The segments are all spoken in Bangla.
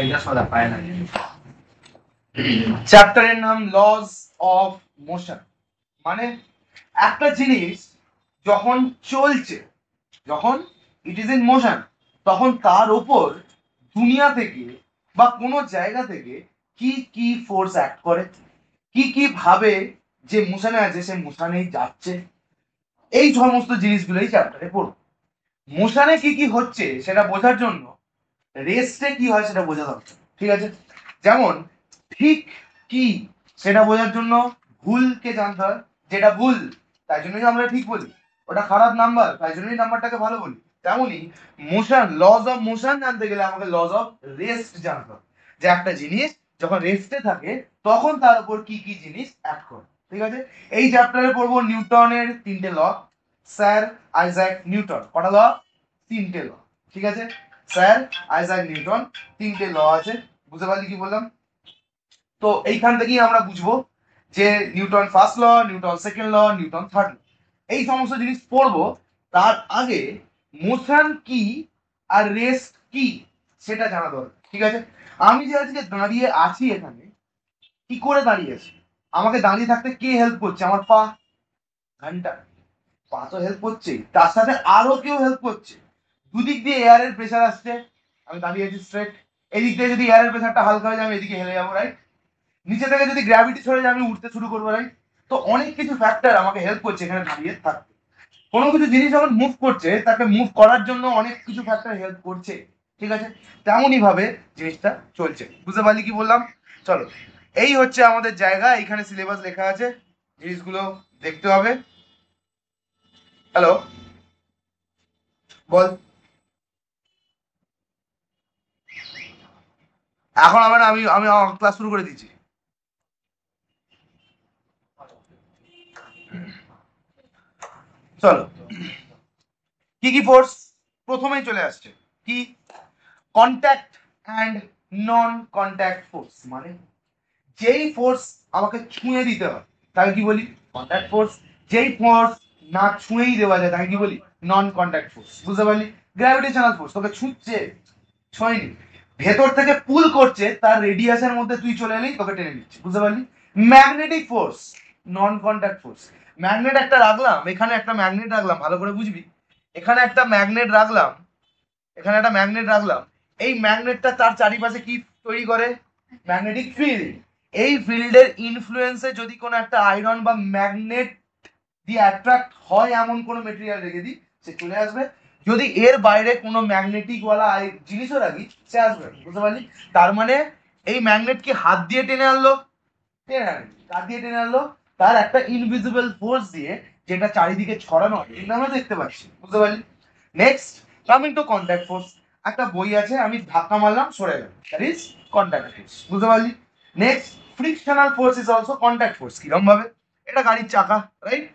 এইটা সোজা পায় না। চ্যাপ্টারের নাম লজ অফ মোশন। মানে একটা জিনিস যখন চলছে, যখন ইট ইজ ইন মোশন, তখন তার উপর দুনিয়া থেকে বা কোনো জায়গা থেকে কি কি ফোর্স অ্যাক্ট করে, কি কি ভাবে যে মোশনে আছে সে মোশনেই যাচ্ছে, এই সমস্ত জিনিসগুলোই চ্যাপ্টারে পড়ব। মোশনে কি কি হচ্ছে সেটা বোঝার জন্য রেস্টে কি হয় সেটা বোঝা দরকার, ঠিক আছে? যেমন ঠিক কি সেটা বোঝার জন্য ভুলকে জানতে হয়, যেটা ভুল তাই জন্যই আমরা ঠিক বলি, ওটা খারাপ নাম্বার তাই জন্যই নাম্বারটাকে ভালো বলি। তেমনই মোশন, লজ অফ মোশন জানতে গেলে আমাকে লজ অফ রেস্ট জানতে হবে, যে একটা জিনিস যখন রেস্টে থাকে তখন তার উপর কি কি জিনিস অ্যাক্ট করে, ঠিক আছে? এই চ্যাপ্টারে পড়বো নিউটনের 3টে ল, স্যার আইজাক নিউটন। কটা ল? 3টে ল, ঠিক আছে? স্যার আইজাক নিউটন 3টে ল আছে, বুঝতে পারলি কি বললাম? তো এইখান থেকেই আমরা বুঝবো যে Newton first law, Newton second law, Newton third law, এই সমস্ত জিনিস পড়বো। তার আগে মোশন কি আর রেস্ট কি সেটা জানা দরকার, ঠিক আছে? আমি যে আজকে দাঁড়িয়ে আছি এখানে, কি করে দাঁড়িয়ে আছি? আমাকে দাঁড়িয়ে থাকতে কে হেল্প করছে? আমার পা, ঘন্টা, পা তো হেল্প করছে, তার সাথে আরো কেউ হেল্প করছে। দুদিক দিয়ে এয়ারের প্রেসার আসছে, আমি দাঁড়িয়ে আছি স্ট্রেট, এদিক দিয়ে যদি এয়ারের প্রেসারটা হালকা হয়ে যায় আমি এদিকে হেলে যাবো, রাইট? নিচে থেকে যদি গ্র্যাভিটি সরে যায় আমি উঠতে শুরু করবো, রাইট? তো অনেক কিছু ফ্যাক্টর আমাকে হেল্প করছে এখানে দাঁড়িয়ে থাকতে। কোনো কিছু জিনিস যখন মুভ করছে তাকে মুভ করার জন্য অনেক কিছু ফ্যাক্টর হেল্প করছে, ঠিক আছে? তেমনই ভাবে জিনিসটা চলছে, বুঝতে পারলি কি বললাম? চলো, এই হচ্ছে আমাদের জায়গা, এখানে সিলেবাস লেখা আছে, জিনিসগুলো দেখতে হবে। হ্যালো, বল। এখন আবার আমি আমি ক্লাস শুরু করে দিচ্ছি। চলো, কি কি ফোর্স প্রথমেই চলে আসছে, কি? Contact and non contact force. মানে যেই ফোর্স আমাকে ছুঁয়ে দিতে হয় তাকে কি বলি? Contact force. যেই ফোর্স না ছুঁয়েই দেওয়া যায় তাকে কি বলি? নন কন্ট্যাক্ট ফোর্স, বুঝতে পারলি? গ্র্যাভিটেশনাল ফোর্স তোকে ছুঁচ্ছে, ছোঁয়নি, ভেতর থেকে পুল করছে, তার রেডিয়াসের মধ্যে তুই চলে এলেই তোকে টেনে নিচ্ছে, বুঝতে পারলি? Magnetic force, non contact force. Magnet একটা রাখলাম, এখানে একটা ম্যাগনেট রাখলাম, ভালো করে বুঝবি, এখানে একটা ম্যাগনেট রাখলাম, এখানে একটা ম্যাগনেট রাখলাম, এই ম্যাগনেটটা তার চারিপাশে কি তৈরি করে? Magnetic field. এই ফিল্ডের ইনফ্লুয়েন্সে যদি কোনো একটা আয়রন বা ম্যাগনেট দিয়ে অ্যাট্রাক্ট হয় এমন কোনো মেটেরিয়াল রেখে দিই, সে চলে আসবে। যদি এর বাইরে কোনো ম্যাগনেটিক ওয়ালা জিনিসও রাখি সে আসবে, বুঝতে পারলি? তার মানে এই ম্যাগনেট কি হাত দিয়ে টেনে আনলো? টেনে আনলো। কার দিয়ে টেনে আনলো? তার একটা ইনভিজিবল ফোর্স দিয়ে, যেটা চারিদিকে ছড়ানো হয়, এটা আমরা দেখতে পাচ্ছি, বুঝতে পারলি? Next, coming to contact force. একটা বই আছে, আমি ধাক্কা মারলাম সরে গেল, দ্যাট ইজ কন্ট্যাক্ট ফোর্স, বুঝতে পারলি? Next, frictional force is also contact force. কিরকম ভাবে? এটা গাড়ির চাকা, রাইট?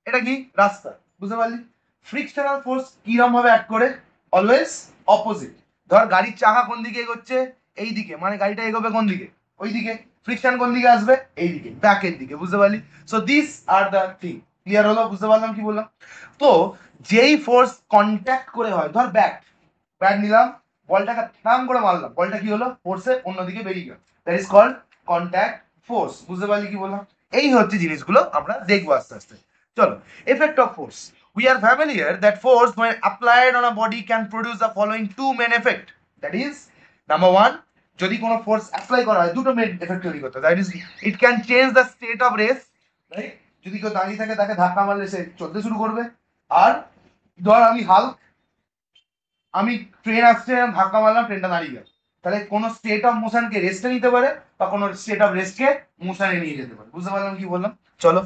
এটা কি? রাস্তা, বুঝতে পারলি? ফ্রিকশনাল ফোর্স কিরকম ভাবে অ্যাক্ট করে? Always opposite. ধর গাড়ির চাকা কোন দিকে এগোচ্ছে? এই দিকে, মানে গাড়িটা এগোবে কোন দিকে? ওই দিকে। ফ্রিকশন কোন দিকে আসবে? এই দিকে, ব্যাকের দিকে, বুঝতে পারলি? So this are the thing. Clear হলো? বুঝতে পারলাম কি বললাম? তো যেই ফোর্স কন্ট্যাক্ট করে হয়, ধর ব্যাট, ব্যাট নিলাম, বলটাকে ঠাম করে মারলাম, বলটা কি হলো? ফোর্সে অন্যদিকে বেরিয়ে গেল, that is called contact force, বুঝতে পারলি কি বললাম? এই হচ্ছে জিনিসগুলো আমরা দেখবো আস্তে আস্তে। চলো, effect of force. We are familiar that force when applied on a body can produce the following two main effect. That is, number one, যদি কোনো ফোর্স অ্যাপ্লাই করা হয় দুটো মেন এফেক্ট তৈরি করতে হয়। That is, it can change the state of race, right? যদি কেউ দাঁড়িয়ে থাকে তাকে ধাক্কা মারলে সে চলতে শুরু করবে। আর ধর আমি হাল্ক, আমি ট্রেন আসছে, ধাক্কা মারলাম, ট্রেনটা দাঁড়িয়ে গেল, তাহলে কোন স্টেট অফ মোশনকে রেস্টে নিতে পারে বা কোন স্টেট অফ রেস্টকে মোশনে নিয়ে যেতে পারে, বুঝতে পারলাম কি বললাম? চলো,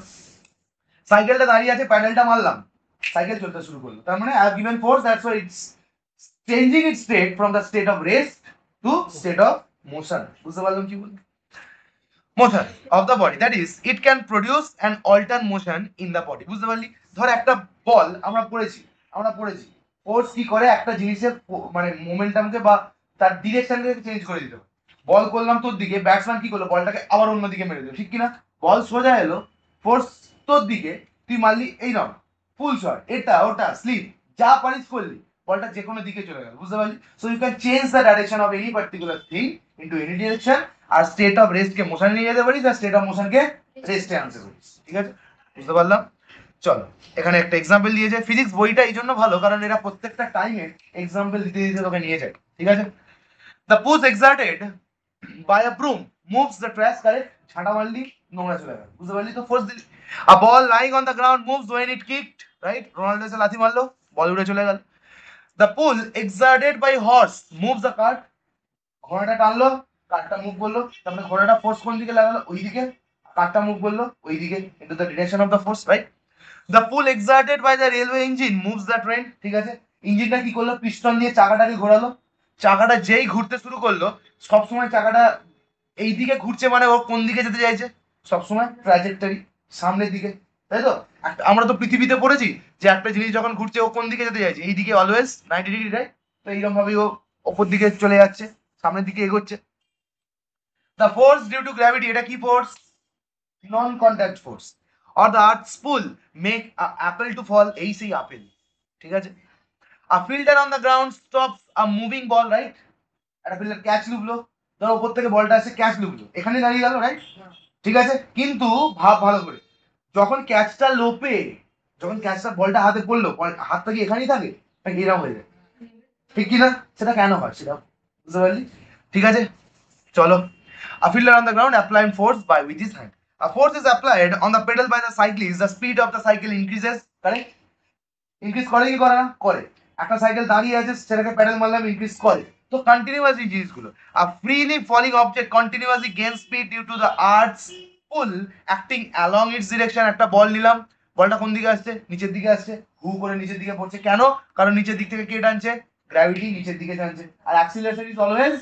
সাইকেলটা দাঁড়িয়ে আছে, প্যাডেলটা মারলাম, সাইকেল চলতে শুরু করলো, তার মানে I have given force, that's why it's changing its state from the state of rest to state of motion, বুঝতে পারলাম কি বললাম? Motion of the body, that is it can produce an alter motion in the body, বুঝতে পারলি? ধর একটা বল আমরা পড়েছি ফোর্স কি করে একটা জিনিসের মানে মোমেন্টামকে বা তার ডিরেকশনকে চেঞ্জ করে দিতে পারে। বল করলাম তোর দিকে, ব্যাটসম্যান কি করলো? বলটাকে আবার অন্যদিকে মেরে দিল, ঠিক কিনা? বল সোজা এলো, ফোর্স তোর দিকে, তুই মারলি এই নাও ফুল শট, এটা ওটা স্লিপ, যা পারিস করলি, বলটা যে কোনো দিকে চলে গেল, বুঝতে পারলি? So you can change the direction of any particular thing into any direction, আর স্টেট অফ রেস্ট কে মোশন নিয়ে যেতে পারিস আর স্টেট অফ মোশন কে রেস্টে আনতে পারিস, ঠিক আছে? বুঝতে পারলাম? চলো এখানে একটা এক্সাম্পল দিয়েছে, ফিজিক্স বইটা এই জন্য ভালো কারণ এরা প্রত্যেকটা টাইমে এক্সাম্পল দিতে দিতে তোকে নিয়ে যায়, ঠিক আছে? The push exerted by a broom moves the trash, correct? ঝাঁটা মারলি নোংরা চলে গেল, বুঝতে পারলি? তো ফোর্স দিলি। A ball lying on the ground moves when it kicked, right? Ronaldo এসে লাথি মারলো, বল উড়ে চলে গেল। The pull exerted by horse moves the cart, ঘোড়াটা টানলো, কারটা মুভ করলো, তারপরে ঘোড়াটা ফোর্স কোন দিকে লাগালো? ওইদিকে, কারটা মুভ করলো ওইদিকে, into the direction of the force, right? The pull exerted by the railway engine moves the train, ঠিক আছে? ইঞ্জিনটা কি করলো? পিস্টন দিয়ে চাকাটাকে ঘোরালো, চাকাটা যেই ঘুরতে শুরু করলো সবসময় চাকাটা এইদিকে ঘুরছে, মানে ও কোন দিকে যেতে চাইছে? সবসময় ট্র্যাজেক্টরি সামনের দিকে, তাই তো? আমরা তো পৃথিবীতে পড়েছি যে একটা জিনিস যখন ঘুরছে ও কোন দিকে যেতে চাইছে? এইদিকে অলওয়েজ 90 ডিগ্রি, রাইট? তো এইরকম ভাবেই ও ওপর দিকে চলে যাচ্ছে, সামনের দিকে এগোচ্ছে। The force due to gravity, এটা কি force? Non contact force. Or the earth's pull make apple to fall, এই সেই আপেল, ঠিক আছে? A fielder on the ground stops a moving ball, right? একটা ফিল্ডার ক্যাচ লুবলো, ধর উপর থেকে বলটা এসে ক্যাচ লুবলো, এখানে দাঁড়িয়ে গেল, রাইট? ঠিক আছে, কিন্তু ভাব ভালো করে, যখন ক্যাচটা লোপে, যখন ক্যাচটা বলটা হাতে পড়লো, হাতটা কি এখানেই থাকে নাকি এরকম হয়ে যায়? ঠিক কি না? সেটা কেন হয় সেটা বুঝতে পারলি? ঠিক আছে, চলো। A fielder on the ground applying force by with his hand. A force is applied on the pedal by the cyclist. The speed of the cycle increases. Correct? Increase করে কি করে না? করে। একটা সাইকেল দাঁড়িয়ে আছে সেটাকে প্যাডেল মারলাম, ইনক্রিজ করে। তো কন্টিনিউয়াসলি জিনিসগুলো। A freely falling object continuously gains speed due to the earth's pull acting along its direction. একটা বল নিলাম, বলটা কোন দিকে আসছে? নিচের দিকে আসছে, হু করে নিচের দিকে পড়ছে। কেন? কারণ নিচের দিক থেকে কে টানছে? গ্র্যাভিটি নিচের দিকে টানছে। আর acceleration is always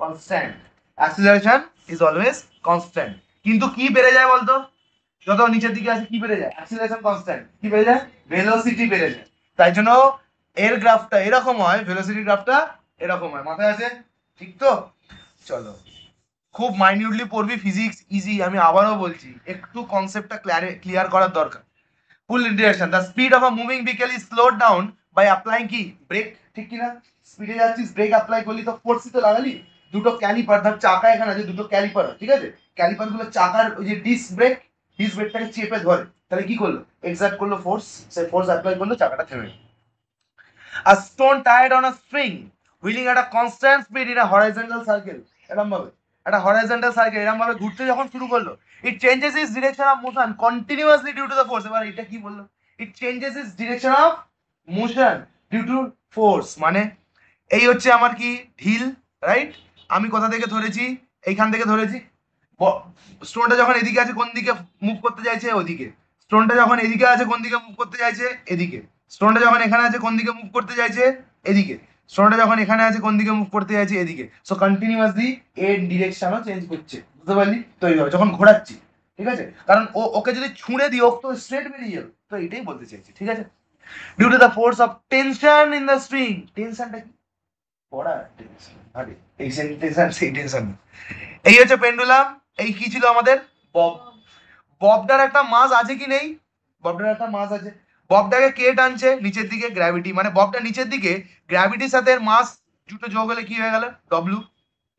constant. Acceleration is always constant. কিন্তু কি বেড়ে যায় বলতো? যত নিচের দিকে আছে কি বেড়ে যায়? Acceleration constant. কি বেড়ে যায়? ভেলোসিটি বেড়ে যায়। তাই জন্য এর গ্রাফটা এরকম হয়, ভেলোসিটি গ্রাফটা এরকম হয়। মাথায় আছে? ঠিক তো? চলো, খুব মাইনিউটলি পড়বি, ফিজিক্স ইজি, আমি আবারও বলছি, একটু কনসেপ্টটা ক্লিয়ার করার দরকার। Full direction, the speed of a moving vehicle is slowed down by applying কি? ব্রেক, ঠিক কি না? স্পিডে যাচ্ছিস, ব্রেক অ্যাপ্লাই করলি, তো ফোর্সই তো লাগালি। দুটো ক্যালিপার, ধর চাকা এখানে আছে, দুটো ক্যালিপার, ঠিক আছে? ক্যালিপার গুলো চাকার ওই যে ডিস্ক ব্রেকটাকে চেপে ধরে, তাহলে কি করলো? এক্সার্ট করলো ফোর্স, সে ফোর্স অ্যাপ্লাই করলো, চাকাটা থেমে গেল। A stone tied on a string wheeling at a constant speed in a horizontal circle, এরকম ভাবে একটা horizontal circle এরকম ভাবে ঘুরতে যখন শুরু করলো, it changes its direction of motion continuously due to the force. এবার এটা কি বললো? It changes its direction of motion due to force, মানে এই হচ্ছে আমার কি? ঢিল, রাইট? আমি কোথা থেকে ধরেছি? এইখান থেকে ধরেছি। স্টোনটা যখন এদিকে আছে কোন দিকে মুভ করতে চাইছে? ওদিকে। স্টোনটা যখন এদিকে আছে কোন দিকে মুভ করতে চাইছে? এদিকে। স্টোনটা যখন এখানে আছে কোন দিকে মুভ করতে চাইছে? এদিকে। স্টোনটা যখন এখানে আছে কোন দিকে মুভ করতে চাইছে? এদিকে। সো কন্টিনিউয়াসলি এর ডিরেকশনও চেঞ্জ করছে, বুঝতে পারলি? তো এইভাবে যখন ঘোরাচ্ছি, ঠিক আছে? কারণ ওকে যদি ছুঁড়ে দিই ও তো স্ট্রেট বেরিয়ে যাবে, তো এটাই বলতে চাইছি, ঠিক আছে? Due to the force of tension in the string, টেনশনটা কি? পড়া টেনশন, আরে এই টেনশন সেই টেনশন। এই হচ্ছে পেন্ডুলাম। এই কি ছিল আমাদের? বব। ববটার একটা মাস আছে কি নেই? ববটার একটা মাস আছে। ববটাকে কে টানছে? নিচের দিকে, গ্র্যাভিটি। মানে ববটা নিচের দিকে, গ্র্যাভিটির সাথে এর মাস দুটো যোগ হলে কি হয়ে গেল? W,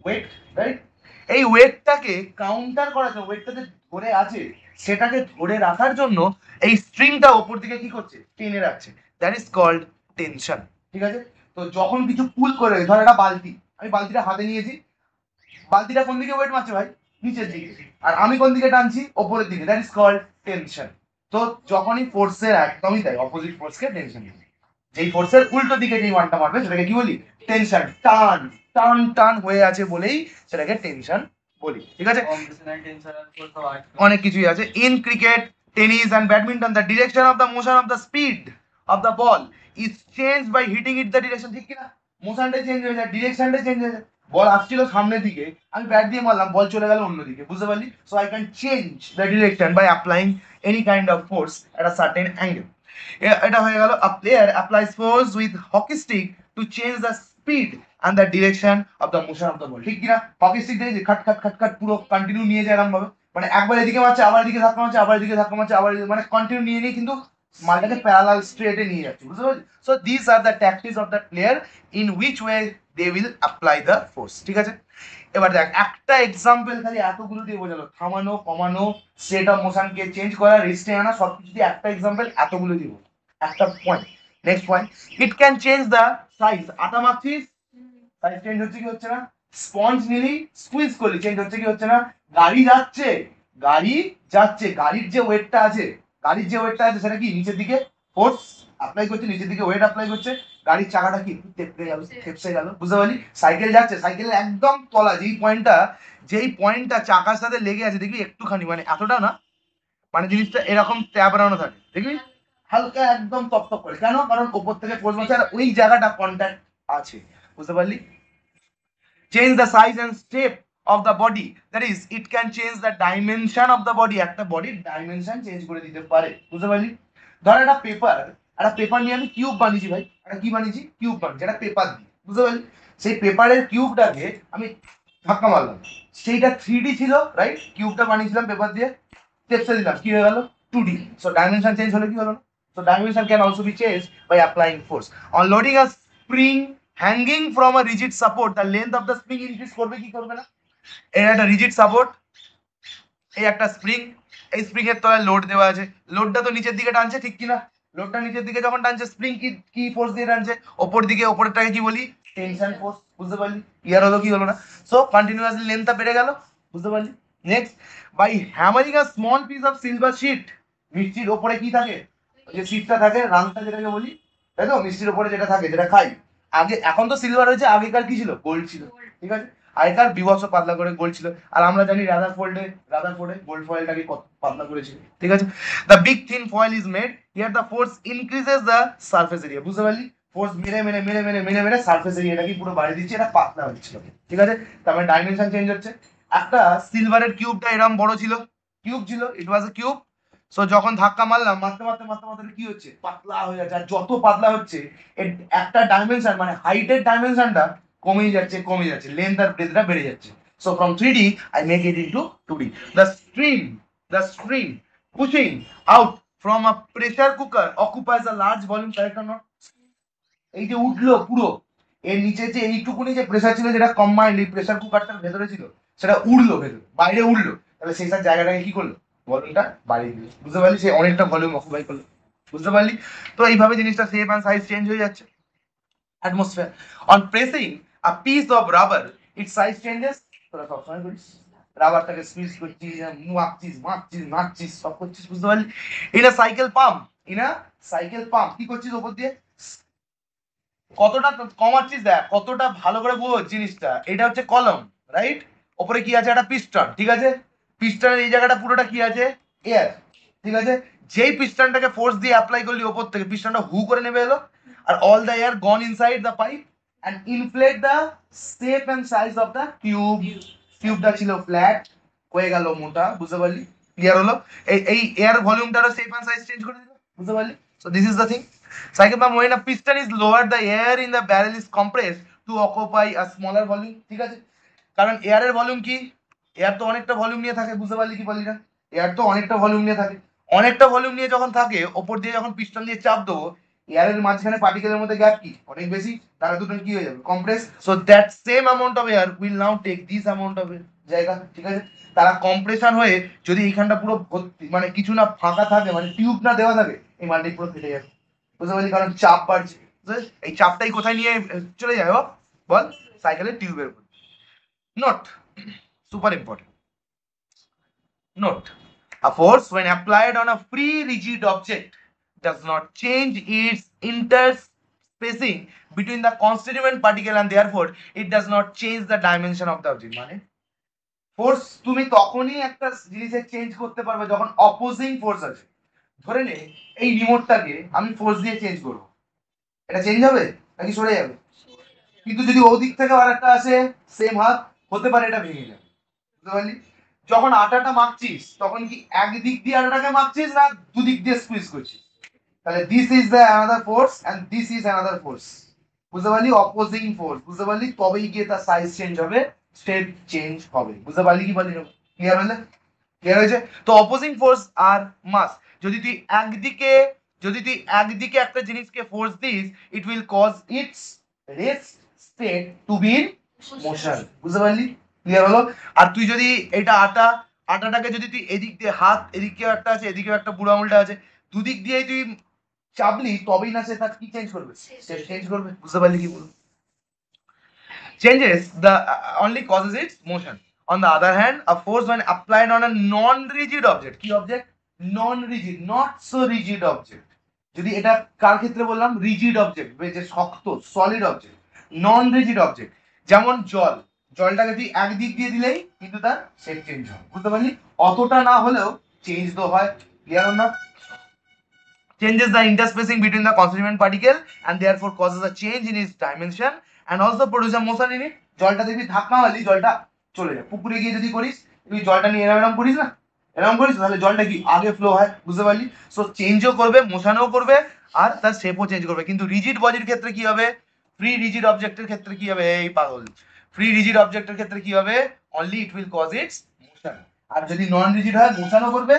weight, right? এই ওয়েটটাকে কাউন্টার করার জন্য, ওয়েটটাতে ধরে আছে সেটাকে ধরে রাখার জন্য এই স্ট্রিংটা ওপর দিকে কি করছে? টেনে রাখছে। দ্যাট ইজ কল্ড টেনশন, ঠিক আছে? তো যখন কিছু পুল করে, ধর একটা বালতি, আমি বালতিটা হাতে নিয়েছি, বালতিটা কোন দিকে ওয়েট মারছে ভাই? নিচের দিকে। আর আমি কোন দিকে টানছি? ওপরের দিকে। That is called tension. তো যখনই ফোর্সের একদমই তাই, অপোজিট ফোর্সকে টেনশন দিবে। যেই ফোর্সের উল্টো দিকে যেই ওয়ানটা মারবে সেটাকে কি বলি? টেনশন। টান টান টান হয়ে আছে বলেই সেটাকে টেনশন বলি, ঠিক আছে? অনেক কিছুই আছে। In cricket, tennis and badminton, the direction of the motion of the speed of the ball is change by hitting it the direction, ঠিক কিনা? মোশনটা চেঞ্জ হয়ে যায়, ডিরেকশনটা চেঞ্জ হয়ে যায়। বল আসছিল সামনের দিকে, আমি ব্যাট দিয়ে মারলাম, বল চলে গেল অন্যদিকে, বুঝতে পারলি? So I can change the direction by applying any kind of force at a certain angle. এটা হয়ে গেল। A player applies force with hockey stick to change the speed and the direction of the motion of the ball, ঠিক কিনা? হকি স্টিক দিয়ে খাট খাট খাট খাট পুরো কন্টিনিউ নিয়ে যায় এরকম ভাবে, মানে একবার এদিকে মারছে, আবার এদিকে ধাক্কা মারছে, আবার এদিকে ধাক্কা মারছে, আবার মানে কন্টিনিউ নিয়ে নিয়ে কিন্তু মালটাকে প্যারালাল স্ট্রেটে নিয়ে যাচ্ছে, বুঝতে পারলি? So this are the tactics of the player in which way they will apply the force. ঠিক আছে, এবার দেখ একটা এক্সাম্পল খালি এতগুলো দিয়ে বোঝালো, থামানো, কমানো, স্টেট অফ মোশনকে চেঞ্জ করা, রেস্টে আনা, সবকিছু দিয়ে একটা এক্সাম্পল এতগুলো দিব, একটা point. Next point, it can change the size. আটা মাখছিস, সাইজ চেঞ্জ হচ্ছে কি হচ্ছে না? স্পঞ্জ নিলি, স্কুইজ করলি, চেঞ্জ হচ্ছে কি হচ্ছে না? গাড়ি যাচ্ছে, গাড়ি যাচ্ছে, গাড়ির যে ওয়েটটা আছে, গাড়ির যে ওয়েটটা আছে সেটা কি নিচের দিকে ফোর্স অ্যাপ্লাই করছে, নিচের দিকে ওয়েট অ্যাপ্লাই করছে, গাড়ির চাকাটা কি তেপড়ে গেল, খেপসে গেল, বুঝতে পারলি? সাইকেল যাচ্ছে, সাইকেলের একদম তলা যেই পয়েন্টটা চাকার সাথে লেগে আছে দেখবি একটুখানি, মানে এতটা না, মানে জিনিসটা এরকম ট্যাব বানানো থাকে দেখবি, হালকা একদম তপ করে, কেন? কারণ ওপর থেকে ফোর্স মারছে আর ওই জায়গাটা কন্ট্যাক্ট আছে, বুঝতে পারলি? change the size and shape of the body, that is it can change the dimension of the body, একটা বডির ডাইমেনশন চেঞ্জ করে দিতে পারে, বুঝতে পারলি? ধর একটা পেপার নিয়ে আমি কিউব বানিয়েছি ভাই, একটা কি বানিয়েছি? কিউব বানিয়েছি, একটা পেপার দিয়ে, বুঝতে পারলি? সেই পেপারের কিউবটাকে আমি ধাক্কা মারলাম, সেইটা 3D ছিল, রাইট? কিউবটা বানিয়েছিলাম পেপার দিয়ে, চেপসে দিলাম, কি হয়ে গেল? 2D। সো ডাইমেনশন চেঞ্জ হলো কি হলো না? So dimension can also be changed by applying force. On loading a spring hanging from a rigid support, the length of the spring increase করবে কি করবে না? এই একটা রিজিড সাপোর্ট, এই একটা স্প্রিং, এই স্প্রিং এর তলায় লোড দেওয়া আছে, লোডটা তো নিচের দিকে টানছে, ঠিক কি না? লোডটা নিচের দিকে যখন টানছে, স্প্রিং কি কি ফোর্স দিয়ে টানছে? ওপর দিকে, ওপরেরটাকে কি বলি? টেনশন ফোর্স, বুঝতে পারলি? ইয়ার হলো কি হলো না? সো কন্টিনিউয়াসলি লেন্থটা বেড়ে গেল, বুঝতে পারলি? Next, by hammering a small piece of silver sheet, মিষ্টির ওপরে কি থাকে? যে শিটটা থাকে, রাংটা যেটাকে বলি, তাই তো? মিষ্টির ওপরে যেটা থাকে, যেটা খাই, আগে, এখন তো সিলভার হয়েছে, আগেকার কি ছিল? গোল্ড ছিল, ঠিক আছে? আগেকার বিভৎস পাতলা করে গোল্ড ছিল, আর আমরা জানি রাদারফোর্ডে গোল্ড ফয়েলটাকে কত পাতলা করেছিল, ঠিক আছে? The big thin foil is made here, the force increases the surface area, বুঝতে পারলি? ফোর্স মেরে সারফেস এরিয়াটাকে পুরো বাড়িয়ে দিচ্ছে, এটা পাতলা হচ্ছিল, ঠিক আছে? তার মানে ডাইমেনশন চেঞ্জ হচ্ছে। একটা সিলভারের কিউবটা এরকম বড় ছিল, কিউব ছিল, ইট ওয়াজ এ কিউব। সো যখন ধাক্কা মারলাম, মারতে কি হচ্ছে? পাতলা হয়ে যাচ্ছে, আর যত পাতলা হচ্ছে এর একটা ডাইমেনশন, মানে হাইটের ডাইমেনশনটা কমে যাচ্ছে, লেন্থ আর ব্রেথটা বেড়ে যাচ্ছে। So from 3D I make it into 2D. The stream pushing out from a pressure cooker occupies a large volume, correct or not? এই যে উঠলো পুরো, এর নিচে যে এইটুকুনি যে প্রেসার ছিল, যেটা কম্বাইন্ড এই প্রেসার কুকারটার ভেতরে ছিল, সেটা উড়লো ভেতরে, বাইরে উড়লো, তাহলে সেই সব জায়গাটাকে কি করলো? ভলিউমটা বাড়িয়ে দিল, বুঝতে পারলি? সে অনেকটা ভলিউম অকুপাই করলো, বুঝতে পারলি? তো এইভাবে জিনিসটা শেপ এন্ড সাইজ চেঞ্জ হয়ে যাচ্ছে। Atmosphere, on pressing a piece of rubber its size changes, তোরা সবসময় করিস, রাবারটাকে স্কুইজ করছিস, মারছিস সব করছিস, বুঝতে পারলি? ইন আ সাইকেল পাম্প কি করছিস? ওপর দিয়ে কতটা কমাচ্ছিস, দেখ কতটা ভালো করে বোঝ জিনিসটা। এটা হচ্ছে কলম, রাইট? ওপরে কি আছে? একটা পিস্টন, ঠিক আছে? পিস্টনের এই জায়গাটা পুরোটা কি আছে? এয়ার, ঠিক আছে? যেই পিস্টনটাকে ফোর্স দিয়ে অ্যাপ্লাই করলি ওপর থেকে, পিস্টনটা হু করে নেমে এলো, আর all the air gone inside the pipe and inflate the shape and size of the tube. টিউবটা ছিল ফ্ল্যাট, হয়ে গেল মোটা, বুঝতে পারলি? ক্লিয়ার হলো? এই এয়ার ভলিউমটারও শেপ অ্যান্ড সাইজ চেঞ্জ করে দিল, বুঝতে পারলি? So this is the thing. Cycle pump, when a piston is lowered, the air in the barrel is compressed to occupy a smaller volume, ঠিক আছে? কারণ এয়ারের ভলিউম কি? এয়ার তো অনেকটা ভলিউম নিয়ে থাকে, বুঝতে পারলি কি বলি না? এয়ার তো অনেকটা ভলিউম নিয়ে থাকে, অনেকটা ভলিউম নিয়ে যখন থাকে, ওপর দিয়ে যখন পিস্টন দিয়ে চাপ দেবো, এয়ারের মাঝখানে পার্টিকেলের মধ্যে গ্যাপ কি অনেক বেশি, তারা দুটো কি হয়ে যাবে? Compress. So that same amount of air will now take this amount of জায়গা, ঠিক আছে? তারা কম্প্রেশন হয়ে, যদি এইখানটা পুরো ভর্তি, মানে কিছু না ফাঁকা থাকে, মানে টিউব না দেওয়া থাকে, এই মালটি পুরো ফেটে যাবে, বুঝতে পারলি? কারণ চাপ বাড়ছে, এই চাপটাই কোথায় নিয়ে চলে যায়? বল, সাইকেলের টিউবের উপর। Note, super important. Note, a force when applied on a free rigid object does not change its interspacing between the constituent particle, and therefore it does not change the dimension of the object. মানে ফোর্স তুমি তখনই একটা জিনিসের চেঞ্জ করতে পারবে যখন অপোজিং ফোর্স আছে। ধরে নে এই রিমোটটাকে আমি ফোর্স দিয়ে চেঞ্জ করবো, এটা চেঞ্জ হবে নাকি সরে যাবে? কিন্তু যদি ওদিক থেকে আর একটা আসে, সেম হাত, হতে পারে এটা ভেঙে যাবে, বুঝতে পারলি? যখন আটাটা মাখছিস, তখন কি একদিক দিয়ে আটাটাকে মাখছিস না দুদিক দিয়ে স্কুইজ করছিস? তাহলে this is the another force and this is another force, বুঝতে পারলি? অপোজিং ফোর্স, বুঝতে পারলি? তবেই গিয়ে তার সাইজ চেঞ্জ হবে, স্টেপ চেঞ্জ হবে, বুঝতে পারলি কি বলি? ক্লিয়ার হলে? ক্লিয়ার হয়েছে? তো অপোজিং ফোর্স আর মাস, যদি তুই একদিকে যদি তুই একদিকে একটা জিনিসকে ফোর্স দিস, it will cause its rest state to be in motion. বুঝতে পারলি? ক্লিয়ার হলো? আর তুই যদি এটা আটাটাকে যদি তুই এদিক দিয়ে হাত এদিকেও একটা আছে এদিকেও একটা বুড়ো আঙুলটা আছে, দুদিক দিয়েই তুই চাপলি তবেই না সে তার কি চেঞ্জ করবে, স্টেট চেঞ্জ করবে। বুঝতে পারলি কি বলবো? Changes the only causes its motion. On the other hand, a force when applied on a non-rigid object, কি object? Non-rigid, not so rigid object. যদি এটা কার ক্ষেত্রে বললাম? রিজিড অবজেক্ট, যে শক্ত সলিড অবজেক্ট, নন রিজিড অবজেক্ট। যেমন জলটাকে তুই একদিক দিয়ে দিলেই কিন্তু তার শেপ চেঞ্জ হয়। বুঝতে পারলি? অতটা না হলেও চেঞ্জ তো হয়। ক্লিয়ার না? Changes the interspacing between the constituent particle and therefore causes a change in its dimension and also produce a motion in it. জলটা দেখবি ধাক্কা মারলি জলটা চলে যায়। পুকুরে গিয়ে যদি করিস, তুই জলটা নিয়ে এরকম করিস না, এরকম করিস, তাহলে জলটা কি আগে ফ্লো হয়। বুঝতে পারলি? সো চেঞ্জও করবে, মোশনও করবে, আর তার শেপও চেঞ্জ করবে। কিন্তু রিজিড বডির ক্ষেত্রে কি হবে? ফ্রি রিজিড অবজেক্টের ক্ষেত্রে কি হবে? এই পাগল, ফ্রি রিজিড অবজেক্টের ক্ষেত্রে কি হবে? Only it will cause its motion. আর যদি নন রিজিড হয়, মোশনও করবে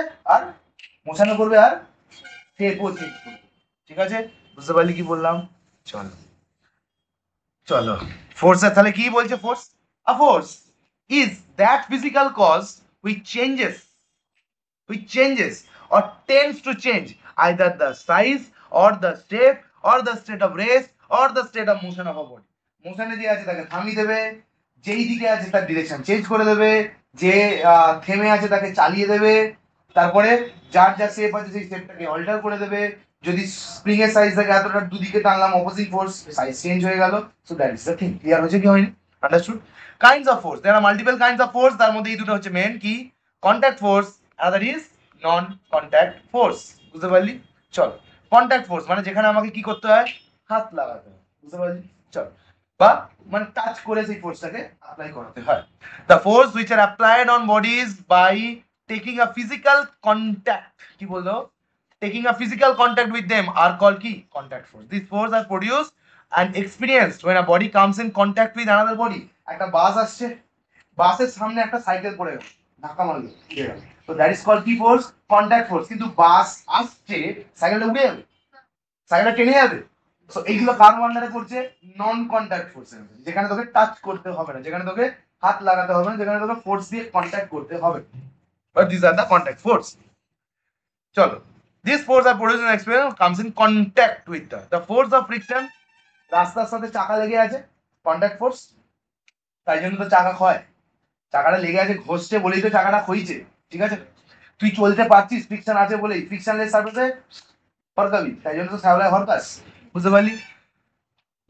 আর শেপও চেঞ্জ করবে। ঠিক আছে? বুঝতে পারলি কি বললাম? চলো চলো ফোর্সের তাহলে কি বলছে? Force, a force is that physical cause which changes or tends to change either the size or the shape or the state of rest or the state of motion of a body. মোশনে যে আছে তাকে থামিয়ে দেবে, যেই দিকে আছে তার ডিরেকশন চেঞ্জ করে দেবে, যে থেমে আছে তাকে চালিয়ে দেবে, তারপরে যার যা শেপ আছে সেই শেপটাকে অল্টার করে দেবে। যদি স্প্রিং এর সাইজ থাকে এতটা, দুদিকে টানলাম অপোজিট ফোর্স, সাইজ চেঞ্জ হয়ে গেল। So that is the thing. Clear হয়েছে কি হয়নি? Understood? Kinds of force, there are multiple kinds of force. তার মধ্যে এই দুটো হচ্ছে মেন, কি? Contact force, other is non contact force. বুঝতে পারলি? চল, কন্ট্যাক্ট ফোর্স মানে যেখানে আমাকে কি করতে হয়? হাত লাগাতে হয়। বুঝতে পারলি? চল, বা মানে টাচ করে সেই ফোর্সটাকে অ্যাপ্লাই করাতে হয়। The force which are applied on bodies by taking a physical contact, কি বললো? Taking a physical contact with them are called key contact force. These forces are produced and experienced when a body comes in contact with another body. একটা বাস আসছে, বাসের সামনে একটা সাইকেল পড়ে গেল, ধাক্কা মারলো, তো দ্যাট ইজ কল্ড কি ফোর্স? Contact force. কিন্তু বাস আসছে, সাইকেলটা উড়ে যাবে, সাইকেলটা টেনে যাবে। সো এইগুলো কার আন্ডারে করছে? নন কন্টাক্ট ফোর্স, যেখানে তোকে টাচ করতে হবে না, যেখানে তোকে হাত লাগাতে হবে না, যেখানে তোকে ফোর্স দিয়ে কন্টাক্ট করতে হবে। But this are the contact force. চলো, this force are produced in experience comes in contact with the force of friction. রাস্তার সাথে চাকা লেগে আছে, কন্টাক্ট ফোর্স, তাই জন্য তো চাকা ক্ষয়। চাকাটা লেগে আছে, ঘষছে বলেই তো চাকাটা ক্ষয়ছে। ঠিক আছে? তুই চলতে পারছিস ফ্রিকশন আছে বলেই, ফ্রিকশনলেস সারফেসে হরকাবি, তাই জন্য তো শ্যাওলায় হরকাস। বুঝতে পারলি?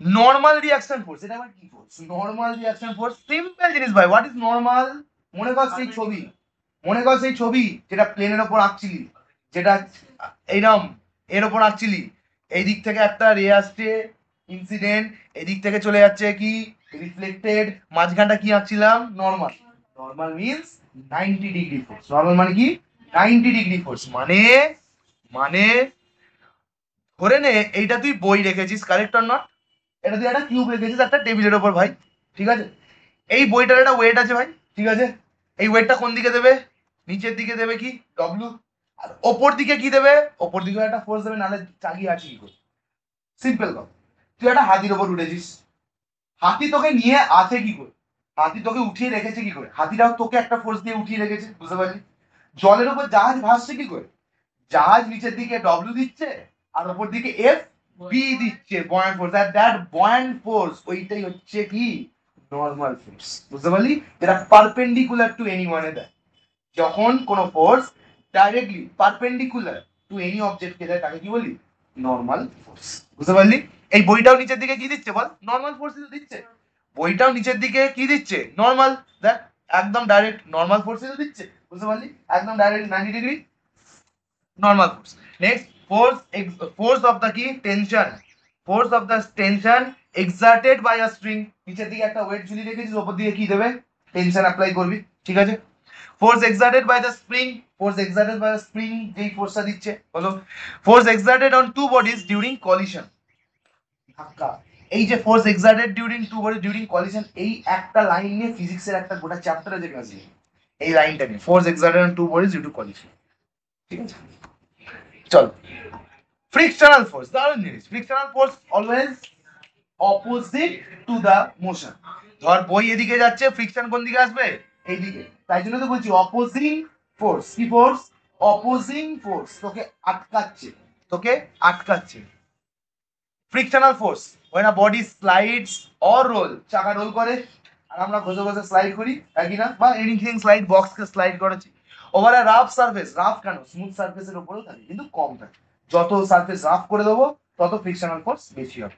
নর্মাল রিঅ্যাকশন ফোর্স, এটা আবার কি force? Normal reaction force simple জিনিস ভাই। What is normal? মনে কর সেই ছবি যেটা প্লেনের ওপর আঁকছিলি, যেটা এইরকম এর ওপর আঁকছিলি, এই দিক থেকে একটা রে আসছে ইনসিডেন্ট, এদিক থেকে চলে যাচ্ছে কি রিফ্লেক্টেড, মাঝখানটা কি আঁকছিলাম? Normal. Normal means 90 degree force. Normal মানে কি? 90 ডিগ্রি ফোর্স। মানে ধরে নে এইটা তুই বই রেখেছিস, কারেক্ট অর নট? এটা তুই একটা কিউব রেখেছিস একটা টেবিলের ওপর ভাই, ঠিক আছে? এই বইটার একটা ওয়েট আছে ভাই, ঠিক আছে? এই ওয়েটটা কোন দিকে দেবে? নিচের দিকে দেবে কি? ডব্লিউ। আর ওপর দিকে কি দেবে? ওপর দিকে একটা ফোর্স দেবে, নাহলে চাগিয়ে আছে কি করে? সিম্পল কথা, তুই একটা হাতির ওপর উঠেছিস, হাতি তোকে নিয়ে আছে কি করে? হাতি তোকে উঠিয়ে রেখেছে কি করে? হাতিটাও তোকে একটা ফোর্স দিয়ে উঠিয়ে রেখেছে। বুঝতে পারলি? জলের উপর জাহাজ ভাসছে কি করে? জাহাজ নিচের দিকে ডব্লিউ দিচ্ছে আর ওপর দিকে এফ বি দিচ্ছে, বয়েন্ট ফোর্স। আর দ্যাট বয়েন্ট ফোর্স ওইটাই হচ্ছে কি? Normal force. বুঝতে পারলি? যেটা পারপেন্ডিকুলার টু এনি ওয়ানে দেয়। যখন কোনো force directly perpendicular to any অবজেক্টকে দেয় তাকে কি বলি? Normal force. বুঝতে পারলি? এই বইটাও নিচের দিকে কি দিচ্ছে বল? নর্মাল ফোর্স দিচ্ছে। বইটাও নিচের দিকে কি দিচ্ছে? নর্মাল। দেখ, একদম ডাইরেক্ট নর্মাল ফোর্স দিচ্ছে। বুঝতে পারলি? একদম direct 90 degree normal force. Next, force of the কি? Tension. force of the tension exerted by a string। নিচের দিকে একটা ওয়েট ঝুলিয়ে রেখেছিস, উপর দিকে কি দেবে? টেনশন অ্যাপ্লাই করবি। ঠিক আছে? force exerted by the spring, যেই ফোর্সটা দিচ্ছে হলো force exerted on two bodies during collision, ধাক্কা। এই যে force exerted during two bodies during collision, এই একটা লাইন নিয়ে ফিজিক্সের একটা গোটা চ্যাপ্টার আছে ক্লাস নিয়ে, এই লাইনটা নিয়ে, force exerted on two bodies due to collision। ঠিক আছে? চল, ফ্রিকশনাল ফোর্স, দারুণ জিনিস। Frictional force always opposite to the motion. ধর বই এদিকে যাচ্ছে, ফ্রিকশন কোন দিকে আসবে? এইদিকে। তাই জন্য তো বলছি অপোজিং ফোর্স। কি ফোর্স? অপোজিং ফোর্স, তোকে আটকাচ্ছে, তোকে আটকাচ্ছে। Frictional force when a body slides or roll, চাকা রোল করে আর আমরা ঘষে ঘষে স্লাইড করি, একই না? বা এনিথিং স্লাইড, বক্সকে স্লাইড করেছি ওভার আ রাফ সারফেস। রাফ কেন? স্মুথ সারফেসের উপরেও থাকে কিন্তু কম থাকে। যত সারফেস রাফ করে দেবো তত ফ্রিকশনাল ফোর্স বেশি হবে।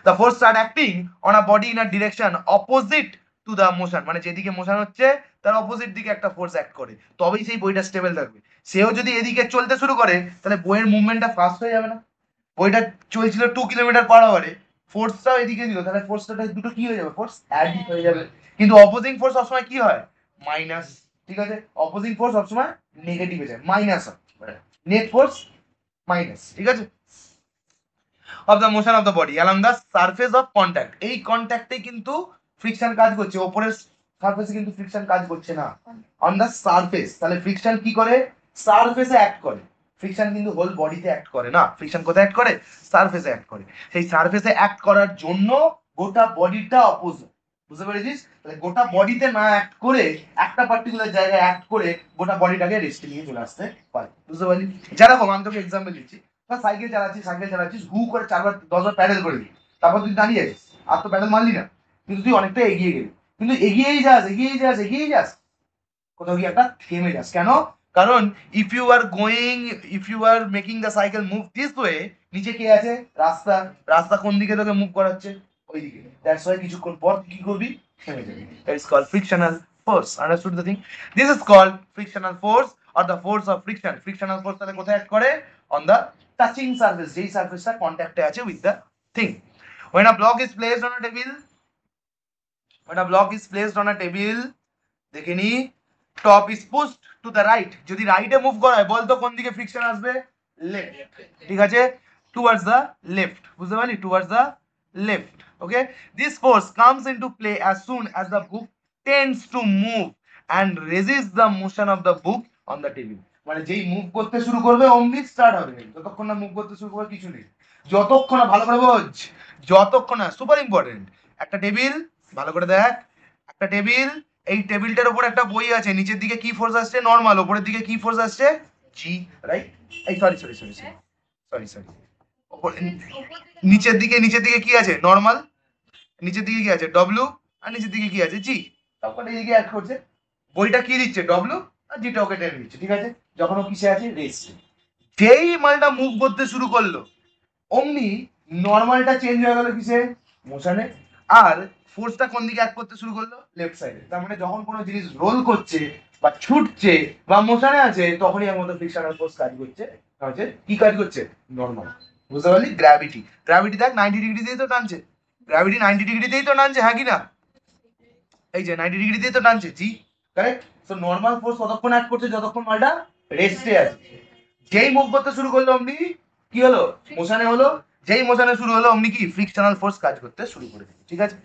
The force start acting on a body in a direction opposite to the motion, মানে যেদিকে মোশন হচ্ছে তার অপোজিট দিকে একটা ফোর্স অ্যাক্ট করে, তবেই সেই বইটা স্টেবল থাকবে। সেও যদি এদিকে চলতে শুরু করে তাহলে বইয়ের মুভমেন্টটা ফাস্ট হয়ে যাবে না? বইটা চলছিল 2 কিলোমিটার/আওয়ারে, ফোর্সটাও এদিকে দিল, তাহলে ফোর্সটা দুটো কি হয়ে যাবে? ফোর্স অ্যাড হয়ে যাবে। কিন্তু অপোজিং ফোর্স সবসময় কি হয়? মাইনাস। ঠিক আছে, অপোজিং ফোর্স সবসময় নেগেটিভে যায়, মাইনাস হয়, নেট ফোর্স মাইনাস। ঠিক আছে, of the motion of the body along the surface of contact, এই কন্ট্যাক্টে কিন্তু ফ্রিকশন কাজ করছে, উপরের সারফেসে কিন্তু ফ্রিকশন কাজ করছে না, অন দা সারফেস। তাহলে ফ্রিকশন কি করে? সারফেসে অ্যাক্ট করে। ফ্রিকশন কিন্তু হোল বডিতে অ্যাক্ট করে না, ফ্রিকশন কোথায় অ্যাক্ট করে? সারফেসে অ্যাক্ট করে। সেই সারফেসে অ্যাক্ট করার জন্য গোটা বডিটা অপোজিট, বুঝতে পেরেছিস? তাহলে গোটা বডিতে না অ্যাক্ট করে একটা পার্টিকুলার জায়গায় অ্যাক্ট করে গোটা বডিটাকে রেস্টে নিয়ে চলে আসতে পারে, বুঝতে পারলি? যেরকম আমি তোকে এক্সাম্পল দিচ্ছি, সাইকেল চালাচ্ছিস হু করে 4-10বার প্যাডেল করে দিই, তারপর তুই দাঁড়িয়ে আছিস, আর তো প্যাডেল মারলি না, কিন্তু তুই অনেকটা এগিয়ে গেলি, কিন্তু এগিয়েই যাস, কোথাও গিয়ে একটা থেমে যাস। কেন? কারণ if you are making the cycle move this way, নিচে কে আছে? রাস্তা। রাস্তা কোন দিকে তোকে মুভ করাচ্ছে? ওই দিকে। দ্যাটস ওয়াই কিছুক্ষণ পর কি করবি? থেমে যাবি। That is called frictional force. Understood the thing? This is called frictional force or the force of friction. Frictional force তাহলে কোথায় অ্যাক্ট করে? অন দ্য টাচিং সারফেস, যেই সারফেসটা কন্ট্যাক্টে আছে with the thing. when a block is placed on a table when a block is placed on a table, দেখে নি, top is pushed to the right, যদি রাইটে মুভ করা হয় বলতো কোন দিকে ফ্রিকশন আসবে? লেফট। ঠিক আছে, টুয়ার্ডস দ্য লেফট, বুঝতে পারলি? Towards the left. Okay, this force comes into play as soon as the book tends to move and resist the motion of the book on the table. মানে যেই মুভ করতে শুরু করবে অমনি স্টার্ট হবে, যতক্ষণ না মুভ করতে শুরু করবে কিছু নেই, যতক্ষণ না, ভালো করে বোঝ, যতক্ষণ না, সুপার ইম্পর্টেন্ট, একটা টেবিল, ভালো করে দেখ, একটা টেবিল, এই টেবিলটার উপর একটা বই আছে, নিচের দিকে কি ফোর্স আসছে? নরমাল। উপরের দিকে কি ফোর্স আসছে? জি, রাইট? এই সরি নিচের দিকে কি আছে? নরমাল। নিচের দিকে কি আছে? ডব্লিউ। আর নিচের দিকে কি আছে? জি। তারপরে এইদিকে অ্যাড করছে, বইটা কি দিচ্ছে? ডব্লিউ, আর জিটা ওকে টেনে দিচ্ছে। ঠিক আছে, যখন ও কিসে আছে? রেস্ট। যেই মালটা মুভ করতে শুরু করলো অমনি নরমালটা চেঞ্জ হয়ে গেল কিসে? মোশনে। আর ফোর্সটা কোন দিকে অ্যাক্ট করতে শুরু করলো? লেফট সাইডে। তার মানে যখন কোনো জিনিস রোল করছে বা ছুটছে বা মোশনে আছে তখনই এর মধ্যে ফ্রিকশনাল ফোর্স কাজ করছে। হচ্ছে কি কাজ করছে? নরমাল। বুঝতে পারলি? গ্র্যাভিটি দেখ 90 ডিগ্রি দিয়ে তো টানছে, গ্র্যাভিটি 90 ডিগ্রিতেই তো টানছে, হ্যাঁ কি না? এই যে 90 ডিগ্রিতেই তো টানছে, জি, কারেক্ট। তো নরমাল ফোর্স ততক্ষণ অ্যাক্ট করছে যতক্ষণ মালটা রেস্টে আছে। যেই মুভ করতে শুরু করলো অমনি কি হলো? মোশনে হলো। যেই মোশনে শুরু হলো অমনি কি? ফ্রিকশনাল ফোর্স কাজ করতে শুরু করে দিল। ঠিক আছে,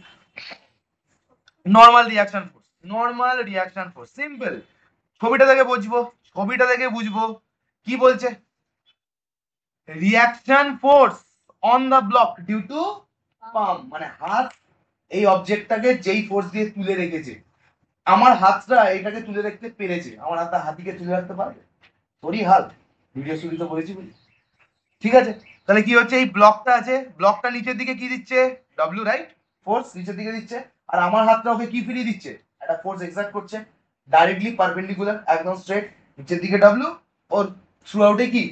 নর্মাল রিয়াকশন ফোর্স সিম্পল। ছবিটা দেখে বুঝবো কি বলছে। Reaction force on the block due to palm, মানে হাত এই অবজেক্টটাকে যেই ফোর্স দিয়ে তুলে রেখেছে, আমার হাতটা এটাকে তুলে রাখতে পেরেছে, আমার হাতিকে তুলে রাখতে পারবে? তোরই হাত, ভিডিও শুরুতে বলেছি বলি। ঠিক আছে, তাহলে কি হচ্ছে? এই ব্লকটা আছে, ব্লকটা নিচের দিকে কি দিচ্ছে? W, right? ফোর্স নিচের দিকে দিচ্ছে, আর আমার হাতটা ওকে কি ফিরিয়ে দিচ্ছে? একটা ফোর্স এক্সার্ট করছে, ডাইরেক্টলি পারপেন্ডিকুলার, একদম স্ট্রেট, নিচের দিকে ডব্লিউ, ওর থ্রু আউটে কি?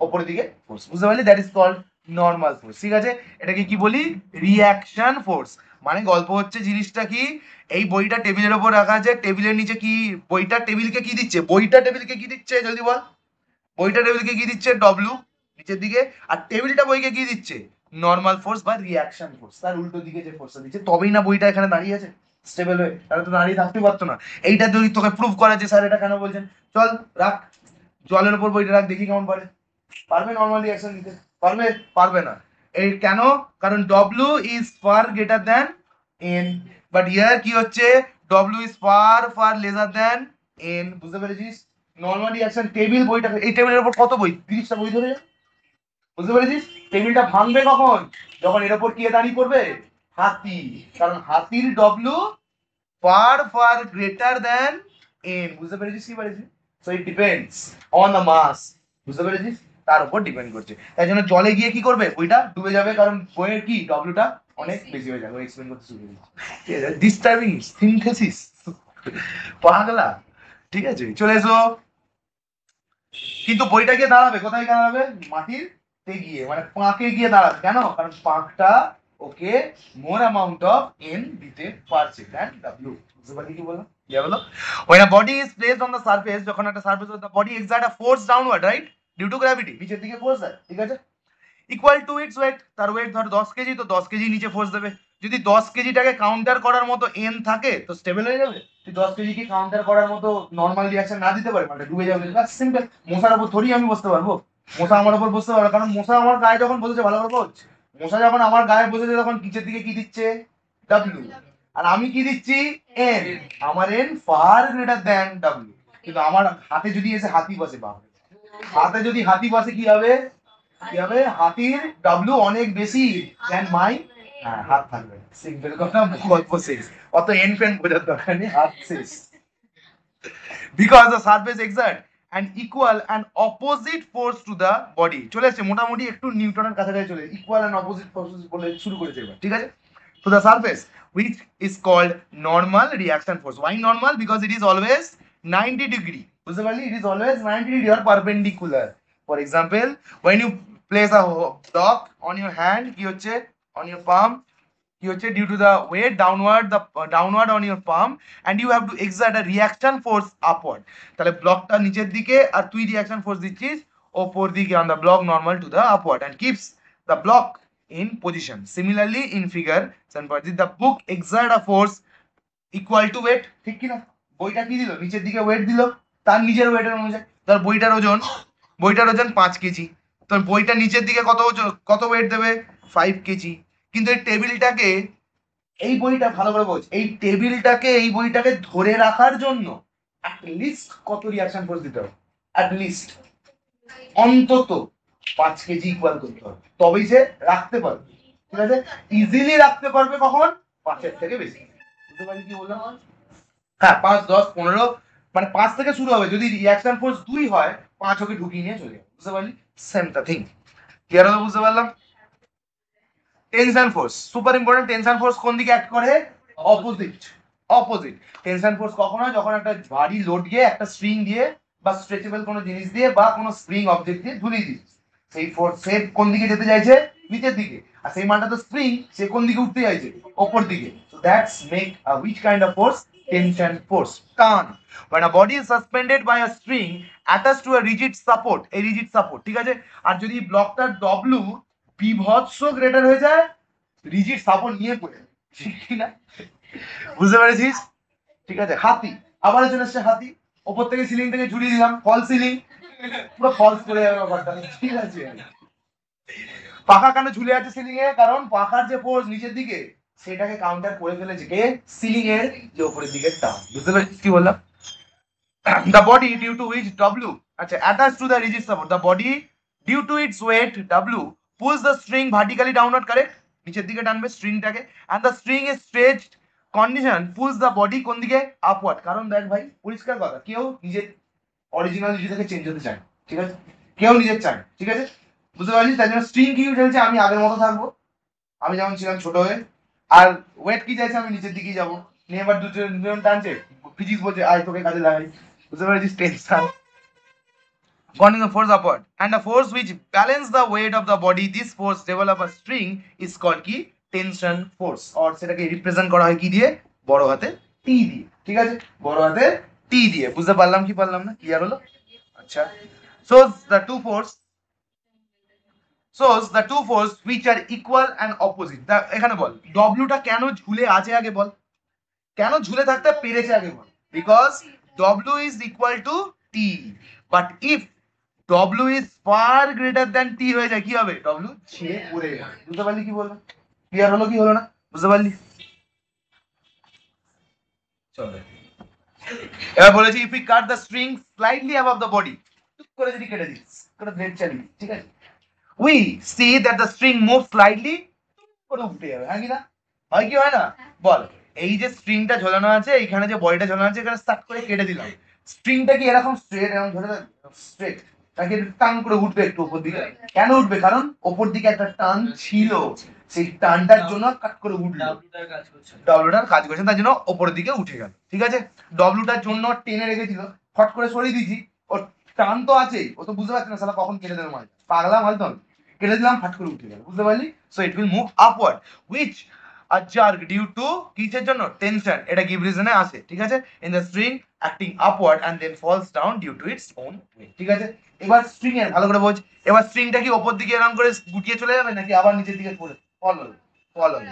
ওপরের দিকে ফোর্স, বুঝতে পারলি? That is called normal force. ঠিক আছে, এটাকে কি বলি? Reaction force. মানে গল্প হচ্ছে জিনিসটা কি, এই বইটা টেবিলের উপর রাখা আছে, টেবিলের নিচে কি? বইটা টেবিলকে কি দিচ্ছে? বইটা টেবিলকে কি দিচ্ছে জলদি বল? বইটা টেবিলকে কি দিচ্ছে? ডব্লিউ নিচের দিকে। আর টেবিলটা বইকে কি দিচ্ছে? নর্মাল ফোর্স বা রিয়াকশন ফোর্স, তার উল্টো দিকে যে ফোর্সটা দিচ্ছে, তবেই না বইটা এখানে দাঁড়িয়ে আছে স্টেবল হয়ে, তাহলে তো দাঁড়িয়ে থাকতে পারতো না। এইটা যদি তোকে প্রুভ করা যে স্যার এটা কেন বলছেন, চল রাখ, জলের উপর বইটা রাখ, দেখি কেমন পারে। পারবে নর্মাল রিয়াকশন দিতে? পারবে? পারবে না। এই কেন? কারণ W is far greater than N, but here কি হচ্ছে? W is far lesser than N, বুঝতে পেরেছিস? নর্মাল রিয়াকশন টেবিল, বইটা, এই টেবিলের উপর কত বই? 30টা বই ধরে বুঝতে পেরেছিস? টেবিলটা ভাঙবে কখন? যখন এর উপর কে দাঁড়িয়ে পড়বে? হাতি। কারণ হাতির W far far greater than N. বুঝতে পেরেছিস কি পেরেছিস? So it depends on the mass. বুঝতে পেরেছিস? তার উপর ডিপেন্ড করছে। তাই জন্য জলে গিয়ে কি করবে? বইটা ডুবে যাবে, কারণ বইয়ের কি ডব্লুটা অনেক বেশি হয়ে যাবে। এক্সপ্লেন করতে শুরু করেছি। ডিস্টার্বিং সিনথেসিস, পাগলা। ঠিক আছে, চলে এসো। কিন্তু বইটা গিয়ে দাঁড়াবে কোথায়? দাঁড়াবে মাটির তে গিয়ে, মানে পাঁকে গিয়ে দাঁড়াবে। কেন? কারণ পাঁকটা ওকে মোর অ্যামাউন্ট অফ এন দিতে পারছে দ্যান ডাব্লিউ। বুঝতে পারলি কি বললাম? কি বলো? when a body is placed on the surface, যখন একটা surface the body exert a force downward, right, due to gravity, নিচের দিকে ফোর্স দেয়, ঠিক আছে, ইকুয়াল টু ইটস ওয়েট। তার ওয়েট ধর 10 কেজি, তো 10 কেজি নিচে ফোর্স দেবে। যদি 10 কেজিটাকে কাউন্টার করার মতো এন থাকে তো স্টেবল হয়ে যাবে। তুই 10 কেজিকে কাউন্টার করার মতো নর্মাল রিঅ্যাকশন না দিতে পারে, মানে ডুবে যাবে। বাস সিম্পল। মশার উপর থরি আমি বসতে পারবো? মশা আমার উপর বসতে পারবে, কারণ মশা আমার গায়ে যখন বসেছে, ভালো করে বোঝ, মশা যখন আমার গায়ে বসেছে তখন নিচের দিকে কি দিচ্ছে? ডাব্লিউ। আর আমি কি দিচ্ছি? এন। আমার N far greater than W. কিন্তু আমার হাতে যদি এসে হাতি বসে, বাবা, হাতে যদি হাতি বসে কি হবে? কি হবে? হাতির ডাব্লিউ অনেক বেশি দ্যান মাই। হ্যাঁ, হাত থাকবে। সিম্পল কথা, গল্প শেষ। অত এন ফেন বোঝার দরকার নেই, হাত শেষ। because the surface exert an equal and opposite force to the body। চলে এসেছে মোটামুটি একটু নিউটনের কাছাকাছি চলে, ইকুয়াল এন্ড অপোজিট ফোর্সেস বলে শুরু করেছে এবার, ঠিক আছে। to the surface which is called normal reaction force। why normal? because it is always 90 degree। বুঝতে পারলি? it is always 90 degree or perpendicular। for example, when you place a block on your hand, কি হচ্ছে? on your palm, কি হচ্ছে? due to the weight downward, the downward on your palm, and you have to exert a reaction force upward। তাহলে ব্লকটা নিচের দিকে আর তুই রিঅ্যাকশন ফোর্স দিচ্ছিস ওপর দিকে on the block normal to the upward and keeps the block in position। similarly in figure 7.3 the book exert a force equal to weight। ঠিক কি না? বইটা কি দিল? নিচের দিকে ওয়েট দিল তার নিজের ওয়েটের অনুযায়ী। তার বইটার ওজন 5 কেজি, তোর বইটা নিচের দিকে কত কত ওয়েট দেবে? 5 কেজি। কিন্তু এই টেবিলটাকে, এই বইটা ভালো করে বোঝ, এই টেবিলটাকে, এই বইটাকে ধরে রাখার জন্য অ্যাট লিস্ট কত রিঅ্যাকশন ফোর্স দিতে হবে? অ্যাট লিস্ট অন্তত 5 কেজি ইকুয়াল করতে হবে, তবেই সে রাখতে পারবে। ঠিক আছে? ইজিলি রাখতে পারবে কখন? 5 এর থেকে বেশি। বুঝতে পারলি কি বললাম? হ্যাঁ, 5, 10, 15, মানে 5 থেকে শুরু হবে। যদি রিঅ্যাকশন ফোর্স 2 হয়, 5 ওকে ঢুকিয়ে নিয়ে চলে যাবে। বুঝতে পারলি? সেম দা থিং। ক্লিয়ার হলো? বুঝতে পারলাম। Tension force super important. Tension force কোন দিকে অ্যাক্ট করে? অপোজিট। অপোজিট। টেনশন ফোর্স কখন হয়? যখন একটা ভারী লোড দিয়ে, একটা স্ট্রিং দিয়ে বা স্ট্রেচেবল কোনো জিনিস দিয়ে বা কোনো স্প্রিং অবজেক্ট দিয়ে ঝুলিয়ে দিচ্ছি, সেই ফোর্স সে কোন দিকে যেতে চাইছে? নিচের দিকে। আর সেই মানটা তো স্প্রিং, সে কোন দিকে উঠতে চাইছে? ওপর দিকে। So that's make a which kind of force? Tension force. টান। when a body is suspended by a string attached to a rigid support, এই রিজিড সাপোর্ট, ঠিক আছে, আর যদি ব্লকটার ডব্লিউ বিভৎস গ্রেটার হয়ে যায়, রিজিড সাপোর্ট নিয়ে পড়ে, ঠিক কি না? বুঝতে পেরেছিস? ঠিক আছে। হাতি, আবার চলে এসছে হাতি। ওপর থেকে সিলিং থেকে ঝুলিয়ে দিলাম, ফল সিলিং, পুরো ফলস করে যাবে ব্যাপারটা, ঠিক আছে। পাখা কেন ঝুলে আছে সিলিং এ? কারণ পাখার যে ফোর্স নিচের দিকে, সেটাকে কাউন্টার করে ফেলেছে কে? সিলিং এর যে উপরের দিকের টান। বুঝতে পেরেছিস কি বললাম? the body due to which W, আচ্ছা, attached to the rigid support, the body due to its weight W pulls the string vertically downward, correct, নিচের দিকে টানবে স্ট্রিংটাকে, and the string is stretched condition pulls the body কোন দিকে? upward। কারণ দেখ ভাই, পরিষ্কার কথা, কেউ নিজের অরিজিনালিটি থেকে চেঞ্জ হতে চায়, ঠিক আছে, কেউ নিজের চায়, ঠিক আছে। বুঝতে পারছিস? তাই জন্য স্ট্রিং কি চাইছে? আমি আগের মতো থাকবো, আমি যেমন ছিলাম ছোট হয়ে। আর ওয়েট কি চাইছে? আমি নিচের দিকেই যাবো। নিয়ে এবার দুজন টানছে, ফিজিক্স বলছে আয় তোকে কাজে লাগাই। বুঝতে পেরেছিস? Tension pointing the force upward and the force which balance the weight of the body, this force develop a string is called কি? Tension force. আর সেটাকে রিপ্রেজেন্ট করা হয় কি দিয়ে? বড় হাতে টি দিয়ে, ঠিক আছে, বড় হাতে টি দিয়ে। বুঝতে পারলাম কি পারলাম না? ক্লিয়ার হলো? আচ্ছা। so the two force shows the two force which are equal and opposite। এখানে বল ডব্লিউটা কেন ঝুলে আছে আগে বল, কেন ঝুলে থাকতে পেরেছে আগে বল? Because W is equal to T, but if W is far greater than T হয়ে যায়, কি হবে? ডব্লিউ ছিঁড়ে পড়ে যাবে। বুঝতে পারলি কি বললাম? ক্লিয়ার হলো কি হলো না? বুঝতে পারলি? চলো এবার বলেছি if we cut the string slightly above the body, টুক করে যদি কেটে দিস, করে ব্লেড চালিয়ে, ঠিক আছে, we see that the string moves slightly করে উঠে যাবে, হ্যাঁ কি না? হয় কি হয় না বল? এই যে স্ট্রিংটা ঝোলানো আছে, এইখানে যে বডিটা ঝোলানো আছে, এখানে স্টার্ট করে কেটে দিলাম, স্ট্রিংটা কি এরকম স্ট্রেট এরকম ধরে স্ট্রেট তাকে টান করে উঠবে একটু উপর দিকে, কেন উঠবে? কারণ উপর দিকে একটা টান ছিল, সেই টানটার জন্য কাট করে উঠলো, ডব্লুটার কাজ করছে, তার জন্য উপরের দিকে উঠে গেল, ঠিক আছে? ডব্লুটার জন্য টেনে রেখেছিল, ফট করে সরিয়ে দিয়েছি, ওর টান তো আছেই, ও তো বুঝতে পারছে না সালা কখন কেটে দেবে মাল, পাগলা মাল তো কেটে দিলাম, ফাট করে উঠে গেল, বুঝতে পারলি? So it will move upward which a jerk due to কিসের জন্য? টেনশন, এটা গিভ রিজনে আসে, ঠিক আছে? in the string acting upward and then falls down due to its own weight, ঠিক আছে? এবার স্ট্রিং এর ভালো করে বোঝ, এবার স্ট্রিংটা কি উপর দিকে এরকম করে গুটিয়ে চলে যাবে নাকি আবার নিচের দিকে পড়ে ফল হবে? ফল হবে।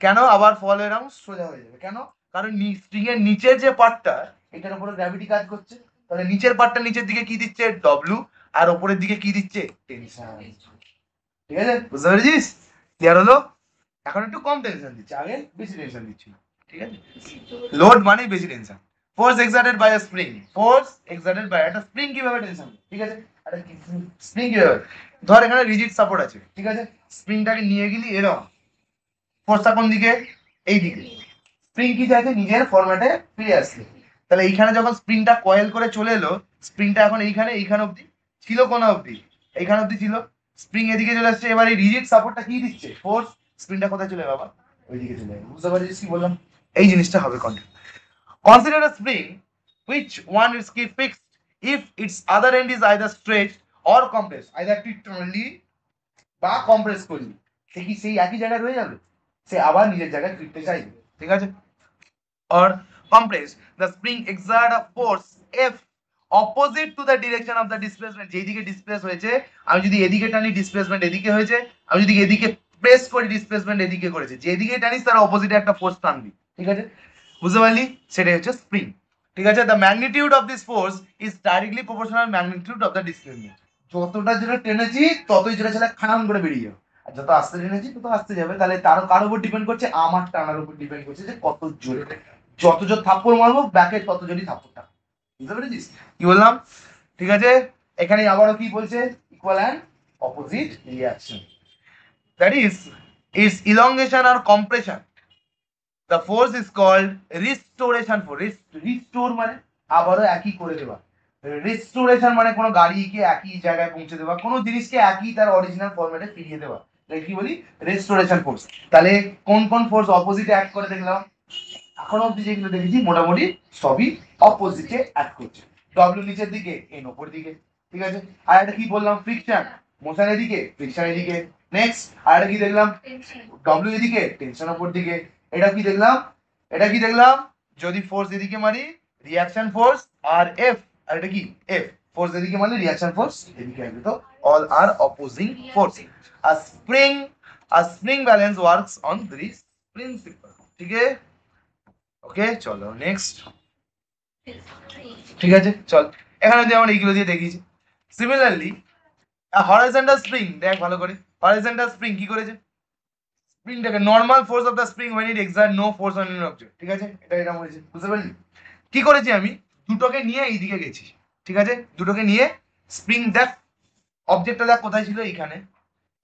কেন আবার ফল এরকম সোজা হয়ে যাবে? কেন? কারণ স্ট্রিং এর নিচের যে পার্টটা, এটার উপরে গ্র্যাভিটি কাজ করছে, তাহলে নিচের পার্টটা নিচের দিকে কি দিচ্ছে? ডব্লিউ, আর উপরের দিকে কি দিচ্ছে? টেনশন, ঠিক আছে? বুঝতে পেরেছিস? ক্লিয়ার হলো? এখন একটু কম টেনশন দিচ্ছে, আগে বেশি টেনশন দিচ্ছিল, ঠিক আছে? লোড মানে বেশি tension. Force exerted by a spring, force exerted by একটা স্প্রিং কিভাবে টেনশন, ঠিক আছে? একটা স্প্রিং কিভাবে, ধর এখানে রিজিড সাপোর্ট আছে, ঠিক আছে? স্প্রিংটাকে নিয়ে গেলি এরকম, ফোর্সটা কোন দিকে? এই দিকে, স্প্রিং কি চাইছে? নিজের ফরম্যাটে ফিরে আসছে, তাহলে এইখানে যখন স্প্রিংটা কয়েল করে চলে এলো, স্প্রিংটা এখন এইখানে অবধি ছিল, কোন অবধি? এইখানে অবধি ছিল, স্প্রিং এদিকে চলে আসছে, এবার এই রিজিড সাপোর্টটা কি দিচ্ছে? ফোর্স, স্প্রিংটা কোথায় চলে বাবা? ওইদিকে চলে যাবে, বুঝতে পারছিস কি বললাম? এই জিনিসটা হবে continue. Consider a spring which one is keep fixed if its other end is either stretched or compressed, either তুই টানলি বা কম্প্রেস করলি, সে কি সেই একই জায়গায় রয়ে যাবে? সে আবার নিজের জায়গায় ফিরতে চাইবে, ঠিক আছে? or compressed, the spring exert a force F opposite to the direction of the displacement, যেদিকে ডিসপ্লেস হয়েছে, আমি যদি এদিকে টানি ডিসপ্লেসমেন্ট এদিকে হয়েছে, আমি যদি এদিকে প্রেস করি ডিসপ্লেসমেন্ট এদিকে করেছে, যেদিকে টানিস তার অপোজিটে একটা ফোর্স টানবি, ঠিক আছে? বুঝতে পারলি? সেটাই হচ্ছে স্প্রিং, ঠিক আছে? the magnitude of this force is directly proportional magnitude of the displacement, যতটা যেটা টেনেছি ততই যেটা ছেলে খান করে বেরিয়ে যাবে, আর যত আস্তে টেনেছি তত আস্তে যাবে, তাহলে তার কার উপর ডিপেন্ড করছে? আমার টানার উপর ডিপেন্ড করছে, যে কত জোরে, যত জোর থাপ্পড় মারবো ব্যাকে তত জোরই থাপ্পড়টা, বুঝতে পেরেছিস কি বললাম? ঠিক আছে? এখানে আবারও কি বলছে? Equal and opposite reaction, that is elongation or compression, the force is called restoration force, restore মানে আবারও একই করে দেওয়া, রেস্টোরেশন মানে কোনো গাড়িকে একই জায়গায় পৌঁছে দেওয়া, কোনো জিনিসকে একই তার অরিজিনাল ফরম্যাটে ফিরিয়ে দেওয়া, কি বলি? Restoration force. তাহলে কোন কোন ফোর্স অপোজিটে অ্যাক্ট করে দেখলাম? এখন অব্দি যেগুলো দেখেছি মোটামুটি সবই অপোজিটে অ্যাক্ট করছে, ডব্লিউ নিচের দিকে, এন ওপর দিকে, ঠিক আছে? আর একটা কি বললাম? ফ্রিকশন, মোশন এদিকে, ফ্রিকশন এদিকে। নেক্সট আর একটা কি দেখলাম? ডব্লিউ এদিকে, টেনশন ওপর দিকে। এটা কি দেখলাম? এটা কি দেখলাম? যদি ফোর্স এদিকে মারি রিঅ্যাকশন ফোর্স, আর এফ, আর এটা কি? এফ, ফোর্স এদিকে মারলে রিঅ্যাকশন ফোর্স এদিকে আসবে, তো অল আর অপোজিং ফোর্স। আর spring balance works on this principle, ঠিক আছে? ওকে, চলো নেক্সট, ঠিক আছে? চল, এখানে যে আমরা এইগুলো দিয়ে দেখিয়েছি। সিমিলারলি হরাইজন্টাল স্প্রিং, দেখ ভালো করে, হরাইজন্টাল স্প্রিং কি করেছে? স্প্রিংটাকে normal force of the spring when it exert no force on an object, ঠিক আছে? এটা এরকম হয়েছে, বুঝতে পারলি? কি করেছি আমি? দুটোকে নিয়ে এইদিকে গেছি, ঠিক আছে? দুটোকে নিয়ে স্প্রিং, দেখ অবজেক্টটা দেখ কোথায় ছিল? এইখানে,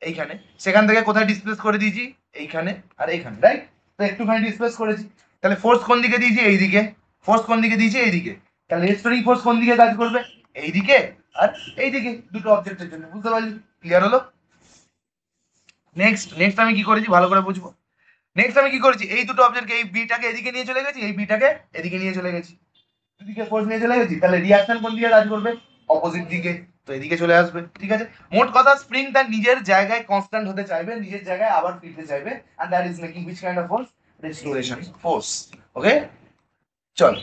এইখানে, সেখান থেকে কোথায় ডিসপ্লেস করে দিয়েছি? এইখানে আর এইখানে, রাইট? তো একটুখানি ডিসপ্লেস করেছি, তাহলে ফোর্স কোন দিকে দিয়েছি? এইদিকে। ফোর্স কোন দিকে দিয়েছি? এইদিকে। তাহলে রেস্টোরিং ফোর্স কোন দিকে কাজ করবে? এইদিকে আর এইদিকে, দুটো অবজেক্টের জন্য, বুঝতে পারলি? ক্লিয়ার হলো? নেক্সট আমি কি করেছি ভালো করে বুঝবো। নেক্সট আমি কি করেছি? এই দুটো অবজেক্টকে, এই বিটাকে এদিকে নিয়ে চলে গেছি, এই বিটাকে এদিকে নিয়ে চলে গেছি, দুদিকে ফোর্স নিয়ে চলে গেছি, তাহলে রিঅ্যাকশন কোন দিকে কাজ করবে? অপোজিট দিকে, তো এদিকে চলে আসবে, ঠিক আছে? মোট কথা স্প্রিং তার নিজের জায়গায় কনস্ট্যান্ট হতে চাইবে, নিজের জায়গায় আবার ফিরতে চাইবে, and that is making which kind of force? Restoration force. ওকে, চল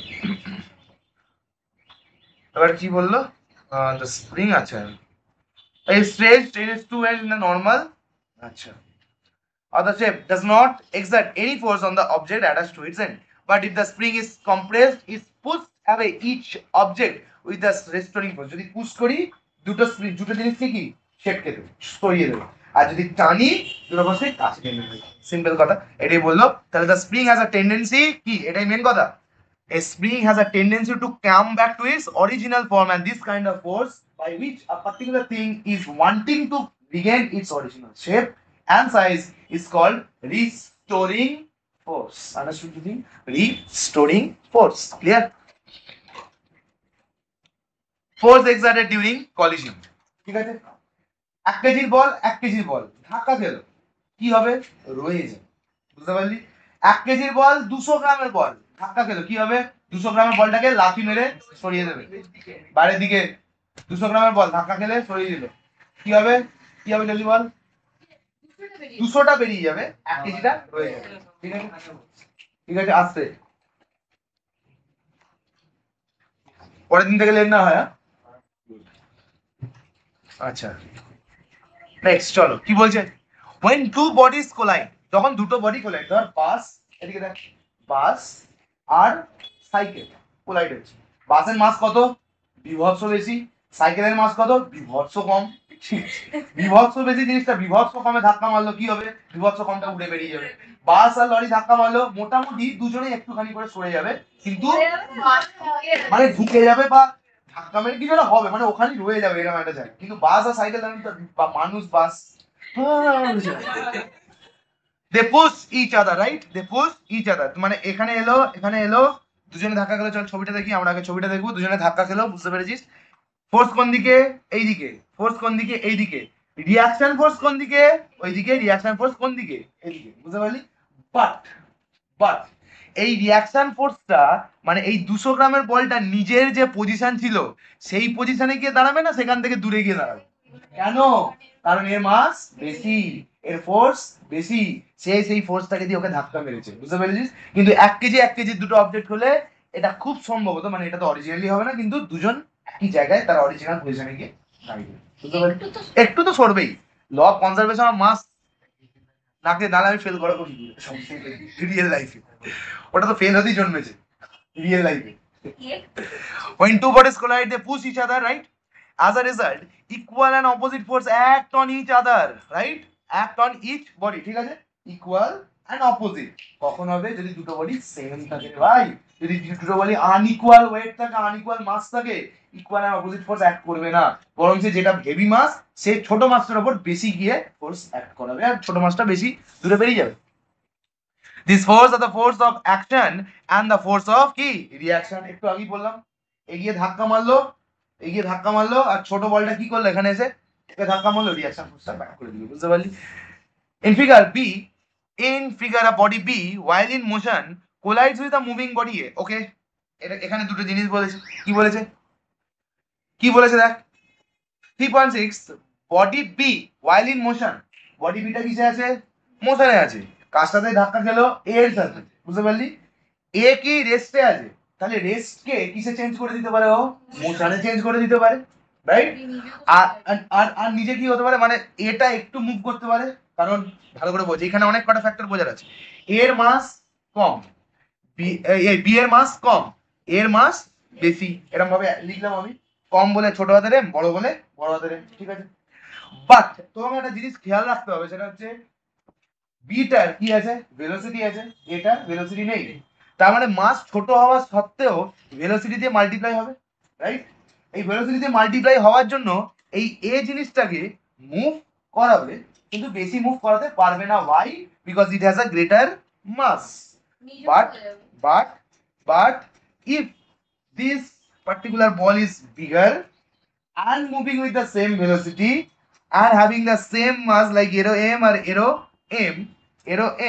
এবার কি বললো? the spring, আচ্ছা, a stretched is two ends in the normal, আচ্ছা, or the shape does not exert any force on the object attached to its end, but if the spring is compressed is pushed away each object with the restoring force, যদি পুশ করি দুটো জিনিসকে কি শেপকে দেবে, সরিয়ে দেবে, আর যদি টানি দুটো ফোর্সকে কাছে টেনে দেবে, সিম্পল কথা, এটাই বললো। তাহলে the spring has a tendency, কি এটাই মেন কথা, a spring has a tendency to come back to its original form, and this kind of force by which a particular thing is wanting to regain its original shape and size is called restoring force. Understood? Restoring force. Clear? Force exerted during collision. ঠিক আছে, 1 কেজির বল 1 কেজির বল ধাক্কা খেল, কি হবে? রয়ে যাবে। বুঝতে পারলি? 1 কেজির বল 200 গ্রামের বল ধাক্কা খেল, কি হবে? 200 গ্রামের বলটাকে লাথি মেরে সরিয়ে দেবে বাইরের দিকে। 200 গ্রামের বল ধাক্কা খেলে সরিয়ে দিল, কি হবে? কি হবে জলদি বল? 200টা বেরিয়ে যাবে, 1 কেজিটা রয়ে যাবে। ঠিক আছে, ঠিক আছে, আসতে পরের দিন থেকে লেট না হয়। আচ্ছা, নেক্সট চলো কি বলছে? when two bodies collide, যখন দুটো বডি কোলাইড, ধর বাস, এদিকে দেখ, বাস আর সাইকেল কোলাইড হচ্ছে। বাসের মাস কত? বিভৎস বেশি। সাইকেলের মাস কত? বিভৎস কম। বিভৎস বেশি জিনিসটা বিভৎস কমে ধাক্কা মারলো, কি হবে? বিভৎস কমটা উড়ে বেরিয়ে যাবে। বাস আর লরি ধাক্কা মারলো, মোটামুটি দুজনেই একটুখানি করে সরে যাবে, কিন্তু মানে ঢুকে যাবে বা ধাক্কা মেরে কিছু একটা হবে, মানে ওখানেই রয়ে যাবে এরকম একটা জায়গা। কিন্তু বাস আর সাইকেল বা মানুষ বাস they push each other, right? they push each other, মানে এখানে এলো এখানে এলো, দুজনে ধাক্কা খেলো। চল ছবিটা দেখি, আমরা আগে ছবিটা দেখবো। দুজনে ধাক্কা খেলো, বুঝতে পেরেছিস? ফোর্স কোন দিকে? এইদিকে। ফোর্স কোন দিকে? এইদিকে। রিয়াকশন ফোর্স কোন দিকে? ওইদিকে। রিয়াকশন ফোর্স কোন দিকে? এইদিকে। বুঝতে পারলি? বাট বাট এই রিয়াকশন ফোর্সটা মানে এই 200 গ্রামের বলটা নিজের যে পজিশন ছিল সেই পজিশনে গিয়ে দাঁড়াবে না, সেখান থেকে দূরে গিয়ে দাঁড়াবে। কেন? কারণ এর মাস বেশি, এর ফোর্স বেশি, সেই ফোর্সটাকে দিয়ে ওকে ধাক্কা মেরেছে। বুঝতে পেরেছিস? কিন্তু 1 কেজি 1 কেজি দুটো অবজেক্ট হলে এটা খুব সম্ভবত, মানে এটা তো অরিজিনালি হবে না, কিন্তু দুজন একই জায়গায় তার অরিজিনাল পজিশনে গিয়ে দাঁড়িয়ে। বুঝতে পারলি? একটু তো সরবেই। Law of conservation of mass নাকে দাঁড়ালে আমি ফেল করা করি রিয়েল লাইফে, ওটা তো ফেল হতেই জন্মেছে রিয়েল লাইফে। when two bodies collide they push each other, right? as a result equal and opposite force act on each other, right? act on each body, ঠিক আছে? equal and opposite কখন হবে? যদি দুটো বডি সেম থাকে ভাই। যদি দুটো বডি আনইকুয়াল ওয়েট থাকে, আনইকুয়াল মাস থাকে, equal and opposite force act করবে না, বরং যেটা হেভি মাস সে ছোট মাসটার উপর বেশি গিয়ে ফোর্স অ্যাক্ট করাবে, আর ছোট মাসটা বেশি দূরে বেরিয়ে যাবে। These force are the force of action and the force of কি রিঅ্যাকশন। একটু আগেই বললাম, এগিয়ে ধাক্কা মারলো আর ছোট বলটা কি করলো? এখানে এসে ধাক্কা মারলো, রিঅ্যাকশন ফোর্সটা ব্যাক করে দিল। বুঝতে পারলি? In figure a body B while in motion collides with a moving body A. Okay, এখানে দুটো জিনিস বলেছে। কি বলেছে? কি বলেছে দেখ, 3.6 body B while in motion, body বিটা কিসে আছে? মোশনে আছে। কার সাথে ধাক্কা খেলো? এ এর সাথে। বুঝতে পারলি? এ কি রেস্টে আছে, তাহলে রেস্ট কে কিসে চেঞ্জ করে দিতে পারে? ও মোশনে চেঞ্জ করে দিতে পারে, রাইট? আর আর নিজে কি হতে পারে, মানে এটা একটু মুভ করতে পারে, কারণ ভালো করে বোঝে, এখানে অনেক কটা ফ্যাক্টর বোঝার আছে। এর মাস কম, বি এর মাস কম, এর মাস বেশি, এরকম ভাবে লিখলাম আমি। কম বলে ছোট হাতের এম, বড় বলে বড় হাতের এম, ঠিক আছে? বাট তোমাকে একটা জিনিস খেয়াল রাখতে হবে, সেটা হচ্ছে বিটার কি আছে? ভেলোসিটি আছে, এটার ভেলোসিটি নেই। তার মানে মাস ছোট হওয়া সত্ত্বেও ভেলোসিটি দিয়ে মাল্টিপ্লাই হবে, রাইট? এই ভেলোসিটি দিয়ে মাল্টিপ্লাই হওয়ার জন্য এই এ জিনিসটাকে মুভ করাবে, কিন্তু বেশি মুভ করাতে পারবে না। Why? Because it has a greater mass. But if this particular ball is bigger and moving with the same velocity and having the same mass like arrow m R arrow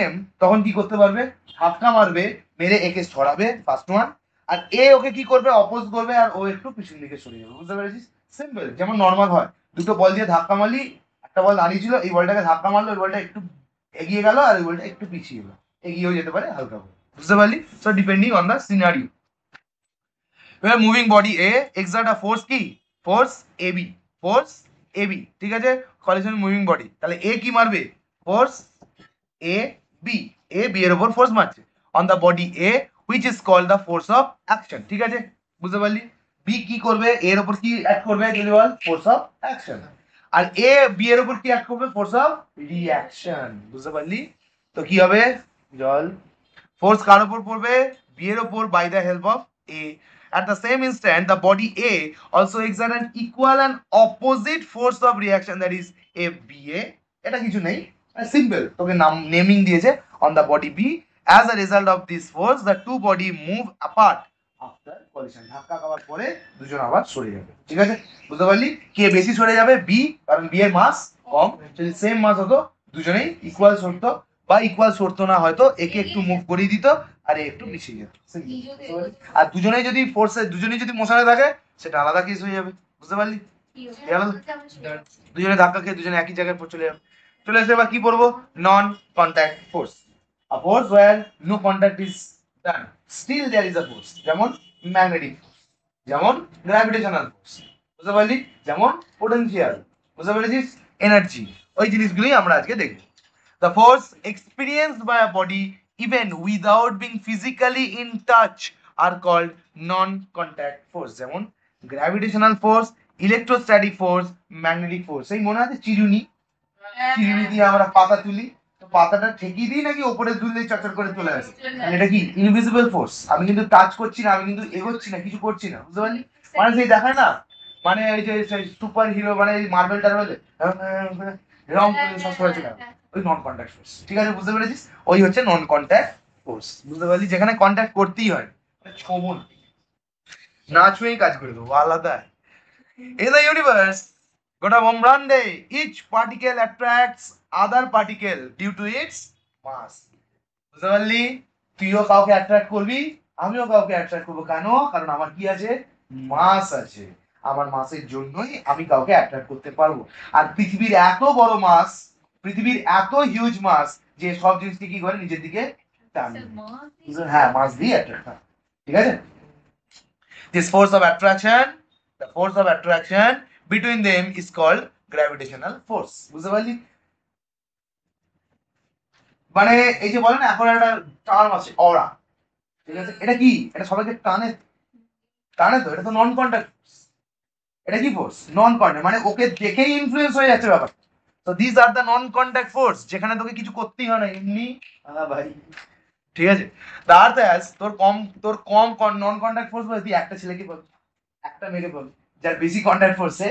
m, তখন কি করতে পারবে? ধাক্কা মারবে, মেরে একে ছড়াবে, ফার্স্ট ওয়ান, আর এ ওকে কি করবে? অপোজ করবে, আর ও একটু পিছন দিকে সরে যাবে। বুঝতে পেরেছিস? সিম্পল, যেমন নর্মাল হয়, দুটো বল দিয়ে ধাক্কা মারলি, একটা বল দাঁড়িয়ে ছিল, এই বলটাকে ধাক্কা মারলো, ওই বলটা একটু এগিয়ে গেল, আর ওই বলটা একটু পিছিয়ে গেল, এগিয়েও যেতে পারে হালকা করে। বুঝতে পারলি? So depending on the scenario. এবার moving body A exert a force, কি ফোর্স এবি, ফোর্স এবি, ঠিক আছে? কলিশন মুভিং বডি, তাহলে এ কি মারবে? Force A B, A B এর উপর ফোর্স মারছে on the body A which is called the force of action, ঠিক আছে? বুঝতে পারলি? বি কি করবে? এর উপর কি অ্যাক্ট করবে? যদি বল ফোর্স অফ অ্যাকশন। আর এ বি এর উপর কি অ্যাক্ট করবে? Force of reaction. বুঝতে পারলি? তো কি হবে? জল ফোর্স কার উপর পড়বে? বি এর উপর by the help of A. At the same instant, the body A also exert an equal and opposite force of reaction, that is FBA. এটা কিছু নেই, simple, তোকে নাম নেমিং দিয়েছে on the body B. As a result of this force, the two body move apart after collision. ধাক্কা খাওয়ার পরে দুজন আবার সরে যাবে, ঠিক আছে? বুঝতে পারলি? কে বেশি সরে যাবে? বি, কারণ বি এর মাস কম। যদি সেম মাস হতো দুজনেই ইকুয়াল সরতো, বা ইকুয়াল সরতো না, হয়তো একে একটু মুভ করিয়ে দিত আর এ একটু মিশিয়ে যেত। আর দুজনেই যদি ফোর্সে, দুজনেই যদি মোশনে থাকে, সেটা আলাদা কেস হয়ে যাবে। বুঝতে পারলি? দুজনে ধাক্কা খেয়ে দুজনে একই জায়গায় চলে যাবে। চলে আসে এবার কি পড়বো? নন contact force. A force where no contact is done, still there is a force. যেমন ম্যাগনেটিক ফোর্স, যেমন গ্র্যাভিটেশনাল ফোর্স, বুঝতে পারলি? যেমন পোটেনশিয়াল, বুঝতে পারছিস? এনার্জি, ওই জিনিসগুলোই আমরা আজকে দেখব। The force experienced by a body even without being physically in touch are called non-contact force. যেমন gravitational force, electrostatic force, magnetic force. এই মনে আছে চিরুনি, চিরুনি দিয়ে আমরা পাতা তুলি, তো পাতাটা ঠেকিয়ে দিই নাকি ওপরে তুললেই চটচট করে চলে আসে? এটা কি ইনভিজিবল ফোর্স। আমি কিন্তু টাচ করছি না, আমি কিন্তু এগোচ্ছি না, কিছু করছি না, বুঝতে পারলি? মানে সেই দেখায় না, মানে এই যে সুপার হিরো, মানে মার্বেল টার্বেল রং সব করেছে না, ওই নন কন্ট্যাক্ট ফোর্স, ঠিক আছে? বুঝতে পেরেছিস? ওই হচ্ছে নন কন্ট্যাক্ট ফোর্স, বুঝতে পারলি? যেখানে কন্ট্যাক্ট করতেই হয়, ছোবো না ছুঁয়েই কাজ করে দেবো, আলাদা। In the universe, গোটা ব্রহ্মাণ্ডে each particle attracts other particle due to its mass. বুঝতে পারলি? তুইও কাউকে অ্যাট্রাক্ট করবি, আমিও কাউকে অ্যাট্রাক্ট করবো। কেন? কারণ আমার কি আছে? মাস আছে। আমার মাসের জন্যই আমি কাউকে অ্যাট্রাক্ট করতে পারবো। আর পৃথিবীর এত বড় মাস, পৃথিবীর এত হিউজ মাস, যে সব জিনিসকে কি করে নিজের দিকে টানে। হ্যাঁ, মাস দিয়ে অ্যাট্রাক্ট হয়, ঠিক আছে? This force of attraction, the force of attraction between them is called gravitational force. বুঝতে পারলি? মানে এই যে বলে না, এখন একটা টার্ম আছে অরা, ঠিক আছে? এটা কি? এটা সবাইকে টানে, টানে তো, এটা তো নন কন্ট্যাক্ট ফোর্স। এটা কি ফোর্স? নন কন্ট্যাক্ট, মানে ওকে দেখেই ইনফ্লুয়েন্স হয়ে যাচ্ছে ব্যাপার। তো this are the non contact force, যেখানে তোকে কিছু করতেই হয় না, এমনি ভাই, ঠিক আছে? তার দ্যাস তোর কম নন কন্ট্যাক্ট ফোর্স বলে তুই একটা ছেলেকে বল, একটা মেয়েকে বল, যার বেশি কন্ট্যাক্ট ফোর্সে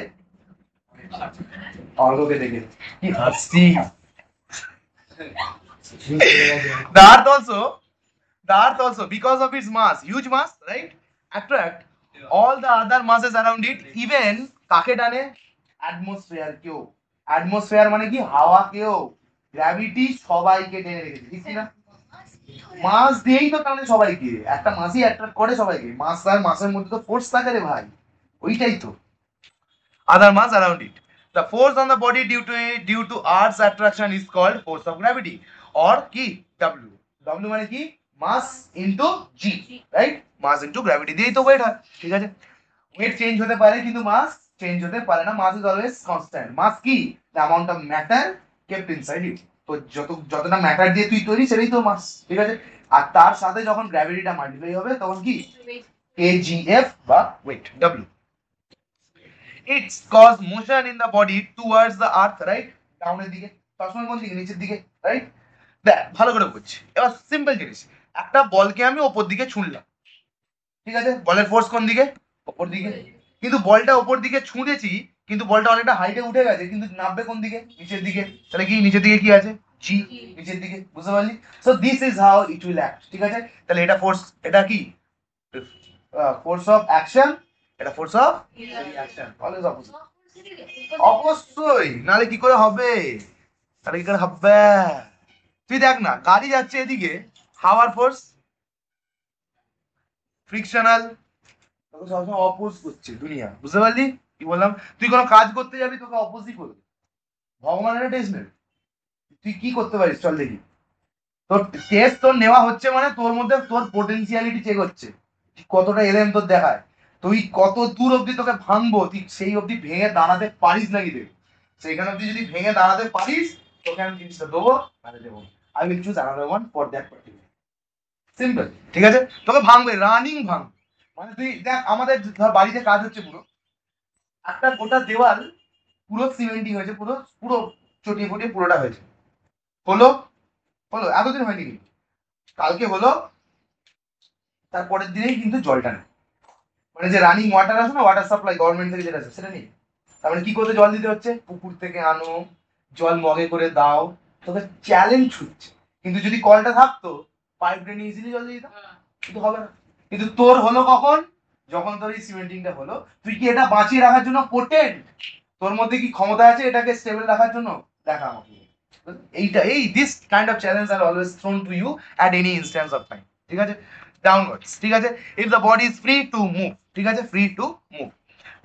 অর্ঘকে দেখে কি হাসছি। The earth also, the earth also, because of its mass, huge mass, right, attract all the other masses around it, even কাকে টানে? অ্যাটমসফিয়ার কেও। অ্যাটমসফিয়ার মানে কি? হাওয়া কেও। গ্র্যাভিটি সবাইকে টেনে রেখেছে, ঠিক না? মাস দিয়েই তো টানে সবাইকে, একটা মাসই অ্যাট্রাক্ট করে সবাইকে। মাস আর মাসের মধ্যে তো ফোর্স থাকে রে ভাই, ওইটাই তো। Other mass around it. The force on the body due to Earth's attraction is called force of gravity, or কি? W. W মানে কি? মাস ইনটু জি, রাইট? মাস ইনটু গ্র্যাভিটি দিয়েই তো ওয়েট হয়, ঠিক আছে? ওয়েট চেঞ্জ হতে পারে কিন্তু মাস চেঞ্জ হতে পারে না। Mass is always constant. Mass কি? The amount of matter kept inside you. তো যতটা ম্যাটার দিয়ে তুই তৈরি, সেটাই তো মাস, ঠিক আছে? আর তার সাথে যখন গ্র্যাভিটিটা মাল্টিপ্লাই হবে, তখন কি? কেজিএফ বা weight, W. It's cause motion in the body towards the earth, right? ডাউনের দিকে, সবসময় কোন দিকে? নিচের দিকে, রাইট? দেখ ভালো করে বুঝছি। এবার সিম্পল জিনিস, একটা বলকে আমি ওপর দিকে ছুঁড়লাম, ঠিক আছে? বলের ফোর্স কোন দিকে? ওপর দিকে। কিন্তু বলটা ওপর দিকে ছুঁড়েছি, কিন্তু বলটা অনেকটা হাইটে উঠে গেছে, কিন্তু নামবে কোন দিকে? নিচের দিকে। তাহলে কি নিচের দিকে কি আছে? জি, নিচের দিকে, বুঝতে পারলি? So this is how it will act, ঠিক আছে? তাহলে এটা ফোর্স, এটা কি? ফোর্স অফ অ্যাকশন, এটা force of reaction, always opposite. অবশ্যই, নালে কি করে হবে? তাহলে কি করে হবে? তুই দেখ না, গাড়ি যাচ্ছে এদিকে, হাওয়ার ফোর্স, ফ্রিকশনাল, তোকে সবসময় অপোজ করছে দুনিয়া, বুঝতে পারলি? কি বললাম? তুই কোনো কাজ করতে যাবি, তোকে অপোজই করবে। ভগবানের টেস্ট নেবে, তুই কি করতে পারিস চল দেখি। তোর টেস্ট তোর নেওয়া হচ্ছে, মানে তোর মধ্যে তোর পোটেনশিয়ালিটি চেক হচ্ছে, কতটা এলেম তোর দেখায়, তুই কত দূর অব্দি তোকে ভাঙবো, তুই সেই অব্দি ভেঙে দাঁড়াতে পারিস নাকি দেখ। সেইখানে অব্দি যদি ভেঙে দাঁড়াতে পারিস, তোকে আমি জিনিসটা দেবো, তাহলে দেবো। I will choose another one for that particular. Simple, ঠিক আছে? তোকে ভাঙবে, রানিং ভাঙবে। মানে তুই দেখ, আমাদের ধর বাড়িতে কাজ হচ্ছে, পুরো একটা গোটা দেওয়াল পুরো সিমেন্টিং হয়েছে, পুরো পুরো চটিয়ে ফটিয়ে পুরোটা হয়েছে, হলো, হলো এতদিন হয়নি কিন্তু কালকে হলো, তারপরের দিনেই কিন্তু জলটা নেই, মানে যে রানিং ওয়াটার আছে না, ওয়াটার সাপ্লাই গভর্নমেন্ট থেকে যেটা আছে সেটা নেই। তার মানে কি করতে জল দিতে হচ্ছে, পুকুর থেকে আনো, জল মগে করে দাও, তোকে চ্যালেঞ্জ ছুটছে। কিন্তু যদি কলটা থাকতো পাইপ ড্রেনে ইজিলি জল দিয়ে দিতাম, কিন্তু হবে না। কিন্তু তোর হলো কখন, যখন তোর এই সিমেন্টিংটা হলো। তুই কি এটা বাঁচিয়ে রাখার জন্য পোটেন্ট, তোর মধ্যে কি ক্ষমতা আছে এটাকে স্টেবল রাখার জন্য, দেখা আমাকে। এইটা এই this kind of challenge are always thrown to you at any instance of time, ঠিক আছে, ডাউনওয়ার্ডস, ঠিক আছে। If the body is free to move, ঠিক আছে, free to move,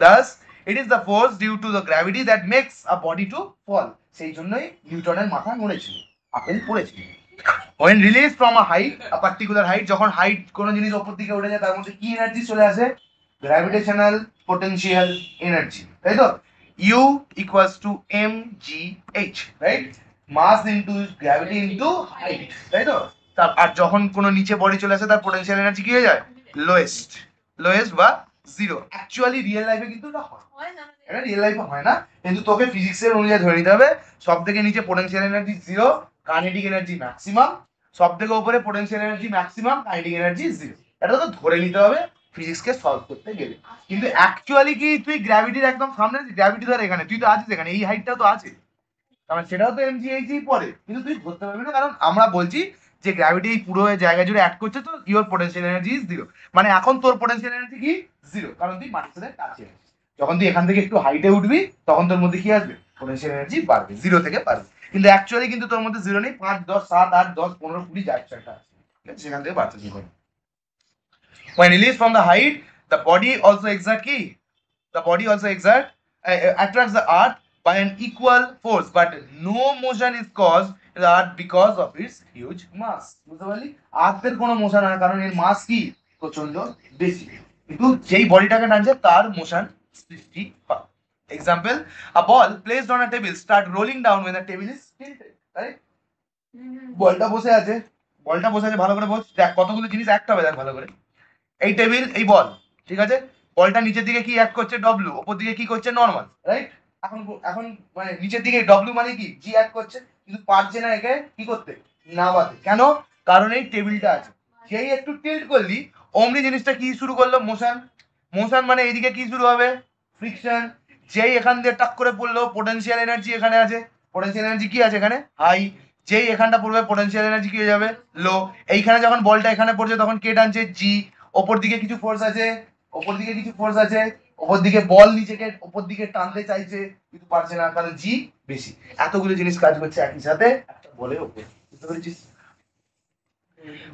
thus it is the force due to the gravity that makes a body to fall, সেই জন্যই নিউটনের মাথা নড়েছিল, আপেল পড়েছিল। when released from a height, a particular height, যখন হাইট কোন জিনিস উপর দিকে উঠে যায় তার মধ্যে কি এনার্জি চলে আসে, গ্র্যাভিটেশনাল পোটেনশিয়াল এনার্জি, তাই তো। U equals to mgh, right, mass into gravity into height, তাই তো। আর যখন কোনো নিচে বডি চলে আসে তার পোটেনশিয়াল এনার্জি কি হয়ে যায়, লোয়েস্ট, লোয়েস্ট বা জিরো। অ্যাকচুয়ালি রিয়েল লাইফে কিন্তু এটা হয় না, এটা রিয়েল লাইফে হয় না, কিন্তু তোকে ফিজিক্সের অনুযায়ী ধরে নিতে হবে সব থেকে নিচে potential energy zero, kinetic energy maximum, সব থেকে উপরে potential energy maximum, kinetic energy zero. এটা তো ধরে নিতে হবে ফিজিক্সকে সলভ করতে গেলে। কিন্তু অ্যাকচুয়ালি কি তুই গ্র্যাভিটির একদম সামনে, গ্র্যাভিটি ধর এখানে, তুই তো আছিস এখানে, এই হাইটটাও তো আছে, কারণ সেটাও তো mgh পড়ে, কিন্তু তুই ধরতে পারবি না, কারণ আমরা বলছি যে গ্র্যাভিটি এই পুরো জায়গা জুড়ে অ্যাড করছে, তো your potential energy is zero. মানে এখন তোর পোটেনশিয়াল এনার্জি কি, জিরো, কারণ তুই মাটির সাথে কাছে আছিস। যখন তুই এখান থেকে একটু হাইটে উঠবি তখন তোর মধ্যে কি আসবে, পোটেনশিয়াল এনার্জি বাড়বে, জিরো থেকে বাড়বে। কিন্তু অ্যাকচুয়ালি কিন্তু তোর মধ্যে জিরো নেই, 5 10 7 8 10 15 20 যা ইচ্ছা একটা আছে, ঠিক আছে, সেখান থেকে বাড়তে শুরু করে। when released from the height, the body also exert কি, the body also attracts the earth by an equal force, but no motion is caused to the earth because of its huge mass, বুঝতে পারলি, আর্থের কোনো মোশন হয় না কারণ এর মাস কি প্রচন্ড বেশি, কিন্তু যেই বডিটাকে টানছে তার মোশন সৃষ্টি হয়। Example, a ball placed on a table start rolling down when the table is tilted, right. বলটা বসে আছে, বলটা বসে আছে, ভালো করে বোঝ, দেখ কতগুলো জিনিস একটা হবে, দেখ ভালো করে, এই টেবিল, এই বল, ঠিক আছে, বলটা নিচের দিকে কি অ্যাড করছে ডব্লিউ, উপর দিকে কি করছে নরমাল, রাইট। এখন এখন মানে নিচের দিকে ডব্লিউ মানে কি জি অ্যাড করছে, কিন্তু পারছে না একে কি করতে, নামাতে, কেন, কারণ এই টেবিলটা আছে। যেই একটু টিল্ট করলি অমনি জিনিসটা কি শুরু করলো, মোশন, মোশন মানে এইদিকে কি শুরু হবে, ফ্রিকশন। যেই এখান দিয়ে টাক করে পড়লো পোটেনশিয়াল এনার্জি এখানে আছে, পোটেনশিয়াল এনার্জি কি আছে এখানে, হাই। যেই এখানটা পড়বে পোটেনশিয়াল এনার্জি কি হয়ে যাবে, লো। এইখানে যখন বলটা এখানে পড়ছে তখন কে টানছে, জি। ওপর দিকে কিছু ফোর্স আছে, ওপর দিকে কিছু ফোর্স আছে, ওপর দিকে বল নিচেকে ওপর দিকে টানতে চাইছে কিন্তু পারছে না কারণ জি বেশি। এতগুলো জিনিস কাজ করছে একই সাথে একটা বলের উপর, বুঝতে পেরেছিস।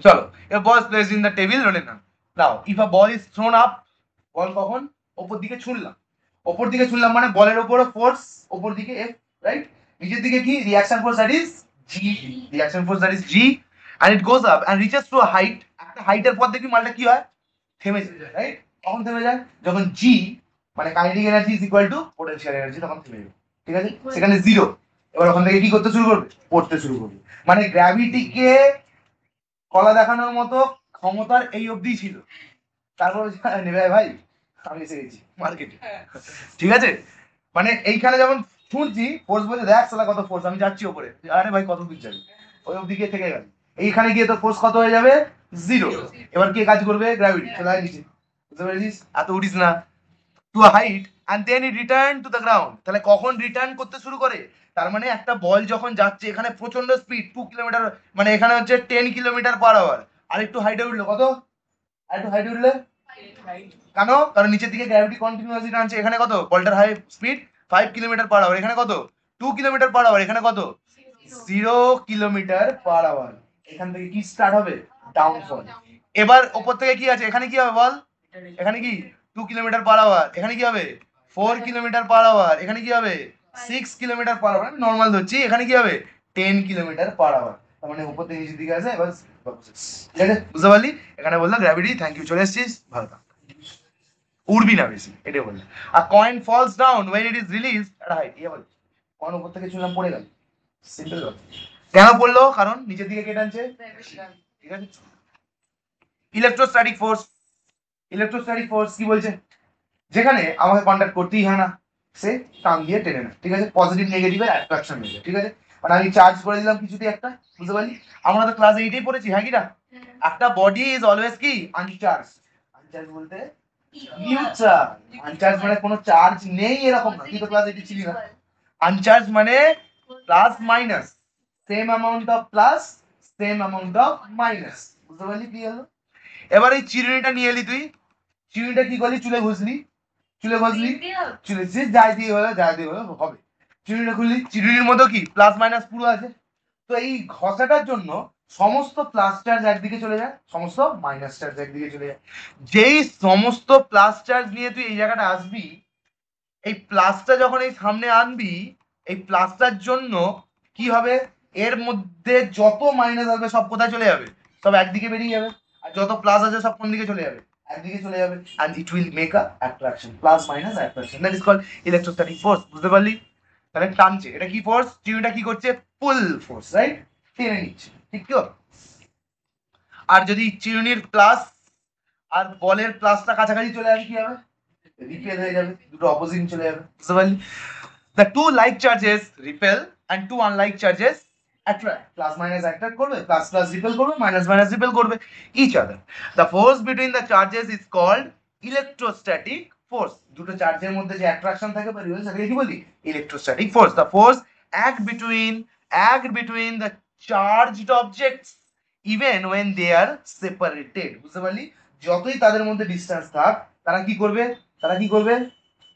চলো, a ball is placed in the table rolling down. Now if a ball is thrown up, বল কখন ওপর দিকে ছুঁড়লাম, ওপর দিকে ছুঁড়লাম মানে বলের উপরে ফোর্স ওপর দিকে F, রাইট। নিচের দিকে কি reaction force, that is G, reaction force that is G, and it goes up and reaches to a height, একটা হাইটের পর দেখবি মালটা কি হয়, থেমে যায়, রাইট। কখন থেমে যায়, যখন G মানে kinetic energy is equal two potential energy, তখন থেমে যাবে, ঠিক আছে, সেখানে জিরো। এবার ওখান থেকে কি করতে শুরু করবে, পড়তে শুরু করবে। মানে গ্র্যাভিটিকে কলা দেখানোর মতো ক্ষমতার এই অবধি ছিল, তারপর নেবে ভাই আমি এসে গেছি মার্কেটে, ঠিক আছে। মানে এইখানে যখন শুনছি ফোর্স বলছে, দেখ সালা কত ফোর্স, আমি যাচ্ছি ওপরে, আরে ভাই কত দূর যাবে, ওই অবধি গিয়ে থেকে গেল, এইখানে গিয়ে তো ফোর্স কত হয়ে যাবে, জিরো। এবার কে কাজ করবে, গ্র্যাভিটি, চলে যায় নিচে, বুঝতে পেরেছিস, এত উঠিস না, to a height and then it return to the ground. তাহলে কখন রিটার্ন করতে শুরু করে, তার মানে একটা বল যখন যাচ্ছে এখানে প্রচন্ড স্পিড 2 কিলোমিটার, মানে এখানে হচ্ছে 10 কিলোমিটার পার আওয়ার, আর একটু হাইটে উঠলো কত, আর একটু হাইটে উঠলে, কেন, কারণ নিচের দিকে গ্র্যাভিটি কন্টিনিউয়াসলি টানছে, এখানে কত বলটার high speed 5 kilometre per hour, এখানে কত 2 কিলোমিটার পার আওয়ার, এখানে কত 0 কিলোমিটার পার আওয়ার। এখান থেকে কি স্টার্ট হবে, ডাউনফল। এবার উপর থেকে কি আছে, এখানে কি হবে বল, এখানে কি 2 কিলোমিটার পার আওয়ার, এখানে কি হবে 4 কিলোমিটার পার আওয়ার, এখানে কি হবে 6 কিলোমিটার পার আওয়ার, আমি নর্মাল ধরছি, এখানে কি হবে 10 কিলোমিটার পার আওয়ার। তার মানে উপর থেকে নিচের দিকে আছে, এবার ঠিক আছে, বুঝতে পারলি। এখানে বললাম গ্র্যাভিটি, থ্যাংক ইউ, চলে এসেছিস, ভালো থাক, উড়বি না বেশি, এটাই বললাম। আর coin falls down when it is released at a height, ইয়ে বল, কয়েন উপর থেকে ছুঁড়লাম পড়ে গেল, সিম্পল কথা। কেন পড়লো, কারণ নিচের দিকে কে টানছে, ঠিক আছে। ইলেকট্রোস্ট্যাটিক ফোর্স, ইলেকট্রোস্ট্যাটিক ফোর্স কি বলছে, যেখানে আমাকে কন্ট্যাক্ট করতেই হয় না, সে টান দিয়ে টেনে না, ঠিক আছে, পজিটিভ নেগেটিভের অ্যাট্রাকশন হয়ে যায়, ঠিক আছে। মানে আমি চার্জ করে দিলাম কিছুতে একটা, বুঝতে পারলি। আমরা তো ক্লাস 8 পড়েছি, হ্যাঁ কি না, একটা বডি ইজ অলওয়েজ কি আনচার্জ, আনচার্জ বলতে নিউট্রাল। আনচার্জ মানে কোনো চার্জ নেই এরকম না, তুই তো ক্লাস এইটে ছিলি না। আনচার্জ মানে plus minus, same amount of plus, same amount of minus. বুঝতে পারলি কি হলো? এবার এই চিরুনিটা নিয়ে এলি তুই, চিরুনিটা কি করলি, চুলে ঘষলি, চুলে ঘষলি, চুলে যে যাই দিয়ে হলো, যাই দিয়ে হলো হবে। চিরুনিটা খুললি, চিরুনির মধ্যে কি প্লাস মাইনাস পুরো আছে। তো এই ঘষাটার জন্য সমস্ত প্লাস চার্জ একদিকে চলে যায়, সমস্ত মাইনাস চার্জ একদিকে চলে যায়। যেই সমস্ত প্লাস চার্জ নিয়ে তুই এই জায়গাটা আসবি, এই প্লাসটা যখন এই সামনে আনবি, এই প্লাসটার জন্য কি হবে, এর মধ্যে যত মাইনাস আসবে সব কোথায় চলে যাবে, সব একদিকে বেরিয়ে যাবে। আর যত প্লাস আছে সব কোন দিকে চলে যাবে, একদিকে চলে যাবে। and it will make a attraction, plus minus attraction, that is called electrostatic force। বুঝতে পারলি? তাহলে টানছে, এটা কি ফোর্স, টিউটা কি করছে, পুল ফোর্স, রাইট, টেনে নিচ্ছে, ঠিক তো? আর যদি চিরুনির প্লাস আর বলের প্লাসটা কাছাকাছি চলে আসে কি হবে, রিপেল হয়ে যাবে, দুটো অপোজিট চলে যাবে। বুঝতে পারলি? The two like charges repel and two unlike charges attract. Plus minus attract করবে, plus plus repel করবে, minus minus repel করবে each other. The force between the charges is called electrostatic force. দুটো চার্জের মধ্যে যে অ্যাট্রাকশন থাকে বা রিপালশন থাকে কি বলি, electrostatic force. The force act between the charged objects even when they are separated. বুঝতে পারলি? যতই তাদের মধ্যে ডিসটেন্স থাক, তারা কি করবে, তারা কি করবে,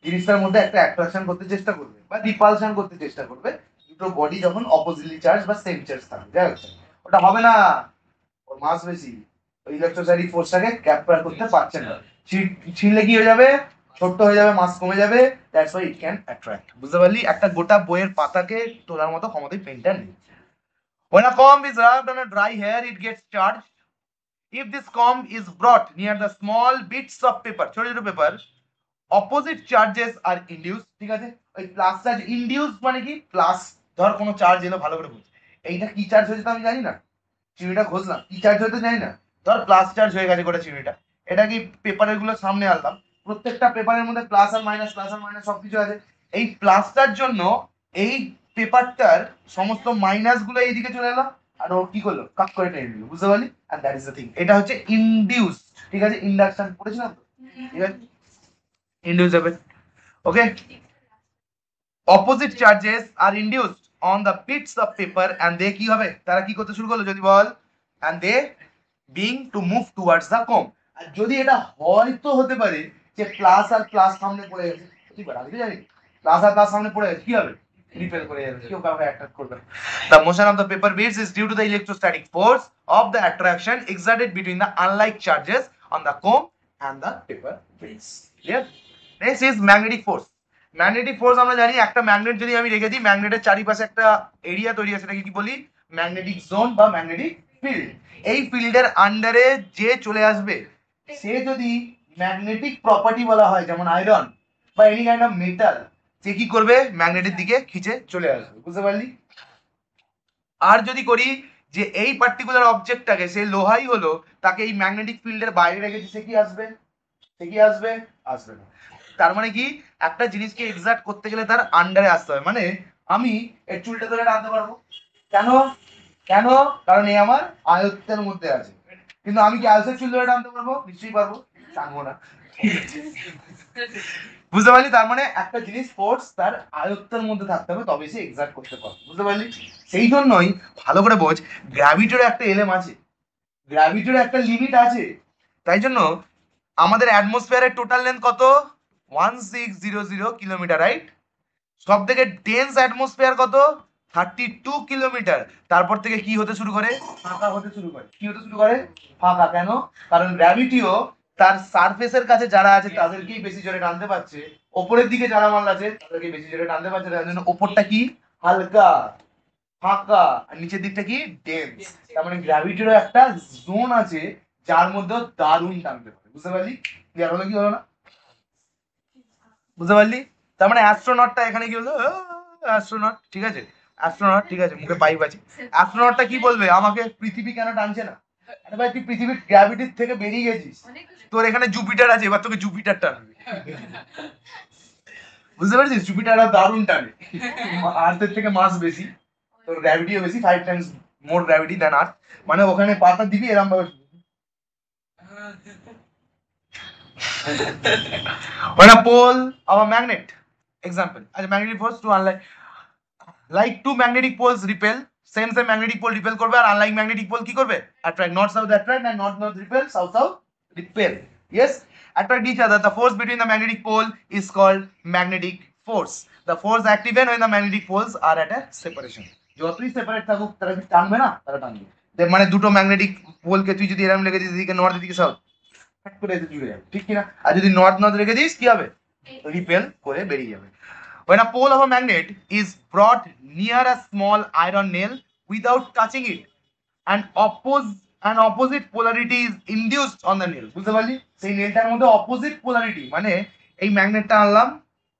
জিনিসটার মধ্যে একটা অ্যাট্রাকশন করতে চেষ্টা করবে বা রিপালশন করতে চেষ্টা করবে, দুটো বডি যখন অপোজিটলি চার্জ বা সেম চার্জ থাকবে। যাই হচ্ছে ওটা হবে না, ওর মাস বেশি, ওই ইলেকট্রোস্ট্যাটিক ফোর্সটাকে ক্যাপচার করতে পারছে না, ছিঁড়লে কি হয়ে যাবে, ছোট্ট হয়ে যাবে, মাস কমে যাবে, that's why it can attract. বুঝতে পারলি? একটা গোটা বইয়ের পাতাকে তোলার মতো ক্ষমতাই পেনটা নেই। When a comb is rubbed on a dry hair, it gets charged. If this comb is brought near the small bits of paper, ছোট ছোট পেপার, অপোজিট চার্জেস আর ইনডিউস। ঠিক আছে, ওই প্লাস চার্জ ইনডিউস মানে কি, প্লাস ধর কোনো চার্জ এলো, ভালো করে বুঝ, এইটা কি চার্জ হয়েছে তো আমি জানি না, চিনিটা ঘষলাম কি চার্জ হতে জানি না, ধর প্লাস চার্জ হয়ে গেছে গোটা চিনিটা, এটা কি পেপারের গুলো সামনে আনলাম, প্রত্যেকটা পেপারের মধ্যে প্লাস আর মাইনাস সবকিছু আছে। এই প্লাসটার জন্য এই পেপারটার সমস্ত মাইনাস গুলো এইদিকে চলে এলো, আর ও কি করলো, কাট করে টেনে নিল। বুঝতে পারলি? And that is the thing, এটা হচ্ছে ইনডিউস। ঠিক আছে, ইন্ডাকশন পড়েছিলাম তো, ঠিক আছে, inducible. Okay, opposite charges are induced on the bits of paper and they কি হবে, তারা কি করতে শুরু করলো যদি বল, and they being to move towards the comb। আর যদি এটা হয়তো হতে পারে যে প্লাস আর প্লাস সামনে পড়ে গেছে, ঠিক আছে, আমি জানি প্লাস আর প্লাস সামনে পড়ে গেছে কি হবে, রিপেল করে যাবে, কেউ কাউকে অ্যাট্রাক্ট করবে না। The motion of the paper beads is due to the electrostatic force of the attraction exerted between the unlike charges on the comb and the paper beads। Clear? Next is magnetic force। Magnetic force আমরা জানি, একটা ম্যাগনেট যদি আমি রেখে দিই, ম্যাগনেটের চারিপাশে একটা এরিয়া তৈরি আছে, সেটাকে কি বলি, ম্যাগনেটিক জোন বা ম্যাগনেটিক ফিল্ড। এই ফিল্ডের আন্ডারে যে চলে আসবে, সে যদি ম্যাগনেটিক প্রপার্টি বলা হয়, যেমন আয়রন বা এনি কাইন্ড অফ মেটাল, সে কি করবে, ম্যাগনেটের দিকে খিচে চলে আসবে। বুঝতে পারলি? আর যদি করি যে এই পার্টিকুলার অবজেক্টটাকে, সে লোহাই হলো, তাকে এই ম্যাগনেটিক ফিল্ডের বাইরে রেখেছি, সে কি আসবে, সে কি আসবে, আসবে না। তার মানে কি, একটা জিনিসকে এক্সাক্ট করতে গেলে তার আন্ডারে আসতে হয়। মানে আমি এর চুলটা ধরে টানতে পারবো, কেন, কেন, কারণ এই আমার আয়ত্তের মধ্যে আছে। কিন্তু আমি কি আয়ুষের চুল ধরে টানতে পারবো, নিশ্চয়ই পারবো, টানবো না। বুঝতে পারলি? তার মানে একটা জিনিস ফোর্স তার আয়ত্তের মধ্যে থাকতে হবে, তবে সে এক্সাক্ট করতে পারবে। বুঝতে পারলি? সেই জন্যই ভালো করে বোঝ, গ্র্যাভিটির একটা এলএম আছে, গ্র্যাভিটির একটা লিমিট আছে। তাই জন্য আমাদের অ্যাটমসফিয়ারের টোটাল লেন্থ কত, 1600 কিলোমিটার, রাইট? সব থেকে ডেন্স অ্যাটমসফিয়ার কত, 32 কিলোমিটার। তারপর থেকে কি হতে শুরু করে, ফাঁকা হতে শুরু করে, কি হতে শুরু করে, ফাঁকা। কেন? কারণ গ্র্যাভিটিও তার সারফেসের কাছে যারা আছে তাদেরকেই বেশি জোরে টানতে পারছে, ওপরের দিকে যারা মাল আছে তাদেরকে বেশি জোরে টানতে পারছে, তার জন্য ওপরটা কি, হালকা, ফাঁকা, আর নিচের দিকটা কি, ডেন্স। তার মানে গ্র্যাভিটিরও একটা জোন আছে যার মধ্যে দারুণ টানতে পারে। বুঝতে পারলি? ক্লিয়ার হলো কি হলো না? বুঝতে পারলি? তার মানে অ্যাস্ট্রোনটটা এখানে কি হলো, অ্যাস্ট্রোনট, ঠিক আছে, অ্যাস্ট্রোনট, ঠিক আছে, মুখে পাইপ আছে। অ্যাস্ট্রোনটটা কি বলবে, আমাকে পৃথিবী কেন টানছে না, আরে ভাই তুই পৃথিবীর গ্র্যাভিটির থেকে বেরিয়ে গেছিস, তোর এখানে জুপিটার আছে, এবার তোকে জুপিটার টানবে। বুঝতে পারছিস? জুপিটার দারুণ টানে, আর্থের থেকে মাস বেশি, তোর গ্র্যাভিটিও বেশি, 5 টাইমস মোর গ্র্যাভিটি দ্যান আর্থ। মানে ওখানে পাতা দিবি এরকম ভাবে। When a pole of a magnet, example, as a magnetic force to unlike like two magnetic poles repel, same magnetic pole repel করবে আর unlike magnetic pole কি করবে attract, north south attract and north north repel, south south repel. Yes, attract each other. The force between the magnetic pole is called magnetic force. The force activated when the magnetic poles are at a separation. যতই সেপারেট থাকুক তারা কি টানবে না, তারা টানবে। মানে দুটো ম্যাগনেটিক পোলকে তুই যদি এরকম রেখে দিস এদিকে নর্থ এদিকে সাউথ, ফট করে এসে জুড়ে যাবে, ঠিক কিনা? আর যদি নর্থ নর্থ রেখে দিস কি হবে, রিপেল করে বেরিয়ে যাবে। When a pole of a magnet is brought near a small iron nail without touching it, an opposite polarity is induced on the nail. বুঝতে পারলি? সেই নেলটার মধ্যে অপোজিট পোলারিটি, মানে এই ম্যাগনেটটা আনলাম,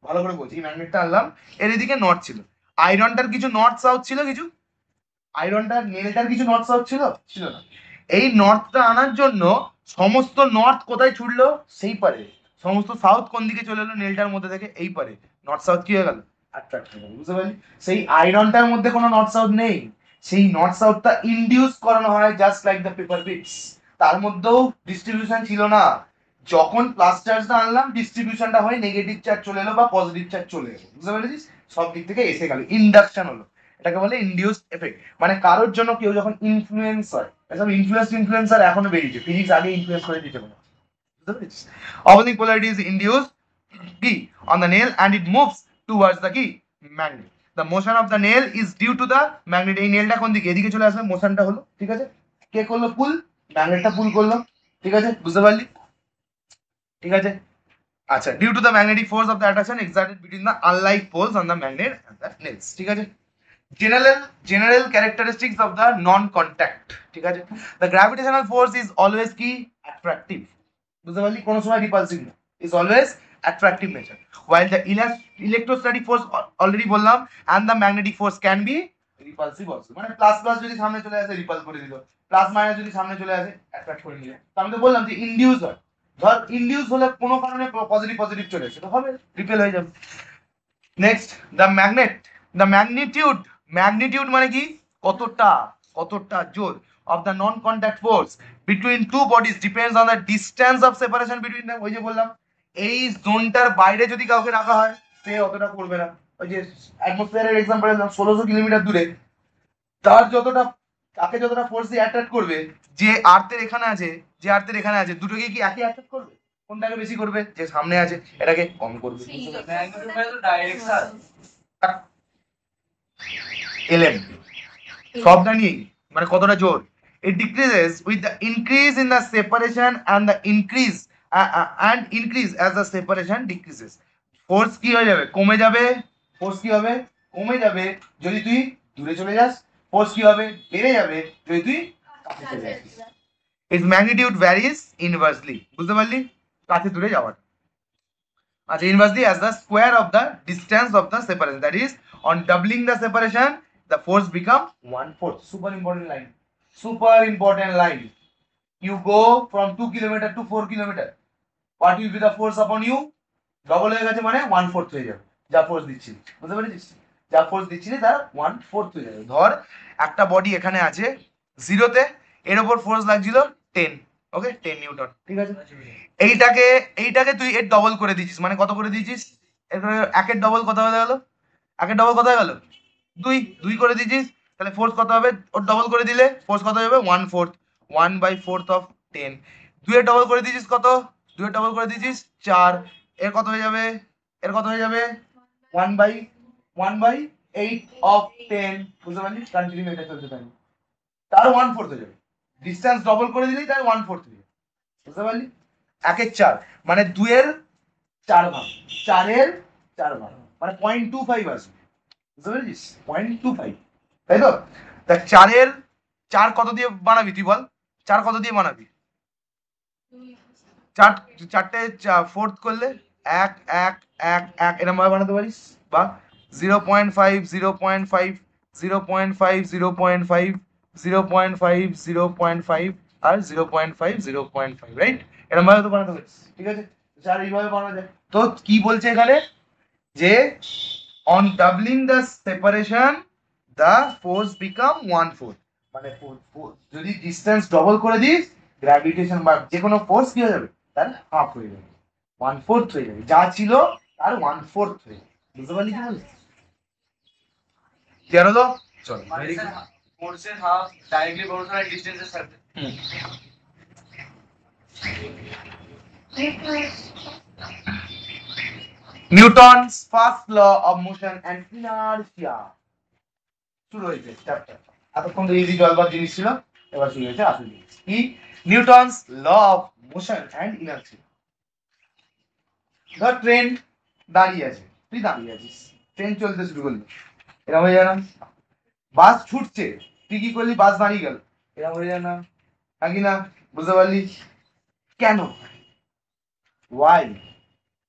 ভালো করে বলছি, এই ম্যাগনেটটা আনলাম, এর এদিকে নর্থ ছিল, আয়রনটার কিছু নর্থ সাউথ ছিল, কিছু আয়রনটার নেলটার কিছু নর্থ সাউথ ছিল, ছিল না। এই নর্থটা আনার জন্য সমস্ত নর্থ কোথায় ছুটলো, সেই পারে, সমস্ত সাউথ কোন দিকে চলে এলো নেলটার মধ্যে থেকে, এই পারে, নর্থ সাউথ কি হয়ে গেল, অ্যাট্রাক্ট হয়ে গেল। বুঝতে পারলি? সেই আয়রনটার মধ্যে কোনো নর্থ সাউথ নেই, সেই নর্থ সাউথটা ইনডিউস করানো হয় just like the paper bits. তার মধ্যেও ডিস্ট্রিবিউশন ছিল না, যখন প্লাস চার্জটা আনলাম ডিস্ট্রিবিউশনটা হয় নেগেটিভ চার্জ চলে এলো বা পজিটিভ চার্জ চলে এলো। বুঝতে পেরেছিস? সব দিক থেকে এসে গেল, ইন্ডাকশন হলো, এটাকে বলে ইনডিউসড এফেক্ট। মানে কারোর জন্য কেউ যখন ইনফ্লুয়েন্স হয়, এসব ইনফ্লুয়েন্সার এখনো বেরিয়েছে, ফিজিক্স আগে ইনফ্লুয়েন্স করে দিতে পারে। বুঝতে পেরেছিস? Opposing polarity is induced key on the nail and it moves towards the key magnet. The motion of the nail is due to the magnet. এই নেলটা কোন দিকে, এদিকে চলে আসবে, মোশনটা হলো, ঠিক আছে? কে করলো পুল, ম্যাগনেটটা পুল করলো, ঠিক আছে? বুঝতে পারলি? ঠিক আছে, আচ্ছা, due to the magnetic force of the attraction exerted between the unlike poles on the magnet and the nails, ঠিক আছে? General characteristics of the non-contact, ঠিক আছে? The gravitational force is always কি attractive, বুঝতে পারলি? কোনো সময় রিপালসিভ না, is always attractive nature, while the electrostatic force already বললাম and the magnetic force can be repulsive also. মানে প্লাস প্লাস যদি সামনে চলে আসে রিপাল করে দিল, প্লাস মাইনাস যদি সামনে চলে আসে অ্যাট্রাক্ট করে নিল। তো আমি তো বললাম যে ইনডিউস হয়, ধর ইনডিউস হলে কোনো কারণে পজিটিভ পজিটিভ চলে আসে, তো হবে রিপেল হয়ে যাবে। নেক্সট, দ্য ম্যাগনিটিউড মানে কি, কতটা, কতটা জোর, of the non contact force between two bodies depends on the distance of separation between them. ওই যে বললাম এই জোনটার বাইরে যদি কাউকে রাখা হয় সে অতটা করবে না। ওই যে অ্যাটমসফিয়ারের एग्जांपल দিলাম 1600 কিলোমিটার দূরে, তার যতটা, তাকে যতটা ফোর্স দিয়ে অ্যাট্রাক্ট করবে, যে আর্থের এখানে আছে, যে আর্থের এখানে আছে, দুটোকে কি একই অ্যাট্রাক্ট করবে? কোনটাকে বেশি করবে? যে সামনে আছে এটাকে কম করবে। এলএম সবটা নিয়ে মানে কতটা জোর। It decreases with the increase in the separation and the increase as the separation decreases. Force কি হয়ে যাবে, কমে যাবে, ফোর্স কি হবে, কমে যাবে যদি তুই দূরে চলে যাস, ফোর্স কি হবে, বেড়ে যাবে যদি তুই কাছে চলে যাস। Its magnitude varies inversely, বুঝতে পারলি? কাছে দূরে যাওয়াটা, আচ্ছা, inversely as the square of the distance of the separation, that is on doubling the separation the force become 1/4. Super important line, super important line. You go from 2 kilometer to 4 kilometer, what will be the force upon you? Double হয়ে গেছে মানে 1/4 হয়ে যাবে যা ফোর্স দিচ্ছি। বুঝতে পেরেছিস? যা ফোর্স দিচ্ছি তার 1/4 হয়ে যাবে। ধর একটা বডি এখানে আছে জিরোতে, এর উপর ফোর্স লাগছিল 10, ওকে, 10 নিউটন, ঠিক আছে? এইটাকে তুই এর ডবল করে দিয়েছিস, মানে কত করে দিয়েছিস, একের ডবল কত হয়ে গেল, একের ডবল কত হয়ে গেল, 2 করে দিয়েছিস, তাহলে ফোর্স কত হবে, ওর ডবল করে দিলে ফোর্স কত হবে, 1/4, 1/4 অফ 10। 2 এর ডবল করে দিয়েছিস কত, 2 এর ডবল করে দিয়েছিস 4, এর কত হয়ে যাবে, এর কত হয়ে যাবে, 1/8 অফ 10। বুঝতে পারলি? কন্টিনিউ এটা চলতে থাকবে, তার 1/4 হয়ে যাবে, ডিসটেন্স ডবল করে দিলেই তার 1/4 হয়ে যাবে। বুঝতে পারলি? 1 এর 4 মানে 2 এর 4 ভাগ, 4 এর 4 ভাগ মানে 0.25 আসবে। বুঝতে পেরেছিস? 0.25, তাই তো? তা 4 এর 4 কত দিয়ে বানাবি তুই বল, 4 কত দিয়ে বানাবি, 4টে ফোর্থ করলে 1 1 1 1 এরকম ভাবে বানাতে পারিস, বা 0.5 0.5 0.5 0.5 0.5 0.5 আর 0.5 0.5, রাইট? এরকম ভাবে তো বানাতে পারিস, ঠিক আছে? চার এইভাবে বানানো যায়। তো কি বলছে এখানে, যে on doubling the separation the force become 1/4, মানে যদি ডিসটেন্স ডবল করে দিস গ্র্যাভিটেশন বা যে কোনো ফোর্স কি হয়ে যাবে, তার হাফ হয়ে যাবে। 1/4 হয়ে যাবে, যা ছিল তার 1/4 হয়ে যাবে। বুঝতে পারলি কি বলছি? ক্লিয়ার হলো? চলো ফোর্সের হাফ ডাইরেক্টলি প্রপোর্শনাল ডিসটেন্সের সাথে। Newton's first law of motion and inertia শুরু হয়েছে চ্যাপ্টার। এতক্ষণ তো ইজি জলবার জিনিস ছিল, এবার শুরু হয়েছে আসল জিনিস কি, Newton's law of motion and inertia. ধর ট্রেন দাঁড়িয়ে আছে, তুই দাঁড়িয়ে আছিস, ট্রেন চলতে শুরু করলি, এরকম হয়ে যায় না? বাস ছুটছে, তুই কি করলি, বাস দাঁড়িয়ে গেল, এরকম হয়ে যায় না? নাকি না? বুঝতে পারলি? কেন? ওয়াই?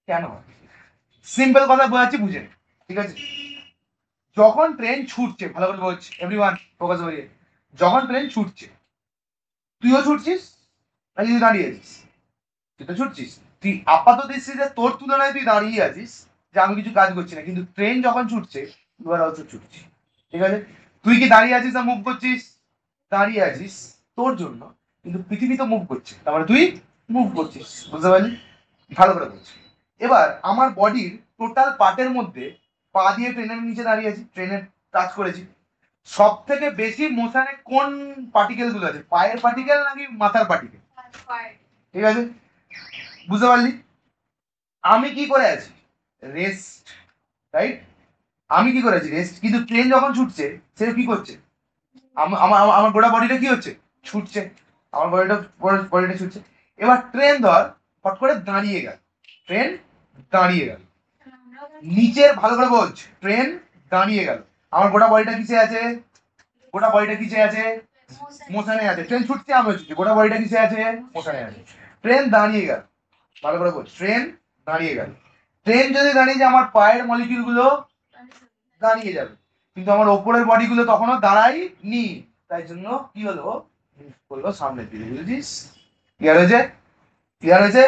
কেন? সিম্পল কথা বোঝাচ্ছি, বুঝে নে, ঠিক আছে? যখন ট্রেন ছুটছে, ভালো করে বলছি, এভরিওয়ান ফোকাস করিয়ে, যখন ট্রেন ছুটছে তুইও ছুটছিস নাকি তুই দাঁড়িয়ে আছিস? তুই তো ছুটছিস, তুই আপাত দৃষ্টিতে তোর তুলনায় তুই দাঁড়িয়ে আছিস যে আমি কিছু কাজ করছি না, কিন্তু ট্রেন যখন ছুটছে তুই আর অলসো ছুটছিস, ঠিক আছে? তুই কি দাঁড়িয়ে আছিস না মুভ করছিস? দাঁড়িয়ে আছিস তোর জন্য, কিন্তু পৃথিবী তো মুভ করছে, তার মানে তুই মুভ করছিস। বুঝতে পারলি? ভালো করে বলছি। এবার আমার বডির টোটাল পার্টের মধ্যে পা দিয়ে ট্রেনের নিচে দাঁড়িয়ে আছি, ট্রেনের টাচ করেছি, সব থেকে বেশি মোশনে কোন পার্টিকেল গুলো আছে, পায়ের পার্টিকেল নাকি মাথার পার্টিকেল? ঠিক আছে, বুঝতে পারলি? আমি কি করে আছি, রেস্ট, রাইট? আমি কি করে আছি, রেস্ট, কিন্তু ট্রেন যখন ছুটছে সে কি করছে, আমার আমার আমার গোটা বডিটা কি হচ্ছে, ছুটছে, আমার বডিটা ছুটছে। এবার ট্রেন ধর ফট করে দাঁড়িয়ে গেল, ট্রেন দাঁড়িয়ে গেল, নিচের, ভালো করে বলছ, ট্রেন দাঁড়িয়ে গেল, আমার গোটা বডিটা কিসে আছে, গোটা বডিটা কিসে আছে, মোশনে আছে। ট্রেন ছুটছে, আমি ছুটছি, গোটা বডিটা কিসে আছে, মোশনে আছে। ট্রেন দাঁড়িয়ে গেল, ভালো করে বলছ, ট্রেন দাঁড়িয়ে গেল। ট্রেন যদি দাঁড়িয়ে যায় আমার পায়ের মলিকিউল গুলো দাঁড়িয়ে যাবে, কিন্তু আমার ওপরের বডি গুলো তখনও দাঁড়াই নি, তাই জন্য কি হলো, করলো সামনের দিকে। বুঝেছিস? ক্লিয়ার হয়েছে? ক্লিয়ার হয়েছে?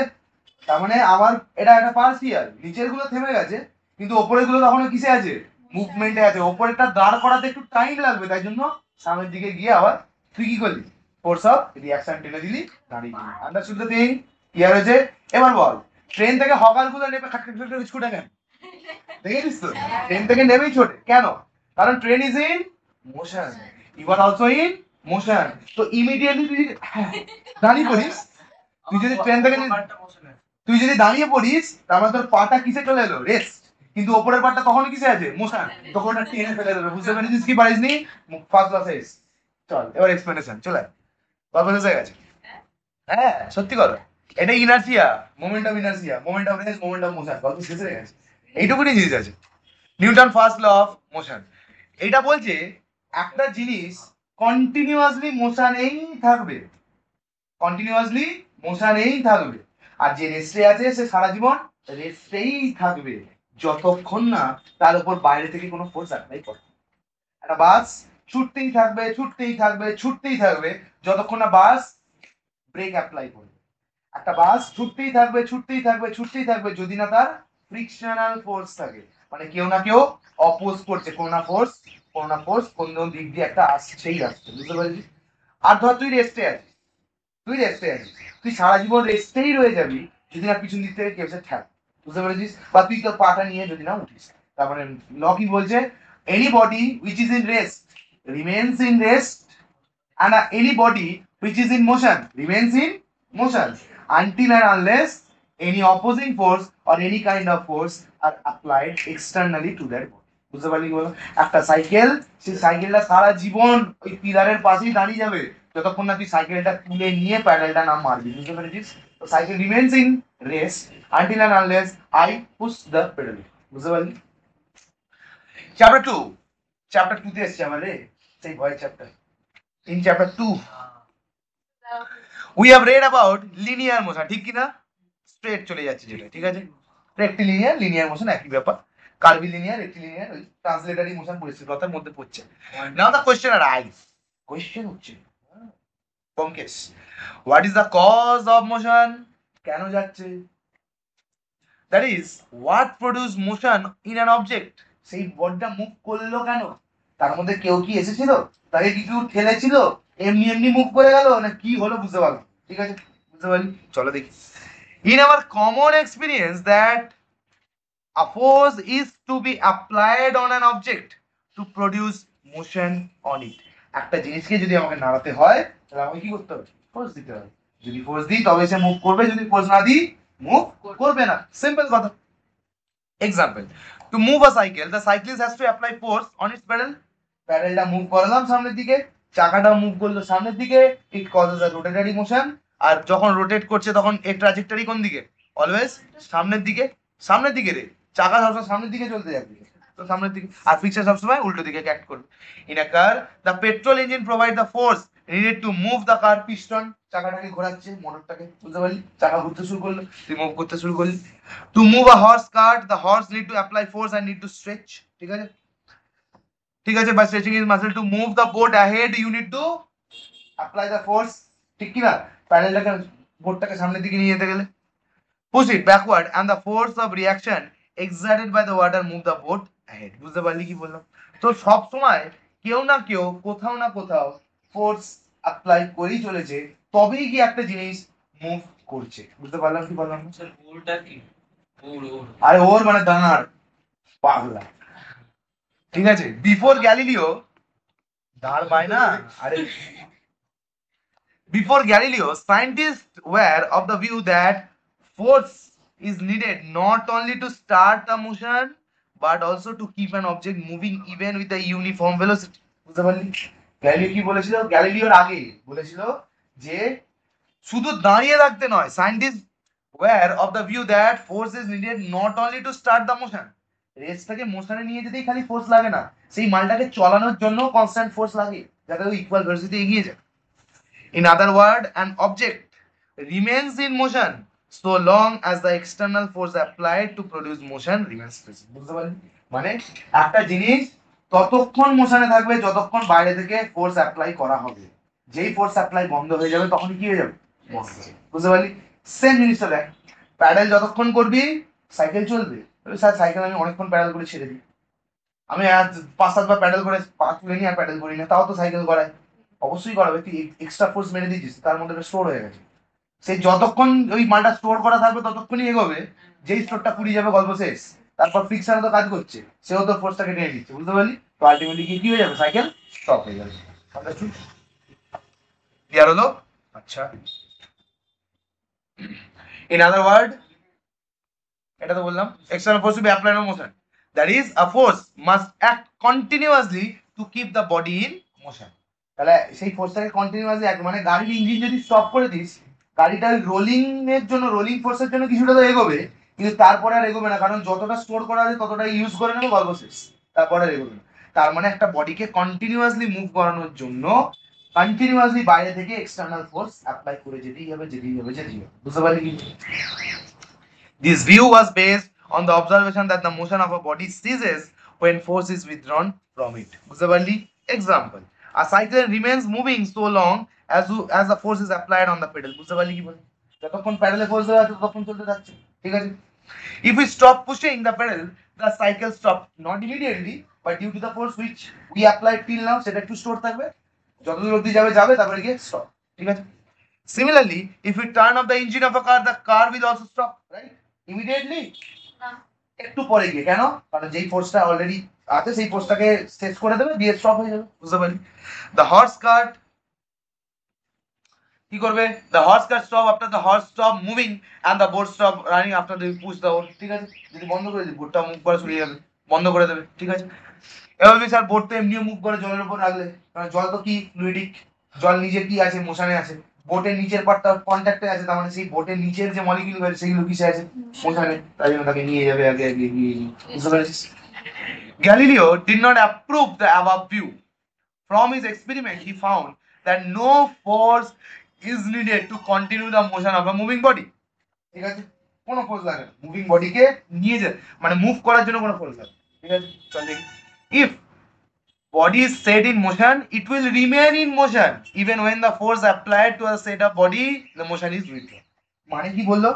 তার মানে আমার এটা একটা পার্সিয়াল, নিচের গুলো থেমে গেছে, কিন্তু ওপরের গুলো তখনও কিসে আছে, মুভমেন্টে আছে। ওপরেরটা দাঁড় করাতে একটু টাইম লাগবে, তাই জন্য সামনের দিকে গিয়ে আবার তুই কি করলি, ফোর্স অফ রিঅ্যাকশন টেনে দিলি, দাঁড়িয়ে দিলি। Understood the thing? ক্লিয়ার হয়েছে? এবার বল, ট্রেন থেকে হকার গুলো নেমে খাট খাট খাট ছুটে কেন? দেখেছিস তো, ট্রেন থেকে নেমেই ছোটে কেন? কারণ train is in motion, you are also in motion. তো ইমিডিয়েটলি তুই দাঁড়িয়ে পড়িস, তুই যদি ট্রেন থেকে তুই যদি দাঁড়িয়ে পড়িস, তার মানে তোর পাটা কিসে চলে এলো, রেস্ট, কিন্তু ওপরের পাটটা তখন কিসে আছে, মোশন, তখন ওটা টেনে ফেলে দেবে। বুঝতে পেরেছিস কি পারিসনি? First class S. চল এবার এক্সপ্লেনেশন চলে আয়। গল্প শেষ হয়ে গেছে? হ্যাঁ সত্যি কথা, এটা inertia, moment of inertia, moment of rest, moment of motion, গল্প শেষ হয়ে গেছে। এইটুকুনি জিনিস আছে, Newton first law of motion. এটা বলছে একটা জিনিস কন্টিনিউয়াসলি মোশনেই থাকবে, কন্টিনিউয়াসলি মোশনেই থাকবে, আর যে রেস্টে আছে সে সারা জীবন রেস্টেই থাকবে, যতক্ষণ না তার উপর বাইরে থেকে কোনো ফোর্স অ্যাপ্লাই করে। একটা বাস ছুটতেই থাকবে, ছুটতেই থাকবে, ছুটতেই থাকবে, যতক্ষণ না বাস ব্রেক অ্যাপ্লাই করবে। একটা বাস ছুটতেই থাকবে, ছুটতেই থাকবে, ছুটতেই থাকবে, যদি না তার ফ্রিকশনাল ফোর্স থাকে, মানে কেউ না কেউ অপোজ করছে, কোনো না ফোর্স, কোনো না ফোর্স কোন দিক দিয়ে একটা আসছেই আসছে। বুঝতে পারছিস? আর ধর তুই রেস্টে আছিস, তুই রেস্টে আছিস, তুই সারা জীবন রেস্টেই রয়ে যাবি যদি না পিছন দিক থেকে কেউ ঠেক। বুঝতে পেরেছিস? বা তুই তোর পাটা নিয়ে যদি না উঠিস, তার মানে ল কি বলছে, any body which is in rest remains in rest, and any body which is in motion remains in motion until and unless any opposing force or any kind of force are applied externally to that body. বুঝতে পারলি কি বলো? একটা সাইকেল, সেই সাইকেলটা সারা জীবন ওই পিলারের পাশেই দাঁড়িয়ে যাবে, যতক্ষণ না তুই সাইকেলটা তুলে নিয়ে প্যাডেলটা না মারবি। বুঝতে পেরেছিস? তো cycle remains in rest until and unless I push the pedal. বুঝতে পারলি? চ্যাপ্টার 2, চ্যাপ্টার 2 তে এসেছে আমাদের সেই ভয়ের chapter. In chapter 2 we have read about linear motion, ঠিক কি না? স্ট্রেট চলে যাচ্ছে যেটা, ঠিক আছে? রেক্টিলিনিয়ার, লিনিয়ার মোশন একই ব্যাপার, কার্ভিলিনিয়ার, রেক্টিলিনিয়ার, ওই ট্রান্সলেটারি মোশন পরিস্থিতির মধ্যে পড়ছে। Now the question arise, question হচ্ছে পঙ্কেশ, what is the cause of motion, কেন যাচ্ছে? That is what produce motion in an object, সেই বডিটা মুভ করলো কেন, তার মধ্যে কেউ কি এসেছিল, তাকে কি কেউ ঠেলেছিল, এমনি এমনি মুভ করে গেল, না কি হলো, বুঝতে পারলো? ঠিক আছে, বুঝতে পারলি? চলো দেখি। In our common experience that a force is to be applied on an object to produce motion on it. একটা জিনিসকে যদি আমাকে নাড়াতে হয় তাহলে আমাকে কি করতে হবে? ফোর্স দিতে হবে। যদি ফোর্স দিই তবে সে মুভ করবে, যদি ফোর্স না দিই মুভ করবে না। সিম্পল কথা। Example, to move a cycle the cyclist has to apply force on its pedal. প্যাডেলটা মুভ করালাম সামনের দিকে, চাকাটা মুভ করলো সামনের দিকে, ইট কজেস আ রোটেটরি মোশন। আর যখন রোটেট করছে তখন এর ট্র্যাজেক্টরি কোন দিকে? অলওয়েজ সামনের দিকে। সামনের দিকে রে, চাকা সবসময় সামনের দিকে চলতে যাবে, তো সামনের দিকে। আর ফিক্সার সবসময় উল্টো দিকে অ্যাক্ট করবে। In a car the petrol engine provide the force needed to move the car piston. চাকাটাকে ঘোরাচ্ছে, মোটরটাকে, বুঝতে পারলি? চাকা ঘুরতে শুরু করলো, তুই মুভ করতে শুরু করলি। To move a horse cart the horse need to apply force and need to stretch. ঠিক আছে, ঠিক আছে, by stretching his muscle to move the boat ahead you need to apply the force. ঠিক কি না? প্যাডেলটাকে, বোটটাকে সামনের দিকে নিয়ে যেতে গেলে push it backward and the force of reaction exerted by the water move the boat ahead. বুঝতে পারলি কি বললাম? তো সব সময় কেউ না কেউ কোথাও না কোথাও ফোর্স অ্যাপ্লাই করেই চলেছে, তবেই কি একটা জিনিস মুভ করছে। বুঝতে পারলাম কি বললাম? স্যার ওরটা কি? ওর আরে ওর মানে দাঁড়, পাগলা। ঠিক আছে, বিফোর গ্যালিলিও, দাঁড় পায় না, আরে before Galileo, scientists were of the view that force is needed not only to start a motion but also to keep an object moving even with a uniform velocity. বুঝতে পারলি? গ্যালিলিও কি বলেছিল? গ্যালিলিওর আগে বলেছিল যে শুধু দাঁড়িয়ে থাকতে নয়, scientist were of the view that force is needed not only to start the motion, রেসটাকে মোশনে নিয়ে যেতেই খালি ফোর্স লাগে না, সেই মালটাকে চালানোর জন্য কনস্ট্যান্ট ফোর্স লাগে যাতে ও ইকুয়াল ভেলোসিটি এগিয়ে যায়। In other words, an object remains in motion so long as the external force applied to produce motion remains present. বুঝতে পারলি? মানে একটা জিনিস ততক্ষণ মোশনে থাকবে যতক্ষণ বাইরে থেকে ফোর্স অ্যাপ্লাই করা হবে। যেই ফোর্স অ্যাপ্লাই বন্ধ হয়ে যাবে তখন কি হয়ে যাবে? বন্ধ হয়ে যাবে। বুঝতে পারলি? সেম জিনিসটা দেখ, প্যাডেল যতক্ষণ করবি সাইকেল চলবে। স্যার সাইকেল আমি অনেকক্ষণ প্যাডেল করে ছেড়ে দিই, আমি আজ 5-7 বার প্যাডেল করে পা তুলে নিই আর প্যাডেল করি না, তাও তো সাইকেল করায়। অবশ্যই করাবে, তুই এক্সট্রা ফোর্স মেরে দিয়েছিস, তার মধ্যে স্টোর হয়ে গেছে। সেই যতক্ষণ ওই মালটা স্টোর করা থাকবে ততক্ষণই এগোবে, যেই স্টোরটা ফুরিয়ে যাবে গল্প শেষ। তারপর ফ্রিকশনে তো কাজ করছে, সেও তো ফোর্সটাকে টেনে নিচ্ছে। বুঝতে পারলি? তো আলটিমেটলি কি হয়ে যাবে? সাইকেল স্টপ হয়ে যাবে। ক্লিয়ার হলো? আচ্ছা, ইন আদার ওয়ার্ড, এটা তো বললাম external force to be applied on motion, that is a force must act continuously to keep the body in motion. তাহলে সেই ফোর্সটাকে কন্টিনিউয়াসলি অ্যাক্ট, মানে গাড়ির ইঞ্জিন যদি স্টপ করে দিস, গাড়িটা রোলিং এর জন্য, রোলিং ফোর্সের জন্য কিছুটা তো এগোবে, কিন্তু তারপরে আর এগোবে না, কারণ যতটা স্টোর করা আছে ততটা ইউজ করে নেবে, গল্প শেষ। তারপরে আর এগোবে না। তার মানে একটা বডিকে কন্টিনিউয়াসলি মুভ করানোর জন্য কন্টিনিউয়াসলি বাইরে থেকে এক্সটার্নাল ফোর্স অ্যাপ্লাই করে যেতেই হবে, যেতেই হবে, যেতেই হবে। বুঝতে পারলি কি? This view was based on the observation that the motion of a body ceases when force is withdrawn from it. বুঝতে পারলি? Example, a cycle remains moving so long as the force is applied on the pedal. বুঝতে পারলি কি বলে? যতক্ষণ প্যাডেলে ফোর্স দেওয়া আছে ততক্ষণ চলতে থাকছে। ঠিক আছে? If we stop pushing the pedal, the cycle stops, not immediately but due to the force which we applied till now, সেটা একটু স্টোর থাকবে, যতদূর অবধি যাবে যাবে, তারপরে গিয়ে স্টপ। ঠিক আছে? Similarly, if we turn off the engine of a car, the car will also stop, right? Immediately? একটু পরে গিয়ে। কেন? কারণ যেই ফোর্সটা অলরেডি আছে সেই ফোর্সটাকে শেষ করে দেবে, দিয়ে স্টপ হয়ে যাবে। বুঝতে পারলি? দ্য হর্স কার্ট কি করবে? The horse cart stop after the horse stop moving and the boat stop running after the push the boat. ঠিক আছে? যদি বন্ধ করে দিই বোটটা মুভ করা শুরু হয়ে যাবে, বন্ধ করে দেবে। ঠিক আছে? এবার স্যার বোট তো এমনিও মুভ করে জলের উপর রাখলে, কারণ জল তো কি ফ্লুইডিক, জল নিজে কি আছে? মোশনে আছে। বোটের নিচের পার্টটা কন্ট্যাক্টে আছে, তার মানে সেই বোটের নিচের যে মলিকিউল আছে সেগুলো কিসে আছে? মোশনে। তাই জন্য তাকে নিয়ে যাবে আগে আগে এগিয়ে এগিয়ে। বুঝতে পেরেছিস? Galileo did not approve the above view. From his experiment, he found that no force is needed to continue the motion of a moving body. ঠিক আছে? কোনো ফোর্স লাগে না মুভিং বডিকে নিয়ে যেতে, মানে মুভ করার জন্য কোনো ফোর্স লাগে। ঠিক আছে? চল দেখি। If body is set in motion, it will remain in motion even when the force applied to a set of body, the motion is withdrawn. মানে কি বললো?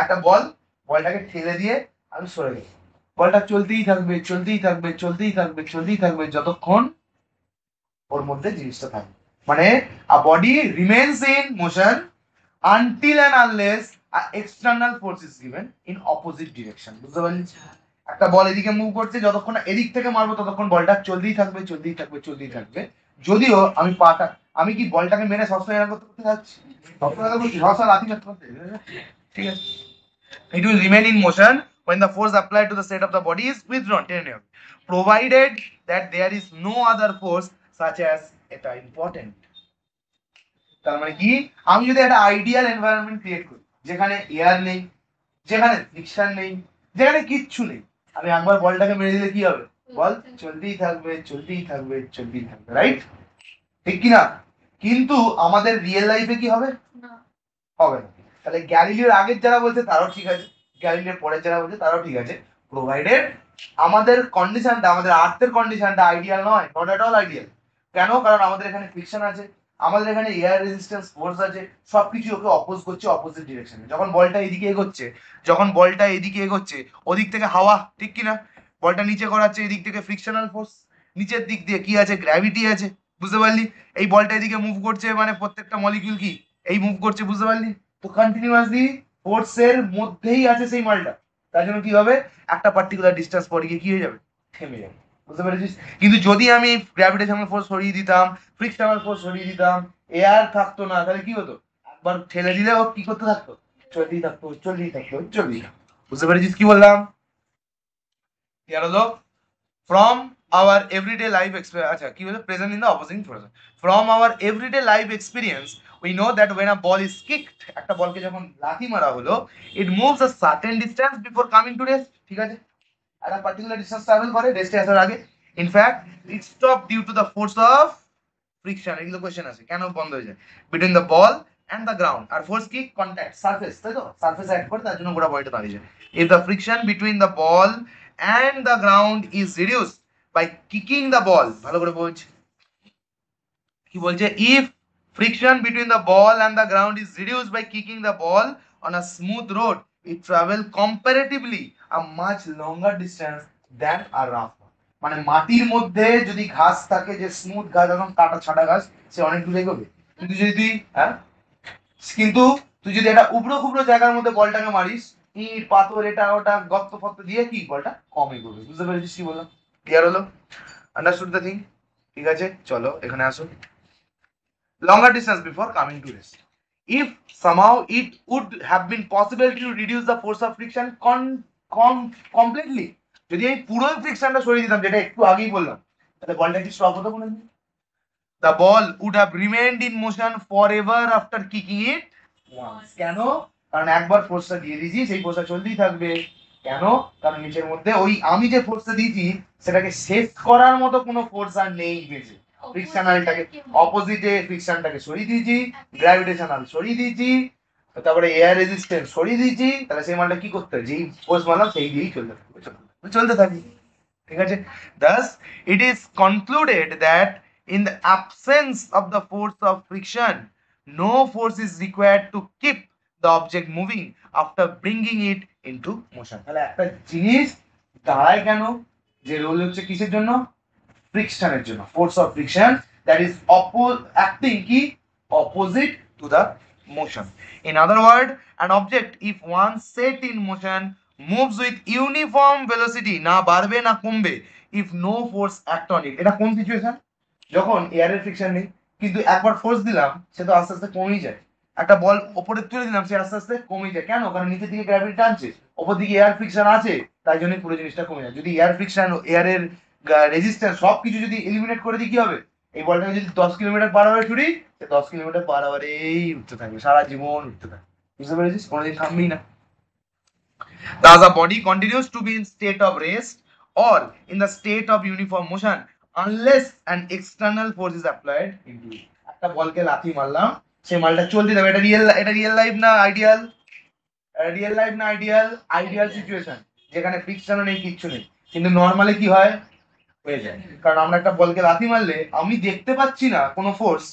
একটা বল, বলটাকে ঠেলে দিয়ে আমি সরে গেছি, বলটা চলতেই থাকবে, চলতেই থাকবে, চলতেই থাকবে, চলতেই থাকবে যতক্ষণ ওর মধ্যে জিনিসটা থাকবে। মানে a body remains in motion until and unless an external force is given in opposite direction. বুঝতে পারলি? একটা বল এদিকে মুভ করছে, যতক্ষণ না এদিক থেকে মারবো ততক্ষণ বলটা চলতেই থাকবে চলতেই থাকবে চলতেই থাকবে। যদিও আমি কি বলটাকে মেরে সবসময় এরকম করতে যাচ্ছি? সবসময় লাথি মারতে পারতে, ঠিক আছে? It will remain in motion when the force applied to the set of the body is withdrawn, provided that there is no other force such as এটা important. তার মানে কি, আমি যদি একটা আইডিয়াল এনভায়রনমেন্ট ক্রিয়েট করি যেখানে এয়ার নেই, যেখানে ফ্রিকশন নেই, যেখানে কিচ্ছু নেই, আমি একবার বলটাকে মেরে দিলে কি হবে? বল চলতেই থাকবে চলতেই থাকবে চলতেই থাকবে, রাইট? ঠিক কি না? কিন্তু আমাদের রিয়েল লাইফে কি হবে? হবে না। তাহলে গ্যালিলিওর আগের যারা বলছে তারাও ঠিক আছে, গ্যালিলিওর পরের যারা বলছে তারাও ঠিক আছে, প্রোভাইডেড আমাদের কন্ডিশনটা, আমাদের আর্থের কন্ডিশনটা আইডিয়াল নয়, নট এট অল আইডিয়াল। কেন? কারণ আমাদের এখানে ফ্রিকশন আছে, আমাদের এখানে এয়ার রেজিস্ট্যান্স ফোর্স আছে, সবকিছু ওকে অপোজ করছে অপোজিট ডিরেকশনে। যখন বলটা এদিকে এগোচ্ছে ওদিক থেকে হাওয়া, ঠিক কি না? বলটা নিচে করাচ্ছে, এদিক থেকে ফ্রিকশনাল ফোর্স, নিচের দিক দিয়ে কি আছে? গ্র্যাভিটি আছে, বুঝতে পারলি? এই বলটা এদিকে মুভ করছে মানে প্রত্যেকটা মলিকিউল কি এই মুভ করছে, বুঝতে পারলি? তো কন্টিনিউয়াসলি ফোর্সের মধ্যেই আছে সেই মালটা, তার জন্য কি হবে? একটা পার্টিকুলার ডিসটেন্স পরে গিয়ে কি হয়ে যাবে? থেমে যাবে, বুঝতে পেরেছিস? কিন্তু যদি আমি গ্র্যাভিটেশনাল ফোর্স সরিয়ে দিতাম, ফ্রিকশনাল ফোর্স সরিয়ে দিতাম, এয়ার থাকতো না, তাহলে কি হতো? একবার ঠেলে দিলে ও কি করতে থাকতো? চলতেই থাকতো চলতেই থাকতো চলতেই থাকতো। বুঝতে পেরেছিস কি বললাম? ক্লিয়ার হলো? From our everyday life experience, আচ্ছা কি বলে? Present in the opposing person. From our everyday life experience, we know that when a ball is kicked, একটা বলকে যখন লাথি মারা হলো, it moves a certain distance before coming to rest, ঠিক আছে? একটা পার্টিকুলার ডিসটেন্স ট্রাভেল করে রেস্টে আসার আগে। In fact, it stopped due to the force of friction. এগুলো কোশ্চেন আছে, কেন বন্ধ হয়ে যায়? Between the ball and the ground. আর ফোর্স কি? কন্টাক্ট, সারফেস, তাই তো? সারফেস অ্যাক্ট করে, তার জন্য গোটা বডিটা দাঁড়িয়ে যায়। If the friction between the ball and the ground is reduced by kicking the ball, ভালো করে বোঝ কি বলছে? If friction between the ball and the ground is reduced by kicking the ball on a smooth road, it travel comparatively a much longer distance than a rough one. মানে মাটির মধ্যে যদি ঘাস থাকে, যে স্মুথ ঘাস, একদম কাটা ছাটা ঘাস, সে অনেক দূরে এগোবে। কিন্তু যদি তুই একটা উবড়ো খুবড়ো জায়গার মধ্যে বলটাকে মারিস, ইট পাথর এটা ওটা গর্ত ফর্ত দিয়ে, কি বলটা কম এগোবে। বুঝতে পেরেছিস কি বললাম? ক্লিয়ার হলো? Understood the thing? ঠিক আছে, চলো এখানে আসো। Longer distance before coming to rest. If somehow it would have been possible to reduce the force of friction completely, যদি আমি পুরো ফ্রিকশনটা সরিয়ে দিতাম, যেটা একটু আগেই বললাম, তাহলে বলটা কি স্টপ হতো? কোনোদিন the ball would have remained in motion forever after kicking it once. কেন? কারণ একবার ফোর্সটা দিয়ে দিয়েছি, সেই ফোর্সটা চলতেই থাকবে। কেন? কারণ নিচের মধ্যে ওই আমি যে ফোর্সটা দিয়েছি সেটাকে শেষ করার মতো কোনো ফোর্স আর নেই বেঁচে। ফ্রিকশনালটাকে, অপোজিটে ফ্রিকশনটাকে সরিয়ে দিয়েছি, গ্র্যাভিটেশনাল সরিয়ে দিয়েছি, তারপরে এয়ার রেজিস্ট্যান্স সরিয়ে দিয়েছি, তাহলে সেই মালটা কি করতে হবে? যেই ফোর্স মারলাম সেই দিয়েই চলতে থাকি, ঠিক আছে? Thus it is concluded that in the absence of the force of friction, no force is required to keep the object moving after bringing it into motion. তাহলে একটা জিনিস দাঁড়ায় কেন? যে রোল হচ্ছে কিসের জন্য? ফ্রিকশনের জন্য। Force of friction that is acting কি? Opposite to the motion. In other words, an object if once set in motion moves with uniform velocity, না বাড়বে না কমবে, if no force act on it. এটা কোন সিচুয়েশন? যখন এয়ারের ফ্রিকশন নেই, কিন্তু একবার ফোর্স দিলাম সে তো আস্তে আস্তে কমেই যায়। একটা বল উপরে তুলে দিলাম, সে আস্তে আস্তে কমে যায়। কেন? কারণ নিচের দিকে গ্র্যাভিটি টানছে, উপর দিকে এয়ার ফ্রিকশন আছে, তাই জন্য পুরো জিনিসটা কমে যায়। যদি এয়ার ফ্রিকশন, এয়ারের রেজিস্ট্যান্স সবকিছু যদি এলিমিনেট করে দিই, কি হবে? এই বলটাকে যদি 10 কিলোমিটার পার আওয়ারে ছুড়ি, 10 কিলোমিটার পার আওয়ারেই উঠতে থাকবে, সারা জীবন উঠতে থাকবে। বুঝতে পেরেছিস? কোনোদিন থামবি না। Thus a body continues to be in state of rest or in the state of uniform motion unless an external force is applied into it. একটা বলকে লাথি মারলাম, সেই মালটা চলতে যাবে। এটা রিয়েল লাইফ না আইডিয়াল? আইডিয়াল সিচুয়েশন, যেখানে ফ্রিকশনও নেই, কিচ্ছু নেই। কিন্তু নরমালি কি হয়? হয়ে যায়। কারণ আমরা একটা বলকে লাথি মারলে আমি দেখতে পাচ্ছি না কোনো ফোর্স,